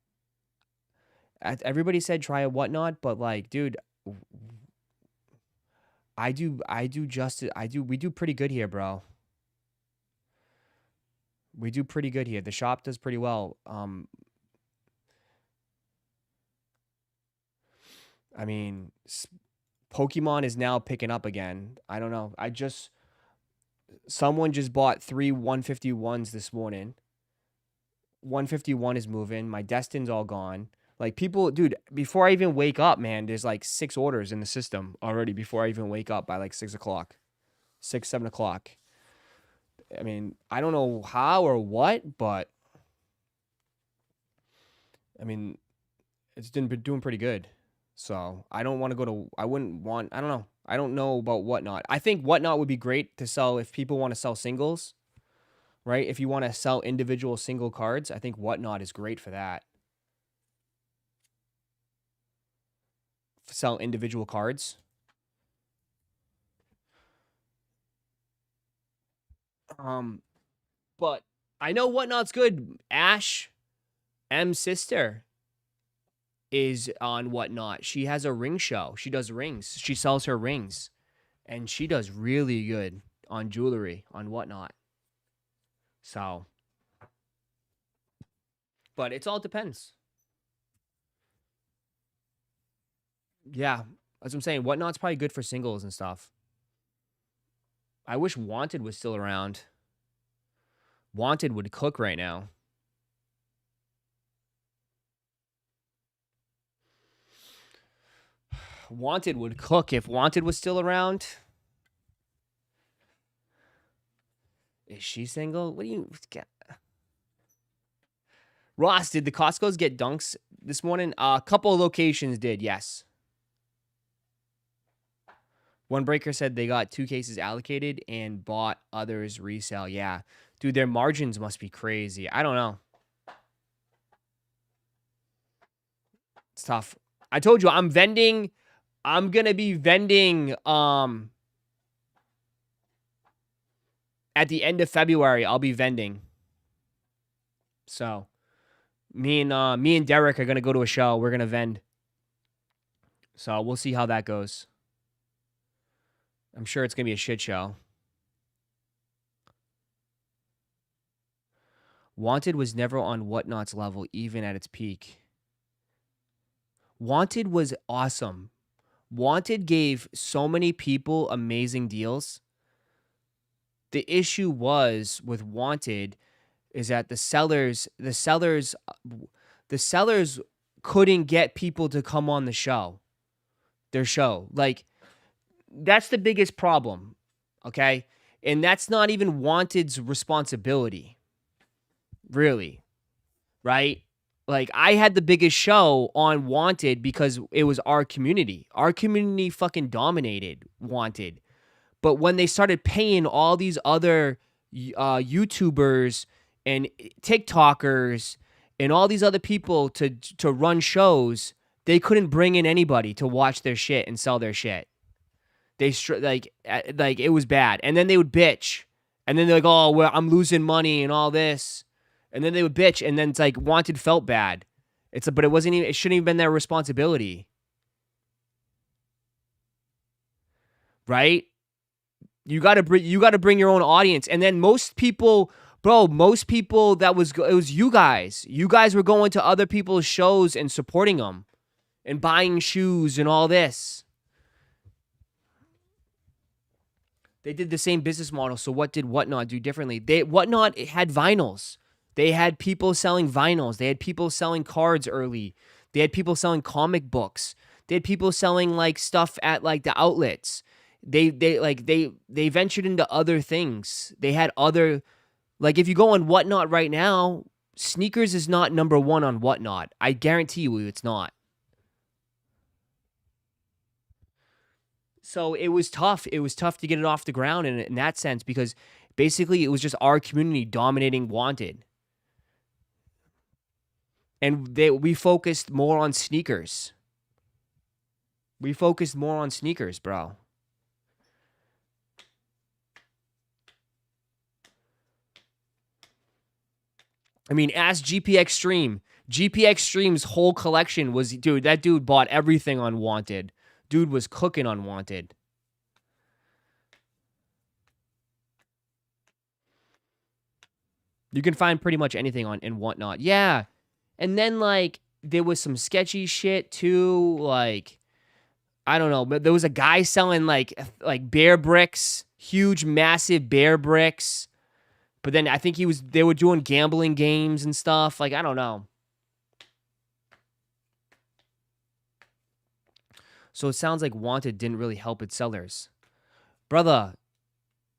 Everybody said try a Whatnot, but dude, we do pretty good here, bro. We do pretty good here. The shop does pretty well. I mean, Pokemon is now picking up again. I don't know. Someone just bought 3 151s this morning. 151 is moving. My Destin's all gone. People, dude, before I even wake up, man, there's 6 orders in the system already before I even wake up by 6 o'clock. 6, 7 o'clock. I mean, I don't know how or what, but I mean, it's been doing pretty good. So I don't want to I don't know. I don't know about Whatnot. I think Whatnot would be great to sell if people want to sell singles, right? If you want to sell individual single cards, I think Whatnot is great for that. Sell individual cards. But I know Whatnot's good. Ash, M's sister, is on Whatnot. She has a ring show. She does rings. She sells her rings. And she does really good on jewelry on Whatnot. So. But it all depends. Yeah. As I'm saying, Whatnot's probably good for singles and stuff. I wish Wanted was still around. Wanted would cook right now. Wanted would cook if Wanted was still around. Is she single? What do you get? Ross, did the Costco's get dunks this morning? A couple of locations did, yes. One breaker said they got 2 cases allocated and bought others resale. Yeah. Dude, their margins must be crazy. I don't know. It's tough. I told you I'm vending. I'm going to be vending at the end of February. I'll be vending. So, me and Derek are going to go to a show. We're going to vend. So, we'll see how that goes. I'm sure it's going to be a shit show. Wanted was never on Whatnot's level, even at its peak. Wanted was awesome. Wanted gave so many people amazing deals. The issue was with Wanted is that the sellers couldn't get people to come on their show. Like, that's the biggest problem, okay? And that's not even Wanted's responsibility, really, right? Like, I had the biggest show on Wanted because it was our community. Our community fucking dominated Wanted. But when they started paying all these other YouTubers and TikTokers and all these other people to run shows, they couldn't bring in anybody to watch their shit and sell their shit. They like it was bad. And then they would bitch. And then they're like, "Oh, well, I'm losing money and all this." And then they would bitch, and then it's like Wanted felt bad. But it wasn't even. It shouldn't even been their responsibility, right? You gotta bring your own audience, and then most people it was you guys. You guys were going to other people's shows and supporting them, and buying shoes and all this. They did the same business model. So what did Whatnot do differently? Whatnot had vinyls. They had people selling vinyls. They had people selling cards early. They had people selling comic books. They had people selling like stuff at like the outlets. They ventured into other things. They had other, like, if you go on Whatnot right now, sneakers is not number 1 on Whatnot. I guarantee you it's not. So it was tough. It was tough to get it off the ground in that sense because basically it was just our community dominating Wanted. And we focused more on sneakers. We focused more on sneakers, bro. I mean, ask GPX Stream. GPX Stream's whole collection was, dude, that dude bought everything on Wanted. Dude was cooking on Wanted. You can find pretty much anything in Whatnot. Yeah. And then, like, there was some sketchy shit, too. Like, I don't know. But there was a guy selling, like bear bricks. Huge, massive bear bricks. But then I think they were doing gambling games and stuff. Like, I don't know. So it sounds like Wanted didn't really help its sellers. Brother,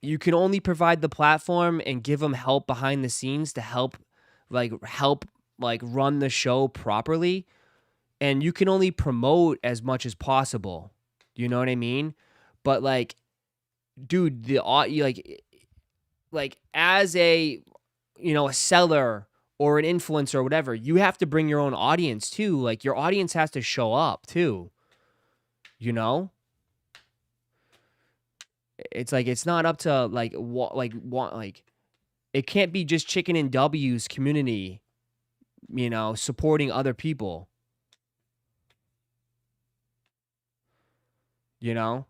you can only provide the platform and give them help behind the scenes to help run the show properly. And you can only promote as much as possible. You know what I mean? But like, dude, as a seller or an influencer or whatever, you have to bring your own audience too. Like, your audience has to show up too. You know? It's like, it's not up to it can't be just Chicken and W's community, supporting other people. You know?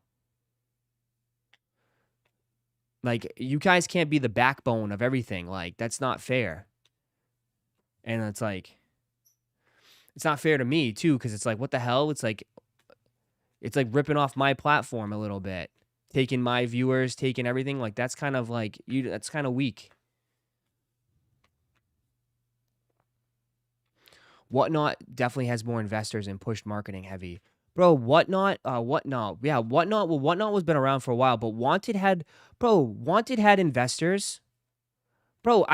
Like, you guys can't be the backbone of everything. Like, that's not fair. And it's like, it's not fair to me too, because it's like, what the hell? It's like ripping off my platform a little bit, taking my viewers, taking everything. Like, that's kind of like that's kind of weak. Whatnot definitely has more investors and pushed marketing heavy. Bro, Whatnot. Yeah, Whatnot. Well, Whatnot was been around for a while, but Wanted had investors. Bro,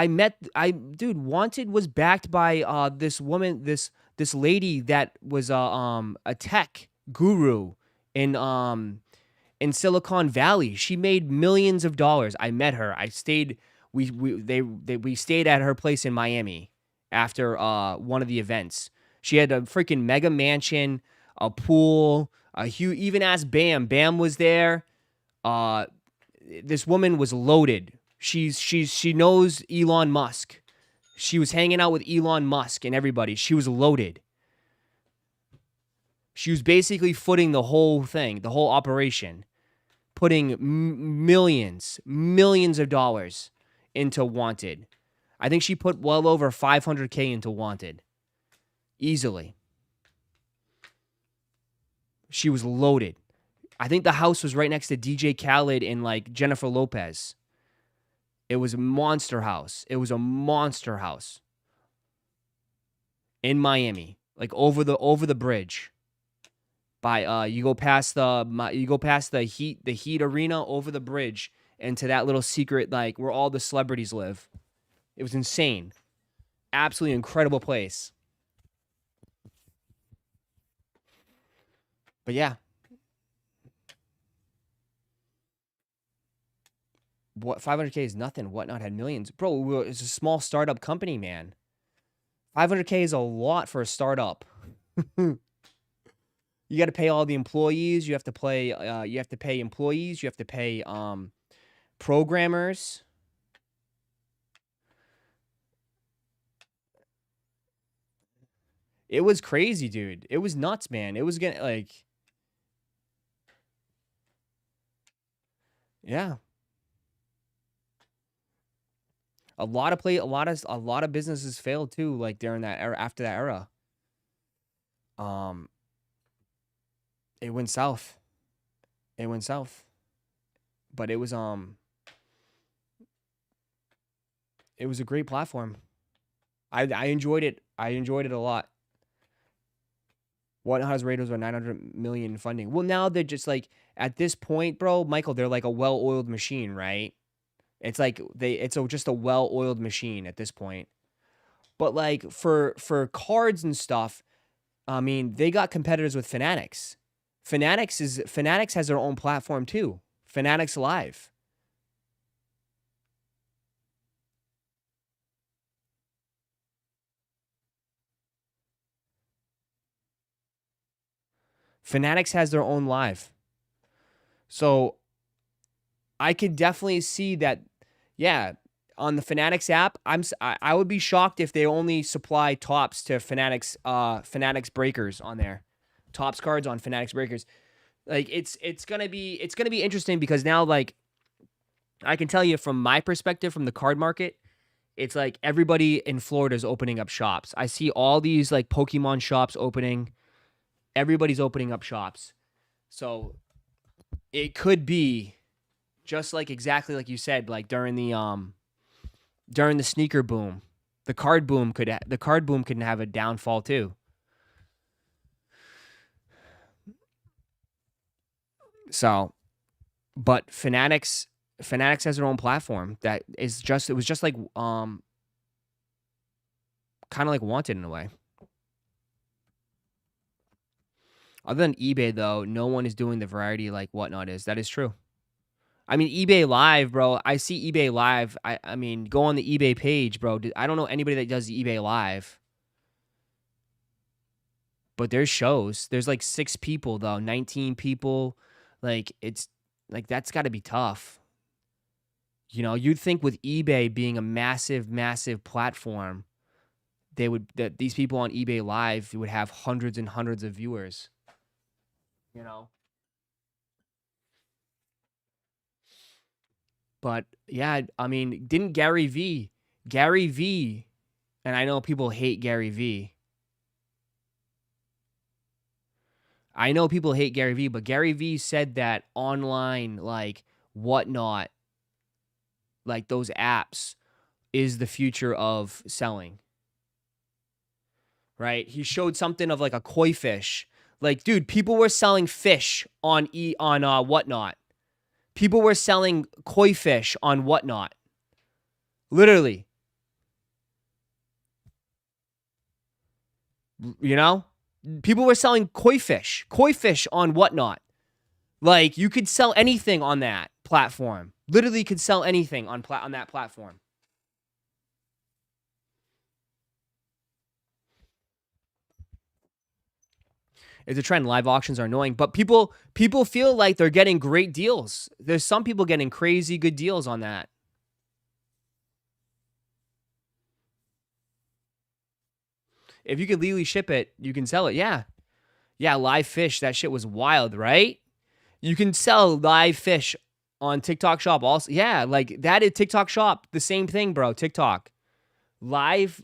dude, Wanted was backed by this woman, this lady that was a tech guru in Silicon Valley. She made millions of dollars. I met her. I stayed we stayed at her place in Miami after one of the events. She had a freaking mega mansion, a pool, a huge, even asked Bam. Bam was there. This woman was loaded. She knows Elon Musk. She was hanging out with Elon Musk and everybody. She was loaded. She was basically footing the whole thing, the whole operation, putting millions of dollars into Wanted. I think she put well over $500K into Wanted. Easily. She was loaded. I think the house was right next to DJ Khaled and like Jennifer Lopez. It was a monster house. It was a monster house in Miami, like over the bridge. By you go past the Heat Arena over the bridge into that little secret, like where all the celebrities live. It was insane. Absolutely incredible place. But yeah. What 500K is nothing. Whatnot had millions. Bro, it's a small startup company, man. 500K is a lot for a startup. You got to pay all the employees. You have to pay employees. You have to pay programmers. It was crazy, dude. It was nuts, man. It was getting like, yeah. A lot of businesses failed too, like during that era, after that era. It went south. It went south. But it was a great platform. I enjoyed it. I enjoyed it a lot. Whatnot has rated over 900 million in funding. Well, now they're just like, at this point, bro, Michael, they're like a well-oiled machine, right? It's like just a well-oiled machine at this point. But like for cards and stuff, I mean, they got competitors with Fanatics. Fanatics has their own platform too. Fanatics Live. Fanatics has their own live. So I could definitely see that, yeah, on the Fanatics app, I would be shocked if they only supply tops to Fanatics breakers on there. Tops cards on Fanatics breakers. Like it's gonna be interesting because now, like, I can tell you from my perspective from the card market, it's like everybody in Florida is opening up shops. I see all these like Pokemon shops opening. Everybody's opening up shops. So it could be just like exactly like you said, like during the sneaker boom, the card boom could have a downfall too. So, but Fanatics has their own platform that is just, it was just like kind of like Wanted in a way. Other than eBay though, no one is doing the variety like Whatnot is. That is true. I mean, eBay Live, bro. I see eBay Live. I mean, go on the eBay page, bro. I don't know anybody that does eBay Live. But there's shows. There's like 6 people though, 19 people. Like it's like that's got to be tough. You know, you'd think with eBay being a massive platform, that these people on eBay Live would have hundreds and hundreds of viewers. You know. But yeah, I mean, didn't Gary V, and I know people hate Gary V. I know people hate Gary V, but Gary V said that online, like Whatnot, like those apps, is the future of selling. Right? He showed something of like a koi fish. Like, dude, people were selling fish on Whatnot. People were selling koi fish on Whatnot. Literally. You know? People were selling koi fish on Whatnot. Like, you could sell anything on that platform. Literally could sell anything on that platform. It's a trend. Live auctions are annoying, but people feel like they're getting great deals. There's some people getting crazy good deals on that. If you could legally ship it, you can sell it. Yeah. Yeah, live fish. That shit was wild, right? You can sell live fish on TikTok Shop also. Yeah, like that is TikTok Shop. The same thing, bro. TikTok. Live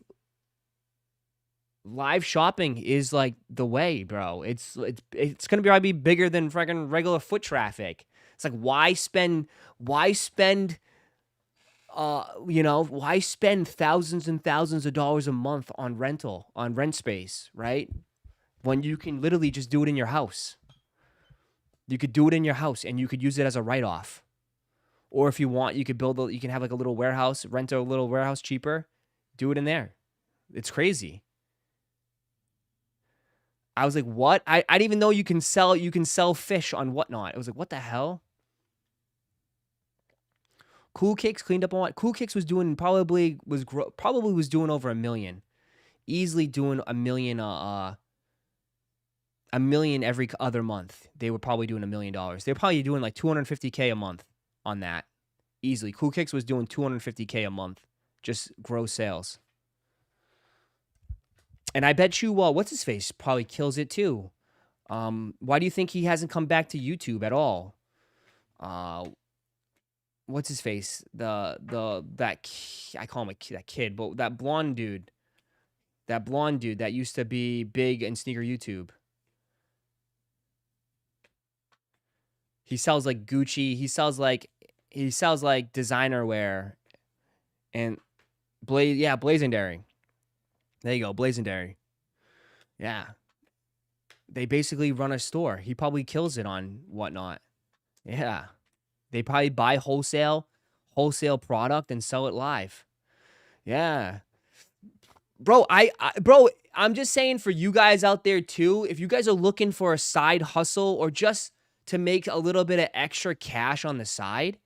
shopping is like the way, bro. It's gonna probably be bigger than freaking regular foot traffic. It's like why spend why spend thousands and thousands of dollars a month on rent space, right? When you can literally just do it in your house. You could do it in your house and you could use it as a write-off. Or if you want, you could you can have like a little warehouse, rent a little warehouse cheaper, do it in there. It's crazy. I was like, what? I didn't even know you can sell fish on Whatnot. I was like, what the hell? Cool Kicks cleaned up on what? Cool Kicks was doing probably was doing over $1 million. Easily doing $1 million $1 million every other month. They were probably doing $1 million. They were probably doing like $250K a month on that. Easily. Cool Kicks was doing $250K a month. Just gross sales. And I bet you, what's his face probably kills it too. Why do you think he hasn't come back to YouTube at all? What's his face? I call him that kid, but that blonde dude that used to be big in sneaker YouTube. He sells like Gucci. He sells like designer wear, and Blazendary. There you go, Blazendary. Yeah. They basically run a store. He probably kills it on Whatnot. Yeah. They probably buy wholesale product and sell it live. Yeah. Bro, I'm just saying for you guys out there too, if you guys are looking for a side hustle or just to make a little bit of extra cash on the side,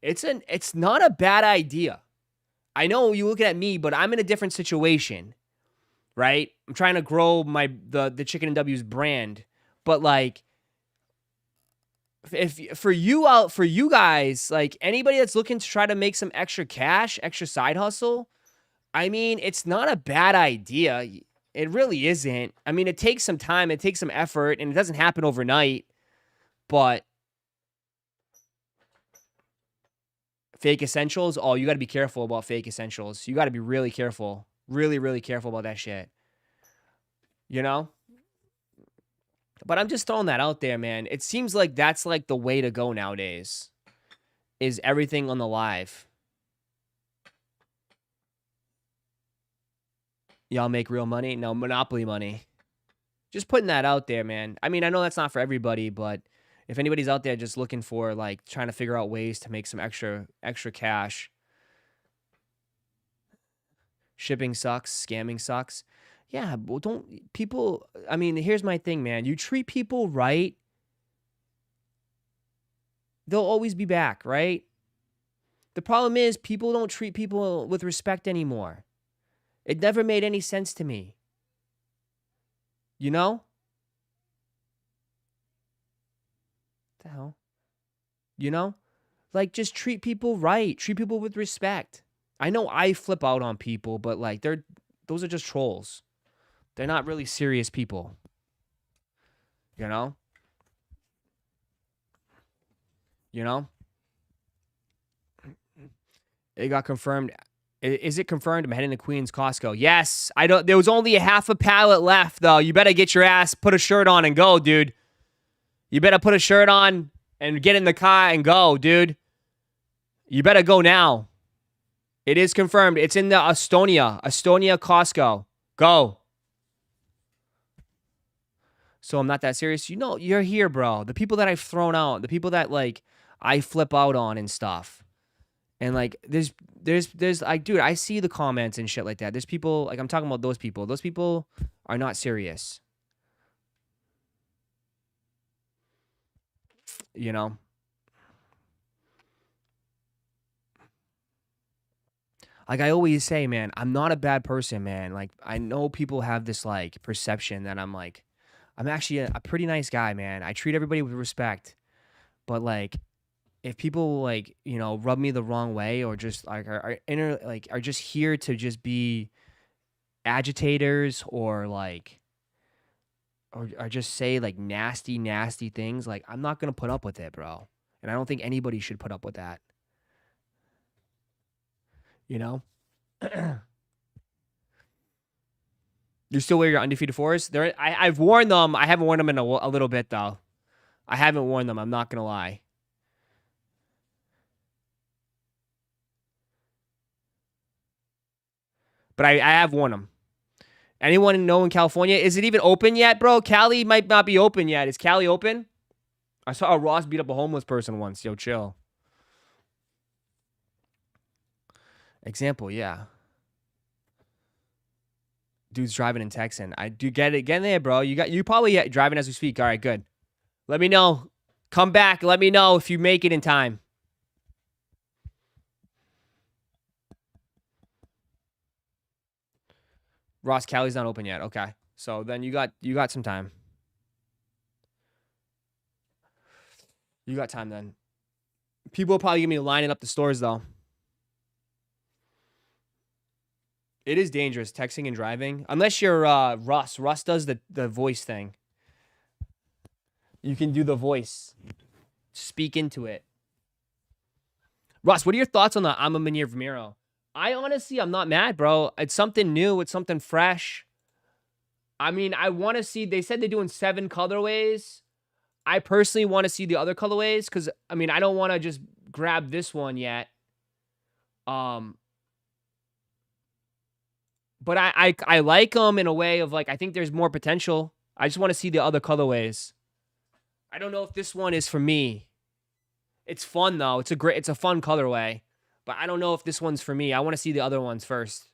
it's not a bad idea. I know you looking at me, but I'm in a different situation. Right? I'm trying to grow the Chicken and W's brand, but like for you guys, like anybody that's looking to try to make some extra cash, extra side hustle, I mean, it's not a bad idea. It really isn't. I mean, it takes some time, it takes some effort, and it doesn't happen overnight, but fake essentials, you got to be careful about fake essentials. You got to be really careful. Really, really careful about that shit. You know? But I'm just throwing that out there, man. It seems like that's like the way to go nowadays. Is everything on the live. Y'all make real money? No, monopoly money. Just putting that out there, man. I mean, I know that's not for everybody, but if anybody's out there just looking for like trying to figure out ways to make some extra cash. Shipping sucks, scamming sucks. Yeah, well, I mean, here's my thing, man. You treat people right, they'll always be back, right? The problem is people don't treat people with respect anymore. It never made any sense to me. You know? What the hell? You know? Like, just treat people right. Treat people with respect. I know I flip out on people, but like those are just trolls. They're not really serious people. You know? You know? It got confirmed. Is it confirmed? I'm heading to Queens Costco. Yes. There was only a half a pallet left though. You better get your ass, put a shirt on and go, dude. You better put a shirt on and get in the car and go, dude. You better go now. It is confirmed. It's in the Estonia Costco. Go. So I'm not that serious. You know, you're here, bro. The people that I've thrown out, the people that like I flip out on and stuff. And like there's like, dude, I see the comments and shit like that. There's people, like, I'm talking about those people. Those people are not serious. You know? Like I always say, man, I'm not a bad person, man. Like I know people have this like perception that I'm actually a pretty nice guy, man. I treat everybody with respect. But like if people like, you know, rub me the wrong way or just like are just here to just be agitators or like or just say like nasty things, like I'm not gonna put up with it, bro. And I don't think anybody should put up with that. You know? You still wear your undefeated fours? I've worn them. I haven't worn them in a little bit though. I haven't worn them. I'm not gonna lie. But I have worn them. Anyone know in California? Is it even open yet, bro? Cali might not be open yet. Is Cali open? I saw a Ross beat up a homeless person once. Yo, chill. Example, yeah. Dude's driving and texting. I do get it. Get in there, bro. You probably driving as we speak. All right, good. Let me know. Come back. Let me know if you make it in time. Ross, Cali's not open yet. Okay. So then you got some time. You got time then. People are probably gonna be lining up the stores though. It is dangerous texting and driving. Unless you're Russ. Russ does the voice thing. You can do the voice. Speak into it. Russ, what are your thoughts on the Ma Maniére Vimero? I'm not mad, bro. It's something new. It's something fresh. I mean, I want to see. They said they're doing 7 colorways. I personally want to see the other colorways because, I mean, I don't want to just grab this one yet. But I like them in a way of like, I think there's more potential. I just want to see the other colorways. I don't know if this one is for me. It's fun though. It's a fun colorway. But I don't know if this one's for me. I want to see the other ones first.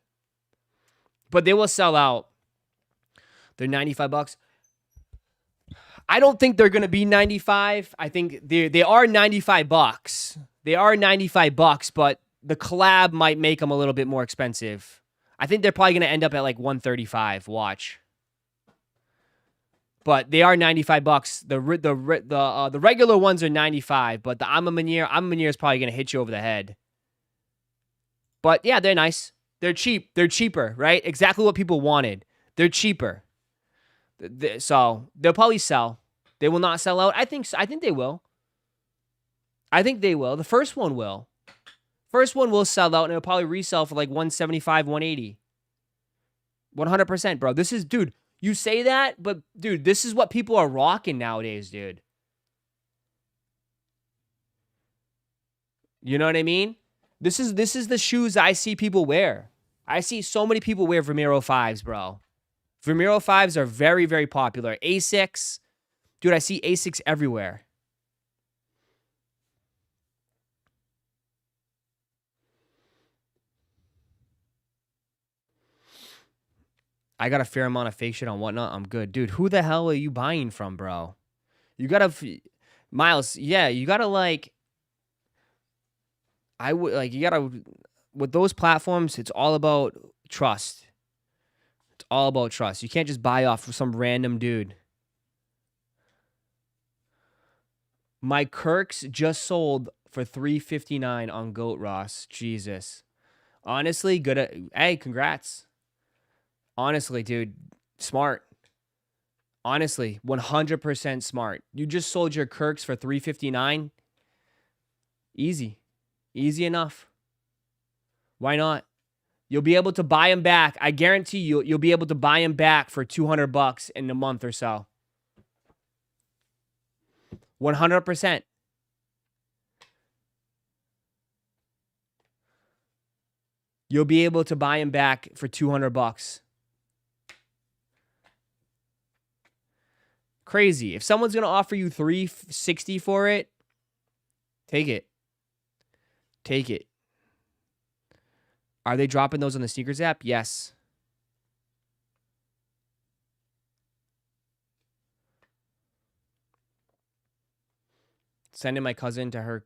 But they will sell out. They're $95. I don't think they're going to be 95. I think they are $95. They are $95, but the collab might make them a little bit more expensive. I think they're probably going to end up at like 135. Watch. But they are $95. The regular ones are 95, but the Ma Maniére is probably going to hit you over the head. But yeah, they're nice. They're cheap. They're cheaper, right? Exactly what people wanted. They're cheaper. So they'll probably sell. They will not sell out. I think they will. I think they will. The first one will. First one will sell out and it'll probably resell for like 175, 180. 100%, bro. This is, dude, you say that, but dude, this is what people are rocking nowadays, dude. You know what I mean? This is the shoes I see people wear. I see so many people wear Vimero 5s, bro. Vimero 5s are very, very popular. Asics. Dude, I see Asics everywhere. I got a fair amount of fake shit on Whatnot. I'm good. Dude, who the hell are you buying from, bro? You gotta... Miles, yeah, you gotta, like... you gotta... With those platforms, it's all about trust. It's all about trust. You can't just buy off of some random dude. My Kirks just sold for $359 on Goat Ross. Jesus. Honestly, good. Hey, congrats. Honestly, dude, smart. Honestly, 100% smart. You just sold your Kirks for $359. Easy. Easy enough. Why not? You'll be able to buy them back. I guarantee you'll be able to buy them back for $200 in a month or so. 100%. You'll be able to buy them back for $200. Crazy. If someone's going to offer you $360 for it, take it. Take it. Are they dropping those on the sneakers app? Yes. Sending my cousin to her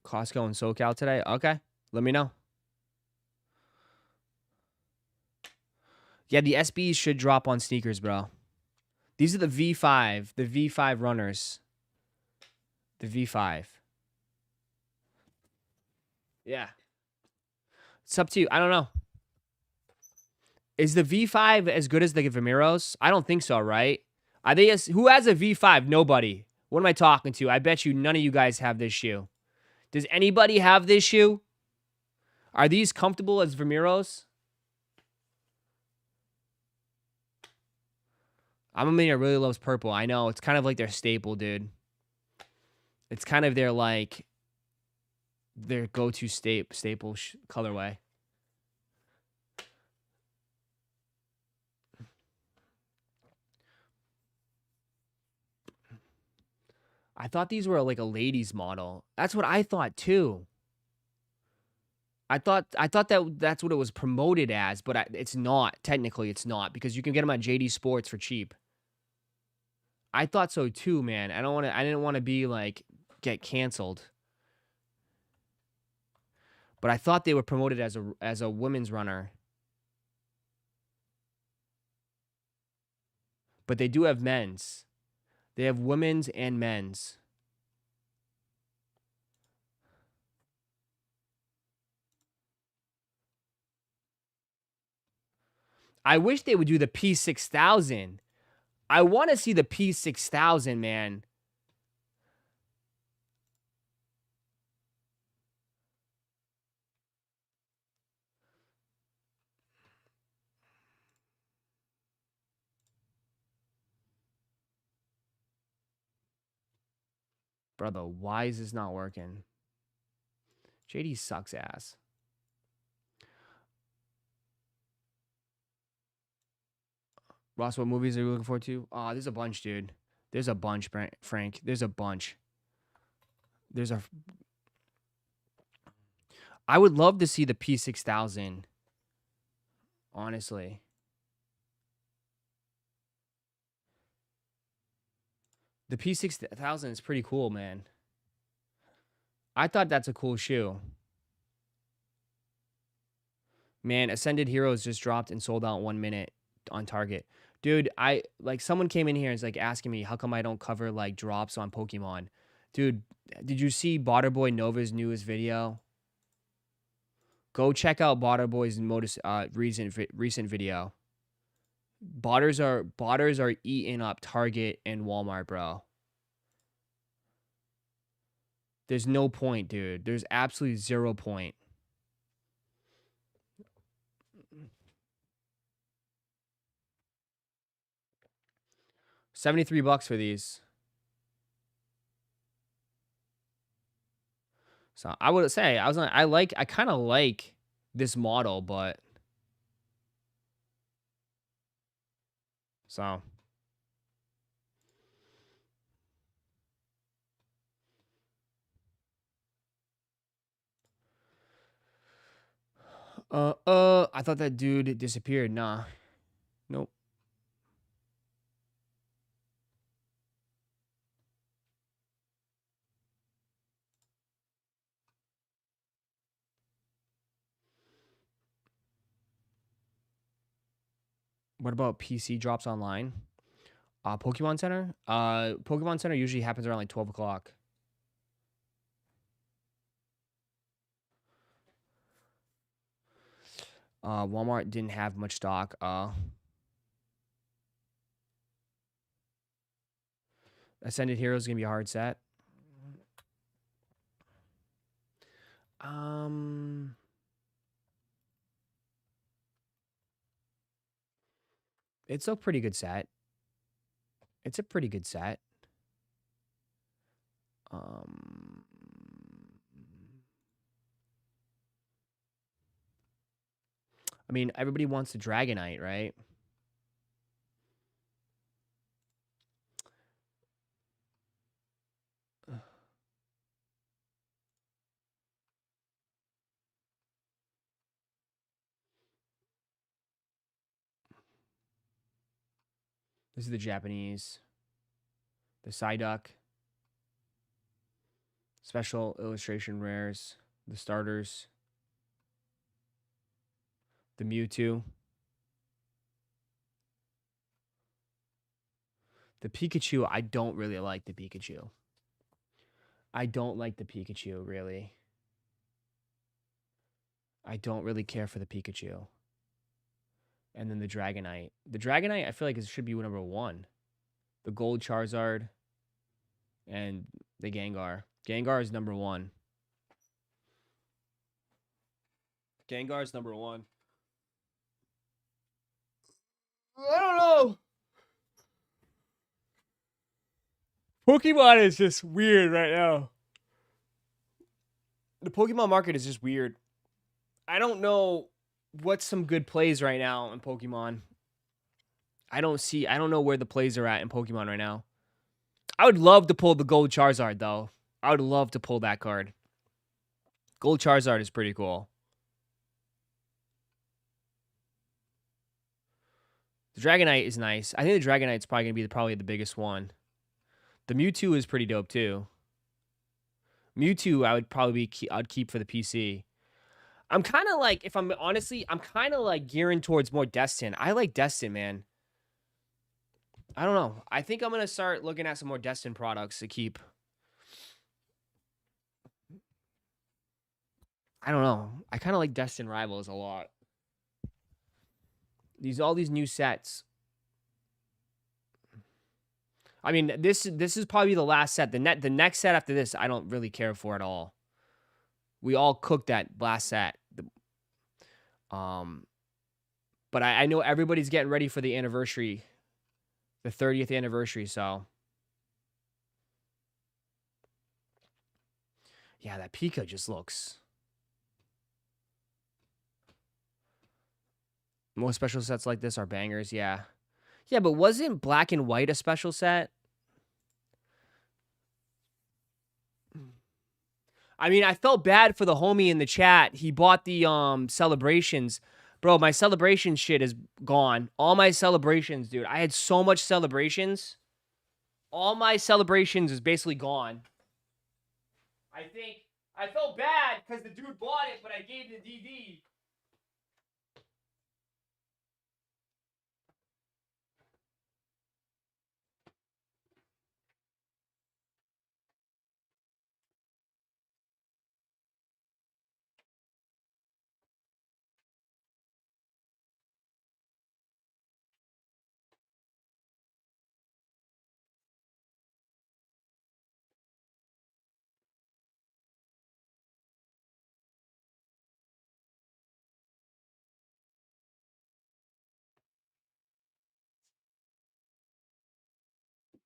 Costco in SoCal today. Okay. Let me know. Yeah, the SBs should drop on sneakers, bro. These are the V5. The V5 runners. The V5. Yeah. It's up to you. I don't know. Is the V5 as good as the Vamiros? I don't think so, right? Are they who has a V5? Nobody. What am I talking to? I bet you none of you guys have this shoe. Does anybody have this shoe? Are these comfortable as Vamiros? I'm a man that really loves purple. I know. It's kind of like their staple, dude. It's kind of their, like, their go-to staple colorway. I thought these were like a ladies model. That's what I thought too. I thought that's what it was promoted as, but it's not. Technically, it's not because you can get them at JD Sports for cheap. I thought so too, man. I didn't want to be like get canceled. But I thought they were promoted as a women's runner. But they do have men's. They have women's and men's. I wish they would do the P6000. I want to see the P6000, man. Brother, why is this not working? JD sucks ass. Ross, what movies are you looking forward to? Oh, there's a bunch, dude. There's a bunch, Frank. There's a bunch. I would love to see the P6000. Honestly. The P6000 is pretty cool, man. I thought that's a cool shoe. Man, Ascended Heroes just dropped and sold out in 1 minute on Target. Dude, someone came in here and is like asking me how come I don't cover like drops on Pokemon. Dude, did you see Boy Nova's newest video? Go check out Boy's recent video. Botters are eating up Target and Walmart, bro. There's no point, dude. There's absolutely 0 point. $73 for these. So I would say I kind of like this model, but so I thought that dude disappeared. Nah. Nope. What about PC drops online? Pokemon Center? Pokemon Center usually happens around like 12 o'clock. Walmart didn't have much stock. Ascended Heroes is gonna be a hard set. It's a pretty good set. It's a pretty good set. I mean, everybody wants the Dragonite, right? This is the Japanese. The Psyduck. Special illustration rares. The starters. The Mewtwo. The Pikachu, I don't really like the Pikachu. I don't like the Pikachu, really. I don't really care for the Pikachu. And then the Dragonite. The Dragonite, I feel like it should be number 1. The Gold Charizard. And the Gengar. Gengar is number 1. Gengar is number 1. I don't know. Pokemon is just weird right now. The Pokemon market is just weird. I don't know what's some good plays right now in Pokemon. I don't know where the plays are at in Pokemon right now. I would love to pull the Gold Charizard, though. I would love to pull that card. Gold Charizard is pretty cool. The Dragonite is nice. I think the Dragonite's probably going to be probably the biggest one. The Mewtwo is pretty dope, too. Mewtwo, I'd keep for the PC. I'm kind of like, if I'm honestly, I'm kind of like gearing towards more Destin. I like Destin, man. I don't know. I think I'm going to start looking at some more Destin products to keep. I don't know. I kind of like Destin Rivals a lot. All these new sets. I mean, this is probably the last set. The next set after this, I don't really care for at all. We all cooked that last set. But I know everybody's getting ready for the anniversary, the 30th anniversary. So, yeah, that Pika just looks. Most special sets like this are bangers. Yeah. Yeah, but wasn't Black and White a special set? I mean, I felt bad for the homie in the chat. He bought the celebrations. Bro, my celebration shit is gone. All my celebrations, dude. I had so much celebrations. All my celebrations is basically gone. I think I felt bad because the dude bought it, but I gave the DD.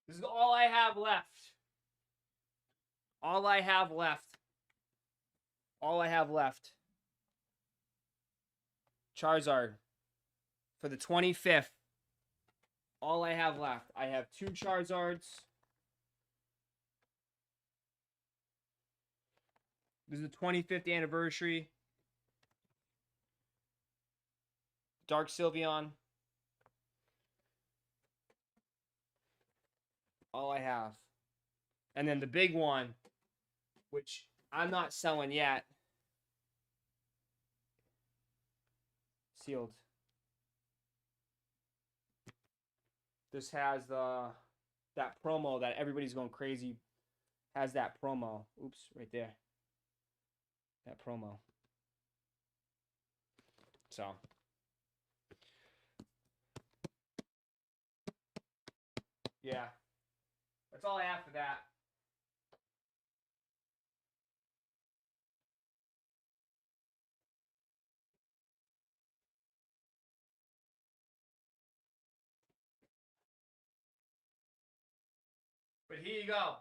This is all I have left. All I have left. All I have left. Charizard. For the 25th. All I have left. I have 2 Charizards. This is the 25th anniversary. Dark Sylveon. All I have. And then the big one, which I'm not selling yet. Sealed. This has that promo that everybody's going crazy. Has that promo. Oops, right there. That promo. So. Yeah. That's all I have for that. But here you go.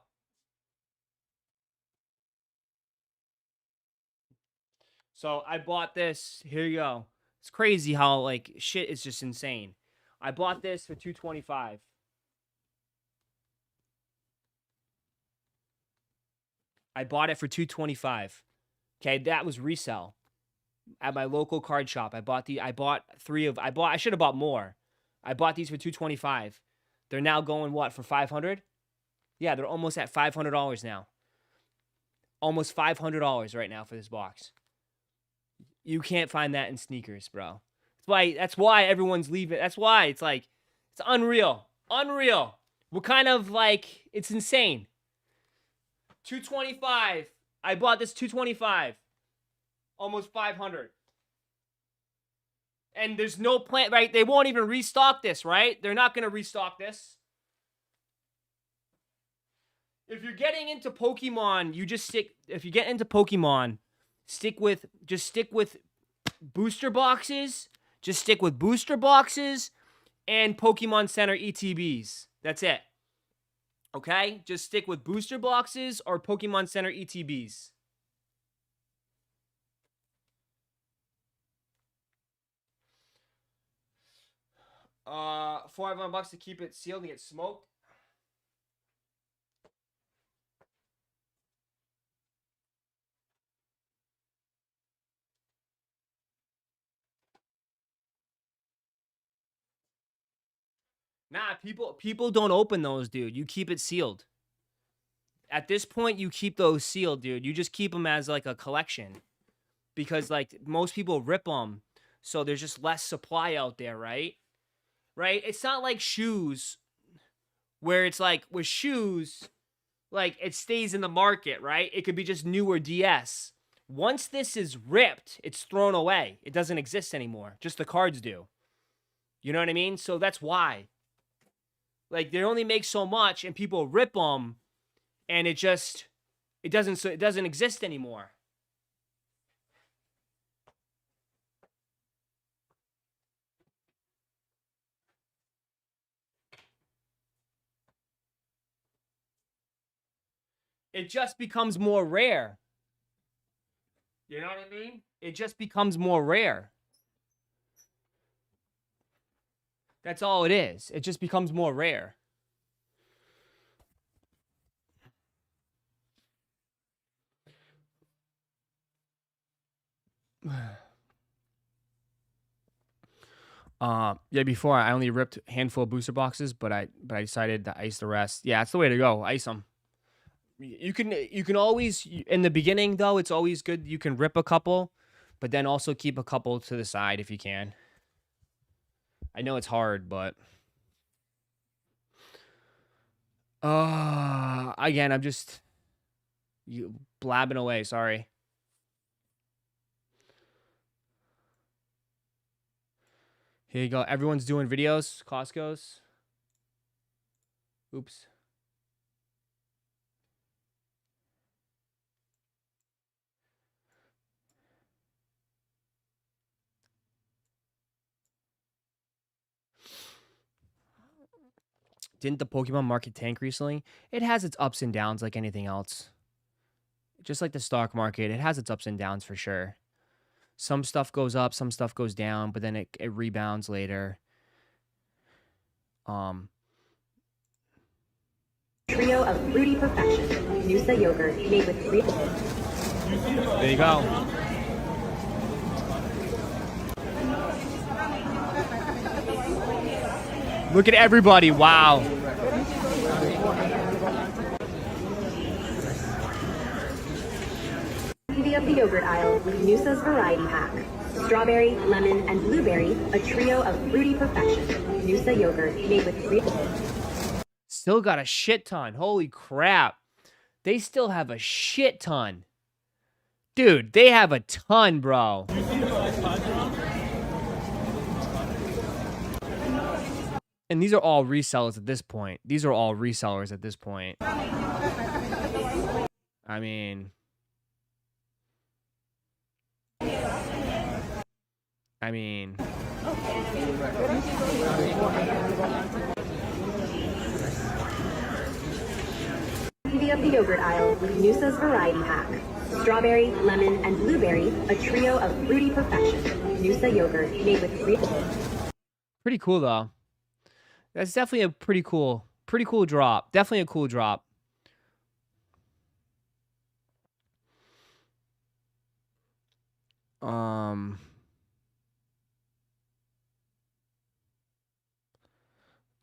So I bought this. Here you go. It's crazy how like shit is just insane. I bought this for $225. I bought it for $225. Okay, that was resale at my local card shop. I bought 3 of. I should have bought more. I bought these for $225. They're now going, what, for $500? Yeah, they're almost at $500 now. Almost $500 right now for this box. You can't find that in sneakers, bro. That's why everyone's leaving. That's why it's like, it's unreal. Unreal. We're kind of like, it's insane. $225. I bought this $225. Almost $500. And there's no plan, right? They won't even restock this, right? They're not going to restock this. If you're getting into Pokemon, if you get into Pokemon, just stick with booster boxes. Just stick with booster boxes and Pokemon Center ETBs. That's it. Okay? Just stick with booster boxes or Pokemon Center ETBs. $400 to keep it sealed and get smoked. Nah, people don't open those, dude. You keep it sealed. At this point, you keep those sealed, dude. You just keep them as like a collection. Because like most people rip them, so there's just less supply out there, right? Right? It's not like shoes where it's like with shoes, like it stays in the market, right? It could be just newer DS. Once this is ripped, it's thrown away. It doesn't exist anymore. Just the cards do. You know what I mean? So that's why. Like they only make so much and people rip them and it doesn't exist anymore. It just becomes more rare. You know what I mean? It just becomes more rare. That's all it is. It just becomes more rare. Yeah, before I only ripped a handful of booster boxes, but I decided to ice the rest. Yeah, that's the way to go. Ice them. You can always, in the beginning though, it's always good. You can rip a couple, but then also keep a couple to the side if you can. I know it's hard, but again, I'm just blabbing away. Sorry. Here you go. Everyone's doing videos. Costco's. Oops. Didn't the Pokemon market tank recently? It has its ups and downs like anything else. Just like the stock market, it has its ups and downs for sure. Some stuff goes up, some stuff goes down, but then it rebounds later. Trio of fruity perfection. Noosa yogurt made with real. There you go. Look at everybody. Wow. Of the yogurt aisle with Noosa's variety pack. Strawberry, lemon, and blueberry, a trio of fruity perfection. Noosa yogurt made with real. Still got a shit ton. Holy crap. They still have a shit ton. Dude, they have a ton, bro. And these are all resellers at this point. These are all resellers at this point. I mean... Of the yogurt aisle with Noosa's variety pack. Strawberry, lemon, and blueberry, a trio of fruity perfection. Noosa yogurt made with real. Pretty cool though. That's definitely a pretty cool drop. Definitely a cool drop.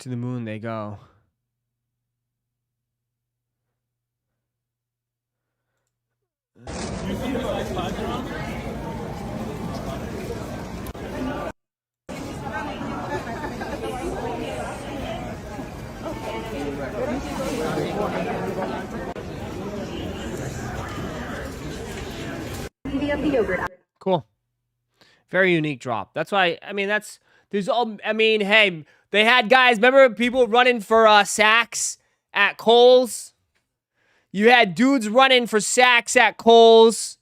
To the moon they go. Of the yogurt aisle. Cool. Very unique drop. That's why, I mean, there's all, I mean, hey, they had guys, remember people running for sacks at Kohl's? You had dudes running for sacks at Kohl's,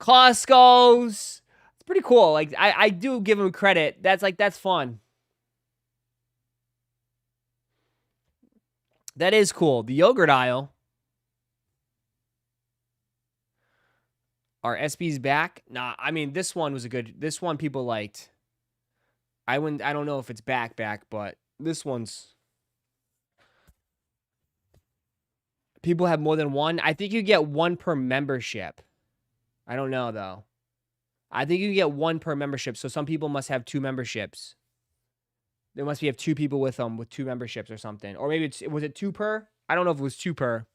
Costco's. It's pretty cool. Like, I do give them credit. That's fun. That is cool. The yogurt aisle. Are SB's back? Nah, I mean, this one was this one people liked. I don't know if it's back, but this one's. People have more than one. I think you get one per membership. I don't know, though. I think you get one per membership, so some people must have 2 memberships. There must be have 2 people with them with 2 memberships or something. Or maybe was it 2 per? I don't know if it was 2 per.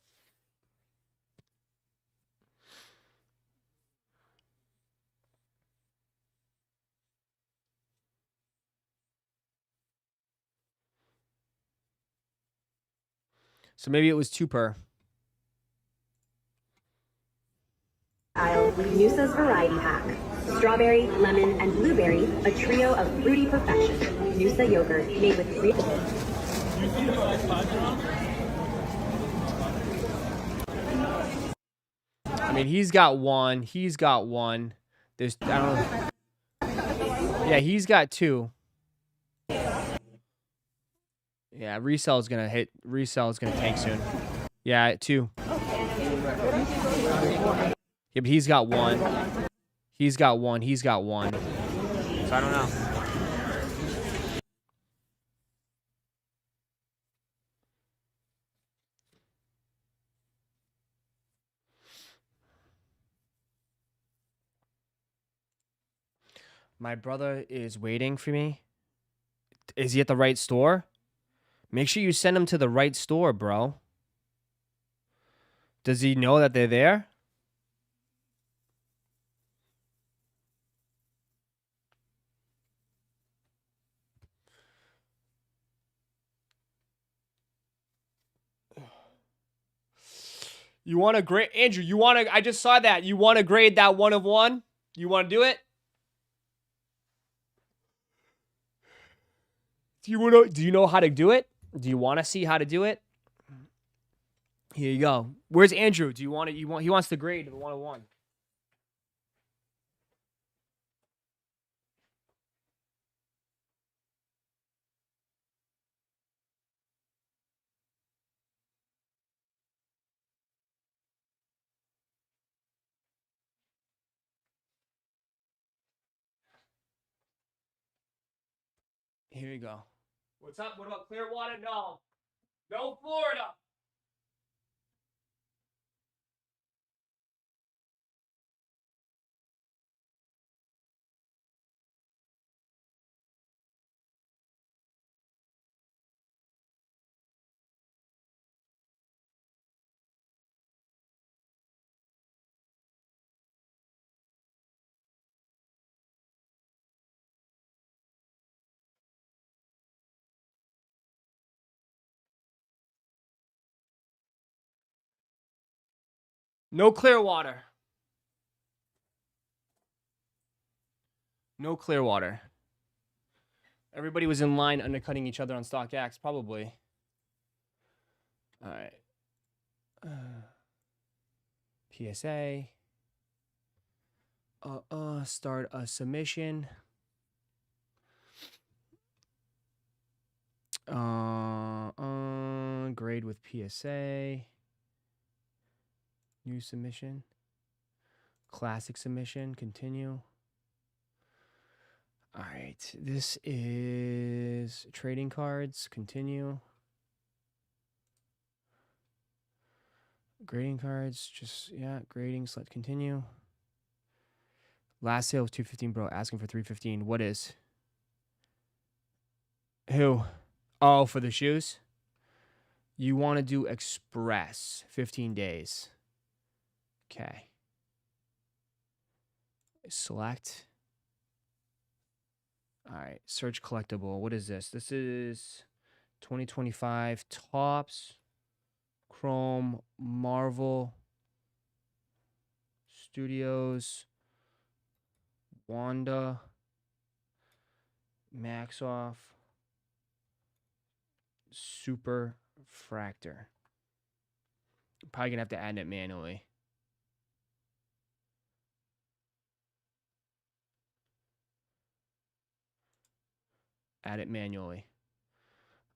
So maybe it was 2 per. Aisle with Noosa's variety pack. Strawberry, lemon, and blueberry, a trio of fruity perfection. Noosa yogurt made with real. I mean, he's got one. He's got one. There's, I don't know. Yeah, he's got 2. Yeah, Resale is gonna hit. Resale is gonna tank soon. Yeah, 2. Yeah, but he's got 1. He's got 1. He's got 1. So I don't know. My brother is waiting for me. Is he at the right store? Make sure you send him to the right store, bro. Does he know that they're there? You want to grade, Andrew? You want to? I just saw that. You want to grade that 1 of 1? You want to do it? Do you know how to do it? Do you want to see how to do it? Here you go. Where's Andrew? Do you want it? He wants to grade the 1 of 1. Here you go. What's up? What about Clearwater? No. No Florida. No Clearwater. No Clearwater. Everybody was in line undercutting each other on StockX, probably. All right. PSA. Start a submission. Grade with PSA. New submission. Classic submission. Continue. All right. This is trading cards. Continue. Grading cards. Just, yeah, grading. Select continue. Last sale was $215, bro. Asking for $315. What is? Who? Oh, for the shoes? You want to do express, 15 days. Okay. Select. All right, search collectible. What is this? This is 2025 Tops, Chrome, Marvel Studios, Wanda, Max Off, Super Fractor. Probably gonna have to add it manually. Add it manually.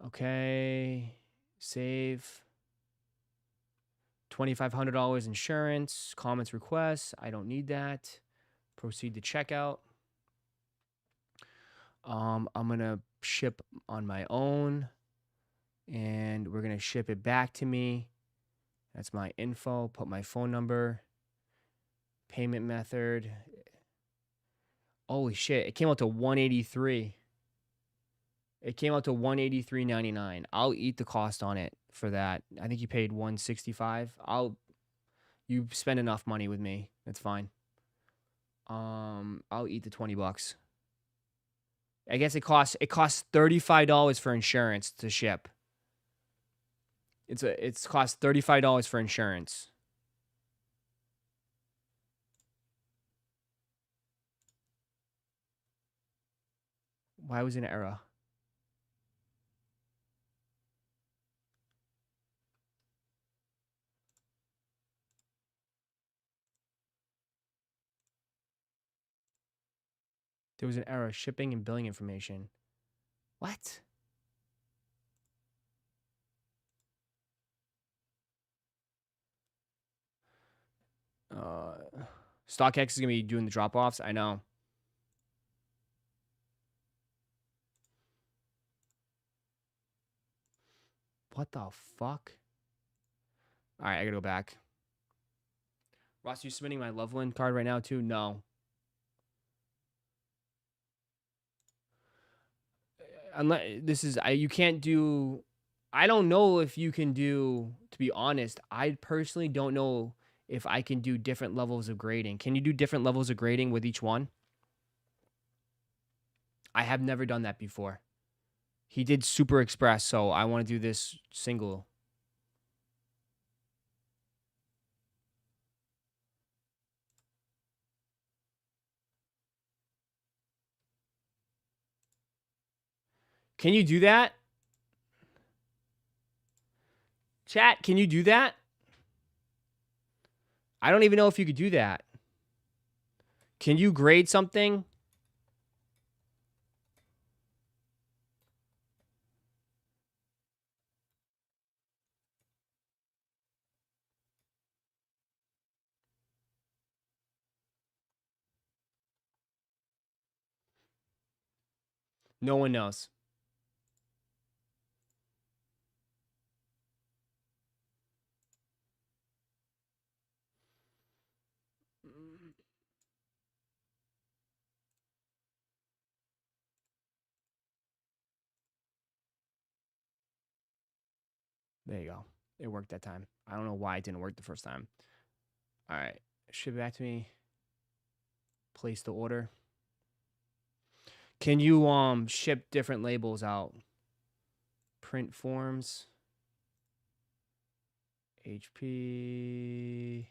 Okay. Save. $2,500 insurance. Comments, requests. I don't need that. Proceed to checkout. I'm gonna ship on my own, and we're gonna ship it back to me. That's my info. Put my phone number. Payment method. Holy shit! It came out to $183. It came out to $183.99. I'll eat the cost on it for that. I think you paid $165. You spend enough money with me. That's fine. I'll eat the $20. I guess it costs $35 for insurance to ship. It's cost $35 for insurance. Why was it an error? There was an error. Shipping and billing information. What? StockX is going to be doing the drop-offs. I know. What the fuck? All right, I got to go back. Ross, you submitting my Loveland card right now, too? No. Unless this is you can't do. I don't know if you can do. To be honest, I personally don't know if I can do different levels of grading. Can you do different levels of grading with each one? I have never done that before. He did Super Express, so I want to do this single. Can you do that? Chat, can you do that? I don't even know if you could do that. Can you grade something? No one knows. There you go. It worked that time. I don't know why it didn't work the first time. All right. Ship it back to me. Place the order. Can you ship different labels out? Print forms. HP.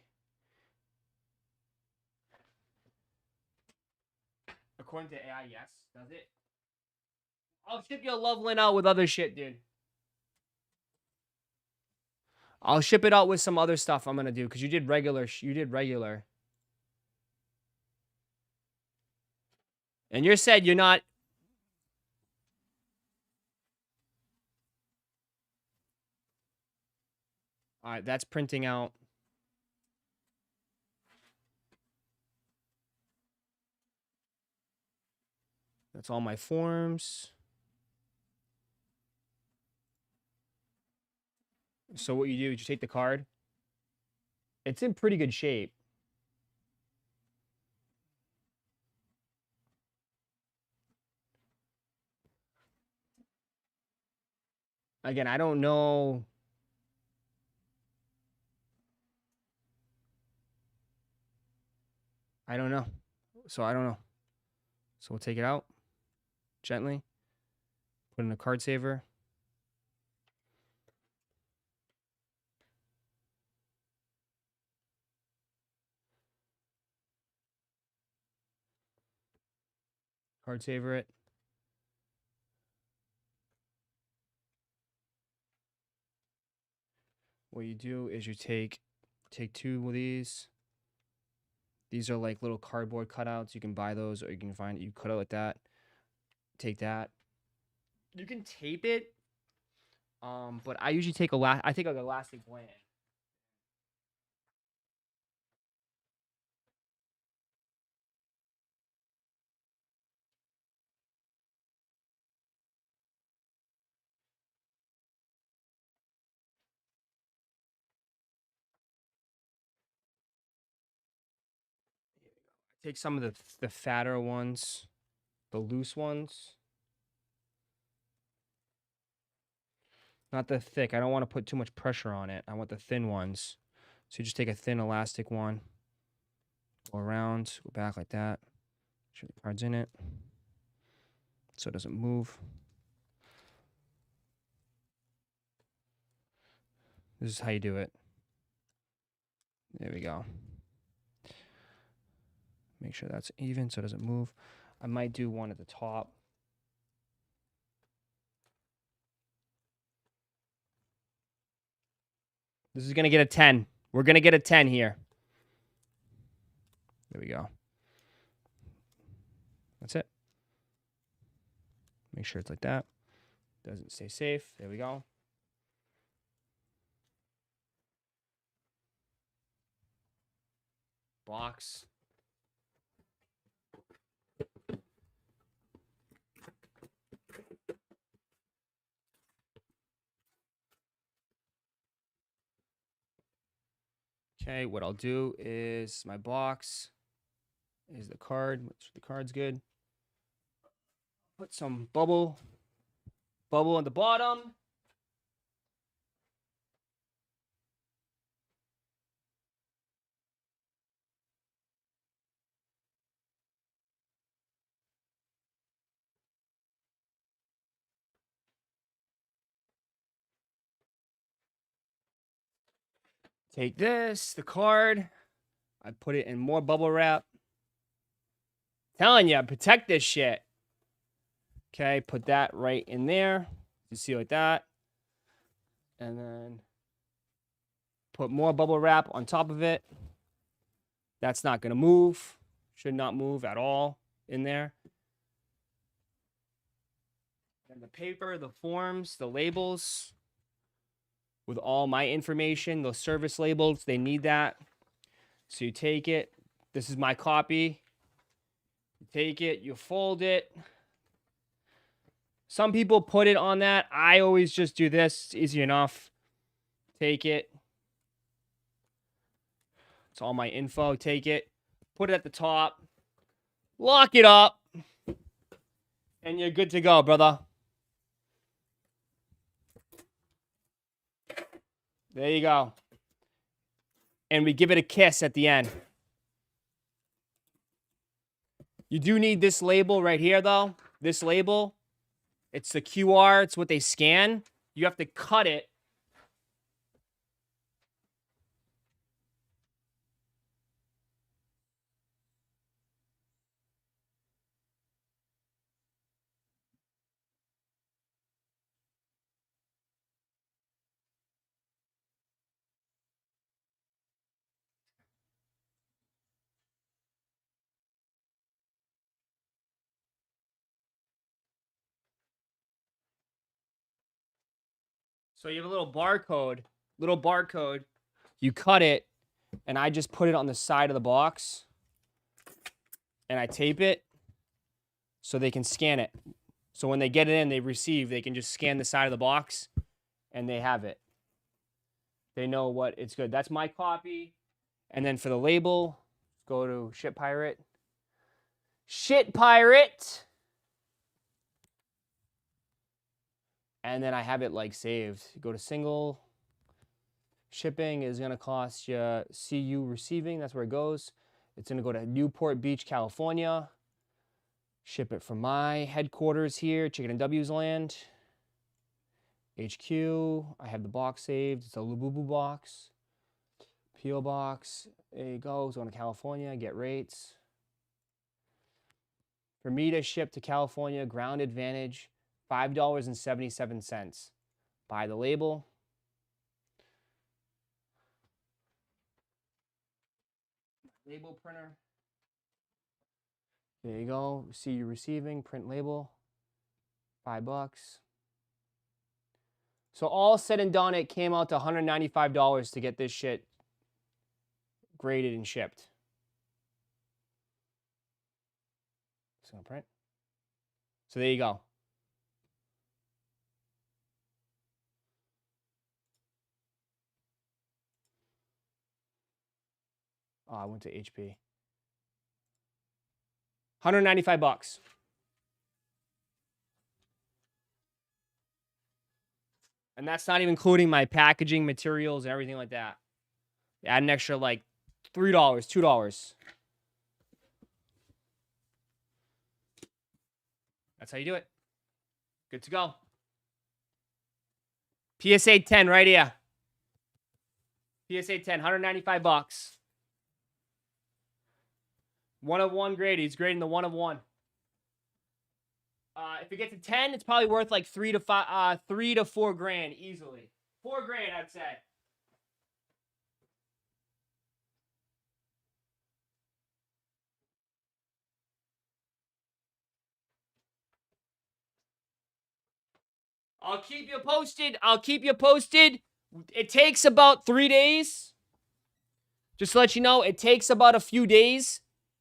According to AI, yes. Does it? I'll ship your Loveland out with other shit, dude. I'll ship it out with some other stuff I'm gonna do because you did regular. You did regular. And you said you're not. All right, that's printing out. That's all my forms. So what you do is you take the card. It's in pretty good shape. Again, I don't know. I don't know. So I don't know. So we'll take it out gently. Put in a card saver. Card saver it. What you do is you take 2 of these. These are like little cardboard cutouts. You can buy those, or you can find it. You cut out like that. Take that. You can tape it, but I usually take I take like elastic band. Take some of the fatter ones, the loose ones. Not the thick. I don't want to put too much pressure on it. I want the thin ones. So you just take a thin elastic one. Go around, go back like that. Make sure the card's in it. So it doesn't move. This is how you do it. There we go. Make sure that's even so it doesn't move. I might do one at the top. This is going to get a 10. We're going to get a 10 here. There we go. That's it. Make sure it's like that. Doesn't stay safe. There we go. Box. Okay, what I'll do is my box is the card, which the card's good. Put some bubble at the bottom. Take this, the card. I put it in more bubble wrap. Telling you, protect this shit. Okay, put that right in there. You see like that. And then put more bubble wrap on top of it. That's not going to move. Should not move at all in there. And the paper, the forms, the labels with all my information, those service labels, they need that. So you take it. This is my copy. You take it, you fold it. Some people put it on that. I always just do this. It's easy enough. Take it. It's all my info. Take it. Put it at the top. Lock it up. And you're good to go, brother. There you go. And we give it a kiss at the end. You do need this label right here, though. This label. It's the QR. It's what they scan. You have to cut it. So you have a little barcode. You cut it, and I just put it on the side of the box, and I tape it so they can scan it. So when they get it in, they can just scan the side of the box, and they have it. They know what it's good. That's my copy. And then for the label, go to Shit Pirate. Shit Pirate. And then I have it like saved. Go to single. Shipping is going to cost you CU receiving. That's where it goes. It's going to go to Newport Beach, California. Ship it from my headquarters here, Chicken and W's land. HQ. I have the box saved. It's a Lububu box. P.O. box. There you go. It's going to California. Get rates. For me to ship to California, ground advantage, $5.77. Buy the label. Label printer. There you go. See you receiving, print label. $5. So all said and done, it came out to $195 to get this shit graded and shipped. Just gonna print. So there you go. Oh, I went to HP. $195. And that's not even including my packaging materials and everything like that. Add an extra like $3, $2. That's how you do it. Good to go. PSA 10 right here. PSA 10, $195. 1 of 1 grade. He's grading the 1 of 1. If it gets to 10, it's probably worth like 3 to 4 grand easily. 4 grand, I'd say. I'll keep you posted. I'll keep you posted. It takes about 3 days. Just to let you know, it takes about a few days.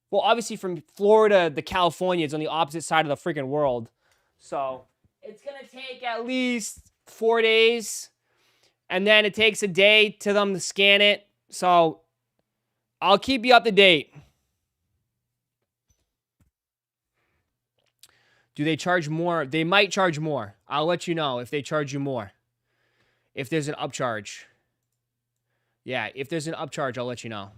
Well, obviously from Florida to California, it's on the opposite side of the freaking world. So it's going to take at least 4 days. And then it takes a day to them to scan it. So I'll keep you up to date. Do they charge more? They might charge more. I'll let you know if they charge you more. If there's an upcharge. Yeah, if there's an upcharge, I'll let you know.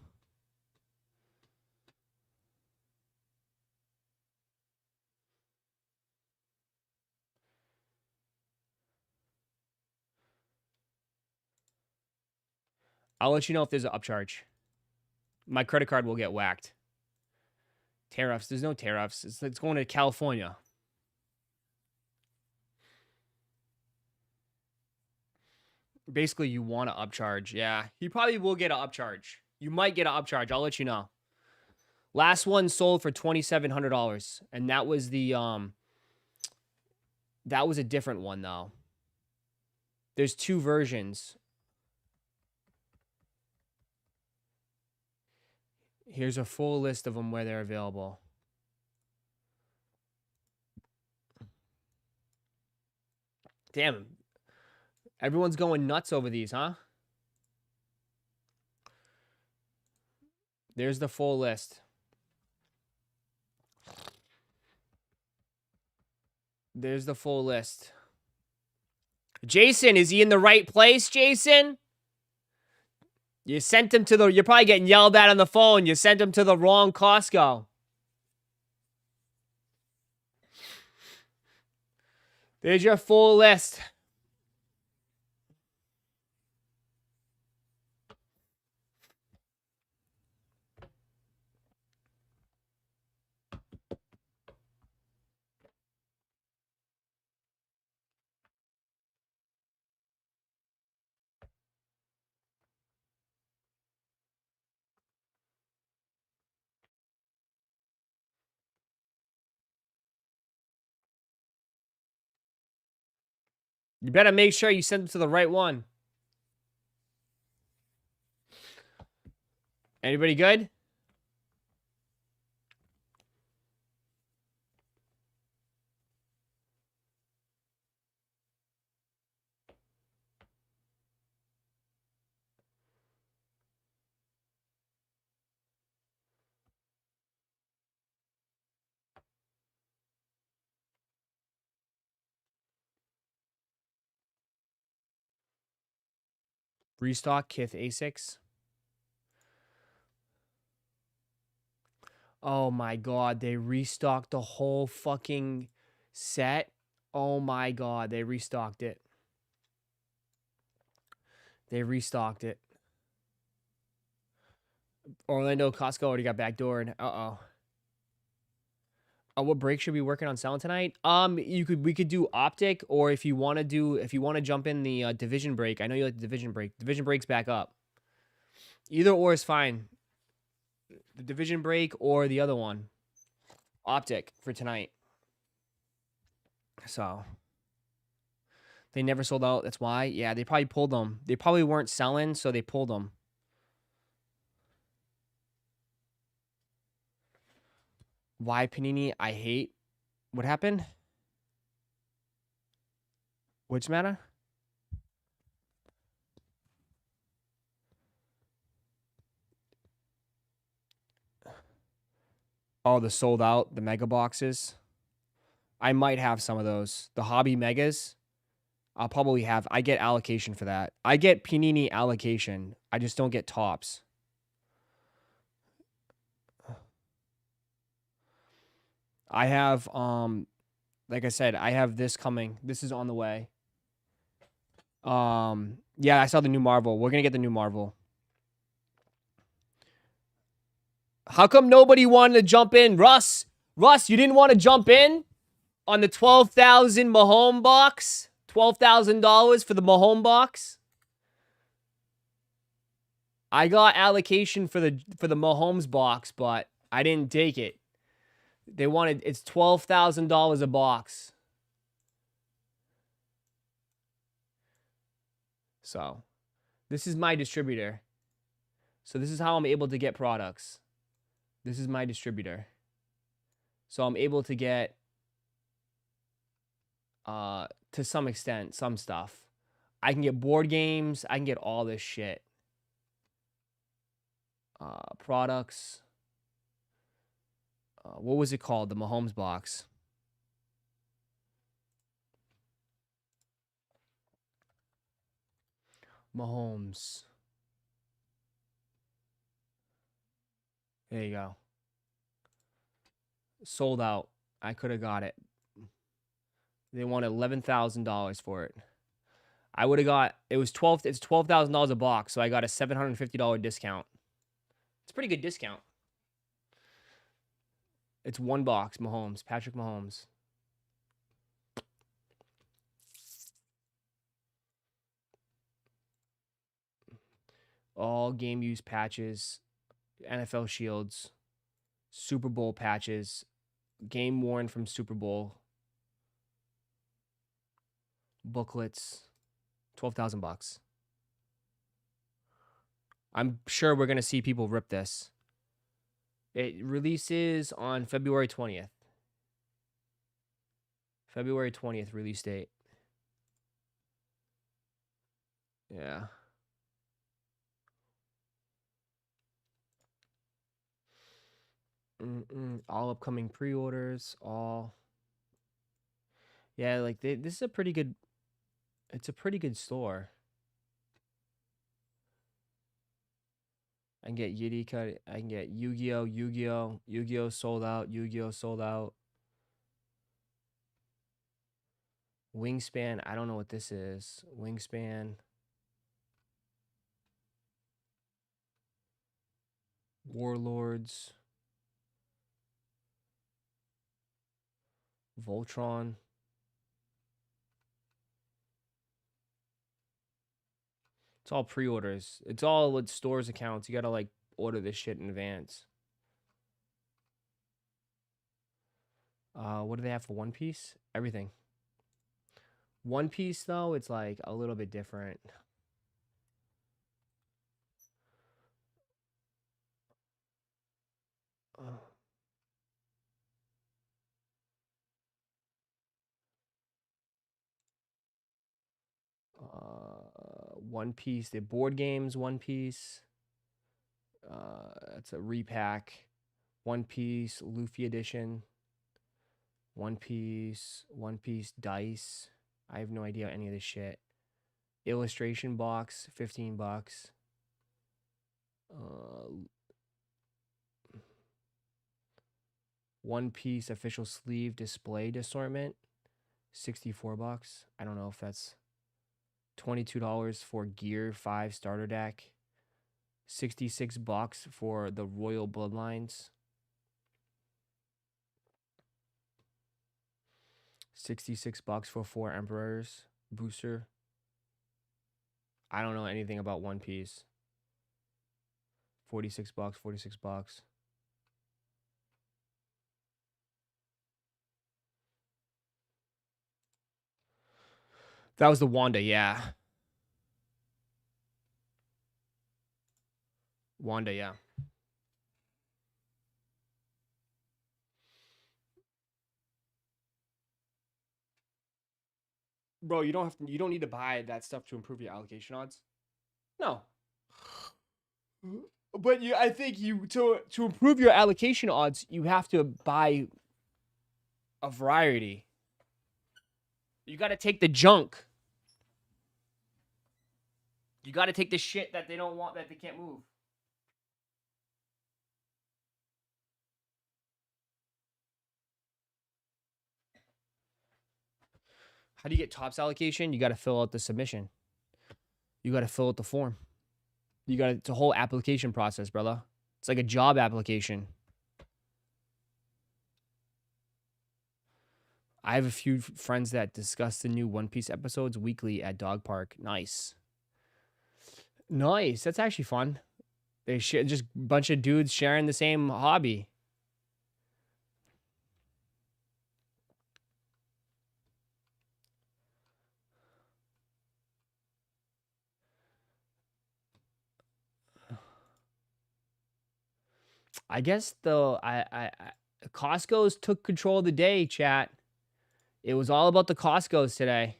I'll let you know if there's an upcharge. My credit card will get whacked. Tariffs. There's no tariffs. It's going to California. Basically, you want to upcharge. Yeah, he probably will get an upcharge. You might get an upcharge. I'll let you know. Last one sold for $2,700, and that was the that was a different one though. There's 2 versions. Here's a full list of them where they're available. Damn. Everyone's going nuts over these, huh? There's the full list. There's the full list. Jason, is he in the right place, Jason? You sent him to the... You're probably getting yelled at on the phone. You sent him to the wrong Costco. There's your full list. You better make sure you send them to the right one. Anybody good? Restock Kith A6. Oh my god, they restocked the whole fucking set. Oh my god, they restocked it. They restocked it. Orlando Costco already got backdoored. Uh-oh. What break should we be working on selling tonight? We could do optic, or if you want to jump in the division break. I know you like the division break. Division break's back up. Either or is fine. The division break or the other one. Optic for tonight. So they never sold out. That's why. Yeah, they probably pulled them. They probably weren't selling, so they pulled them. Why Panini? I hate. What happened? Which matter? Oh, the sold out, the mega boxes. I might have some of those. The hobby megas. I'll probably have. I get allocation for that. I get Panini allocation. I just don't get tops. I have, like I said, I have this coming. This is on the way. Yeah, I saw the new Marvel. We're gonna get the new Marvel. How come nobody wanted to jump in? Russ, you didn't want to jump in on the 12,000 Mahomes box? $12,000 for the Mahomes box? I got allocation for the Mahomes box, but I didn't take it. They wanted, it's $12,000 a box. So, this is my distributor. So this is how I'm able to get products. This is my distributor. So I'm able to get, to some extent, some stuff. I can get board games. I can get all this shit. Products. What was it called? The Mahomes box. Mahomes. There you go. Sold out. I could have got it. They wanted $11,000 for it. I would have got, it's $12,000 a box, so I got a $750 discount. It's a pretty good discount. It's one box, Mahomes, Patrick Mahomes. All game use patches, NFL shields, Super Bowl patches, game worn from Super Bowl, booklets, $12,000. I'm sure we're gonna see people rip this. It releases on February 20th. February 20th release date. Yeah. All upcoming pre-orders, all. Yeah, like this is a pretty good, it's a pretty good store. I can get Yiddy cut. I can get Yu-Gi-Oh, Yu-Gi-Oh sold out, Yu-Gi-Oh sold out. Wingspan, I don't know what this is. Wingspan. Warlords. Voltron. It's all pre-orders. It's all with stores accounts. You gotta like order this shit in advance. What do they have for One Piece? Everything. One Piece though, it's like a little bit different. One Piece, the board games, One Piece. That's a repack. One Piece, Luffy edition. One Piece Dice. I have no idea any of this shit. Illustration box, $15. One piece official sleeve displayed assortment, $64. I don't know if that's $22 for Gear 5 starter deck. $66 for the Royal Bloodlines. $66 for 4 Emperors booster. I don't know anything about One Piece. $46, $46. That was the Wanda, yeah. Wanda, yeah. Bro, you don't need to buy that stuff to improve your allocation odds. No. But I think to improve your allocation odds, you have to buy a variety. You got to take the junk. You got to take the shit that they don't want, that they can't move. How do you get tops allocation? You got to fill out the submission. You got to fill out the form. It's a whole application process, brother. It's like a job application. I have a few friends that discuss the new One Piece episodes weekly at Dog Park. Nice. Nice. That's actually fun. They share, just a bunch of dudes sharing the same hobby. I guess Costco's took control of the day, chat. It was all about the Costco's today.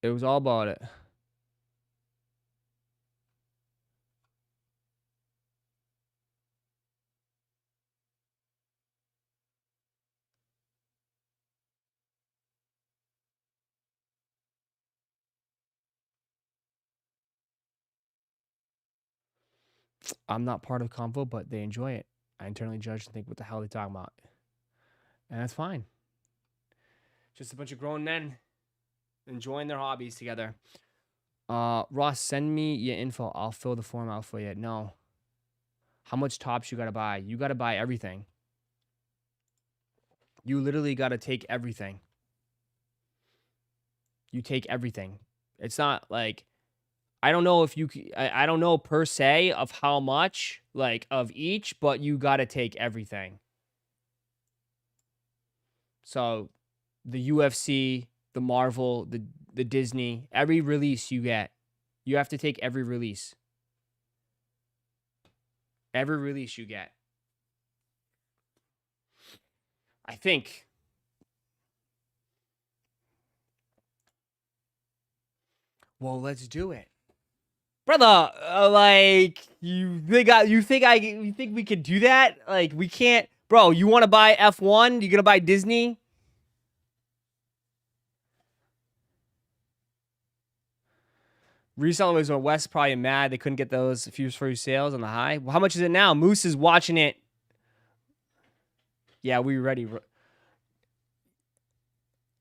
It was all about it. I'm not part of Convo, but they enjoy it. I internally judge and think, what the hell are they talking about? And that's fine. Just a bunch of grown men enjoying their hobbies together. Ross, send me your info. I'll fill the form out for you. No. How much tops you got to buy? You got to buy everything. You literally got to take everything. You take everything. It's not like, I don't know if you, I don't know per se of how much, like, of each, but you got to take everything. So, the UFC, the Marvel, the Disney, every release you get, you have to take every release. Every release you get. I think. Well, let's do it. Brother, like, you think we could do that? Like, we can't. Bro, you want to buy F1? You gonna buy Disney? Resellers are West probably mad they couldn't get those few free sales on the high. Well, how much is it now? Moose is watching it. Yeah, we ready.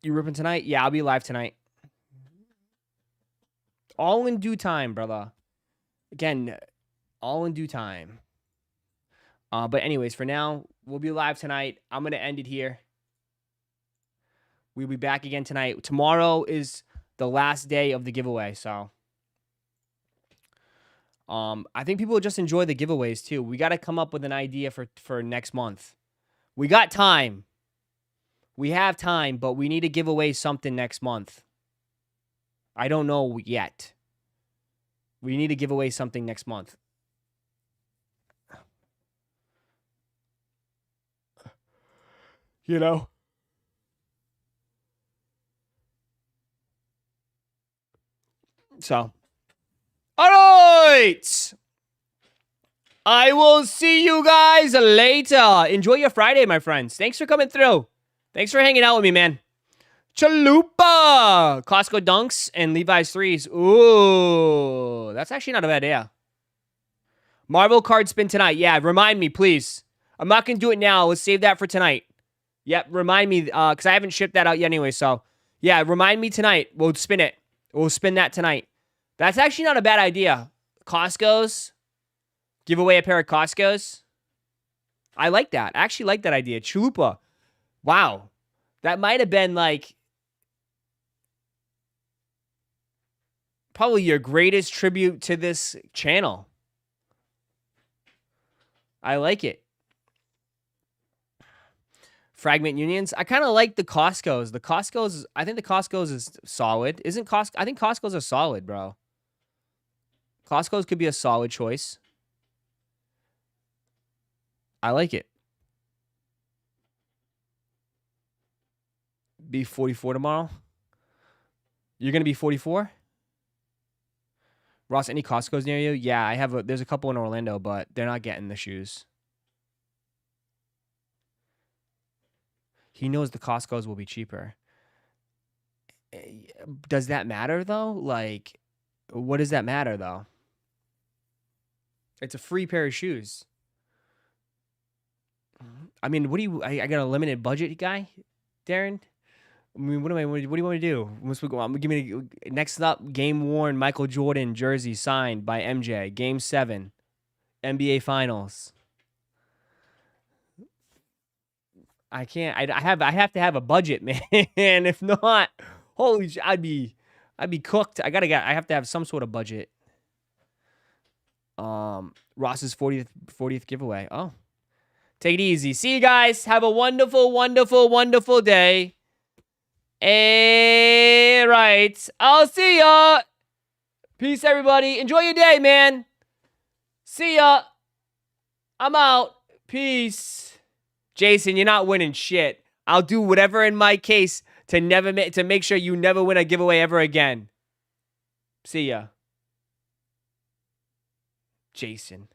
You ripping tonight? Yeah, I'll be live tonight. All in due time, brother. Again, all in due time. But anyways, for now, we'll be live tonight. I'm going to end it here. We'll be back again tonight. Tomorrow is the last day of the giveaway, so I think people will just enjoy the giveaways too. We got to come up with an idea for next month. We got time. We have time, but we need to give away something next month. I don't know yet. We need to give away something next month. You know? So, all right. I will see you guys later. Enjoy your Friday, my friends. Thanks for coming through. Thanks for hanging out with me, man. Chalupa! Costco Dunks and Levi's 3s. Ooh, that's actually not a bad idea. Marvel card spin tonight. Yeah, remind me, please. I'm not going to do it now. Let's save that for tonight. Yep, remind me, because I haven't shipped that out yet anyway. So, yeah, remind me tonight. We'll spin it. We'll spin that tonight. That's actually not a bad idea. Costco's. Give away a pair of Costco's. I like that. I actually like that idea. Chalupa. Wow. That might have been like probably your greatest tribute to this channel. I like it. Fragment Unions. I kind of like the Costco's. The Costco's, I think the Costco's is solid. Isn't Costco? I think Costco's are solid, bro. Costco's could be a solid choice. I like it. Be 44 tomorrow. You're going to be 44? Ross, any Costco's near you? Yeah, I have there's a couple in Orlando, but they're not getting the shoes. He knows the Costco's will be cheaper. Does that matter, though? Like, what does that matter, though? It's a free pair of shoes. I mean, what do you... I got a limited budget, guy? Darren? I mean, what do you want me to do? Once we go, give me next up, game-worn Michael Jordan jersey signed by MJ. Game 7. NBA Finals. I can't. I have to have a budget, man. If not, holy shit, I'd be cooked. I have to have some sort of budget. Ross's 40th giveaway. Oh. Take it easy. See you guys. Have a wonderful, wonderful, wonderful day. All right. I'll see ya. Peace, everybody. Enjoy your day, man. See ya. I'm out. Peace. Jason, you're not winning shit. I'll do whatever in my case to make sure you never win a giveaway ever again. See ya. Jason.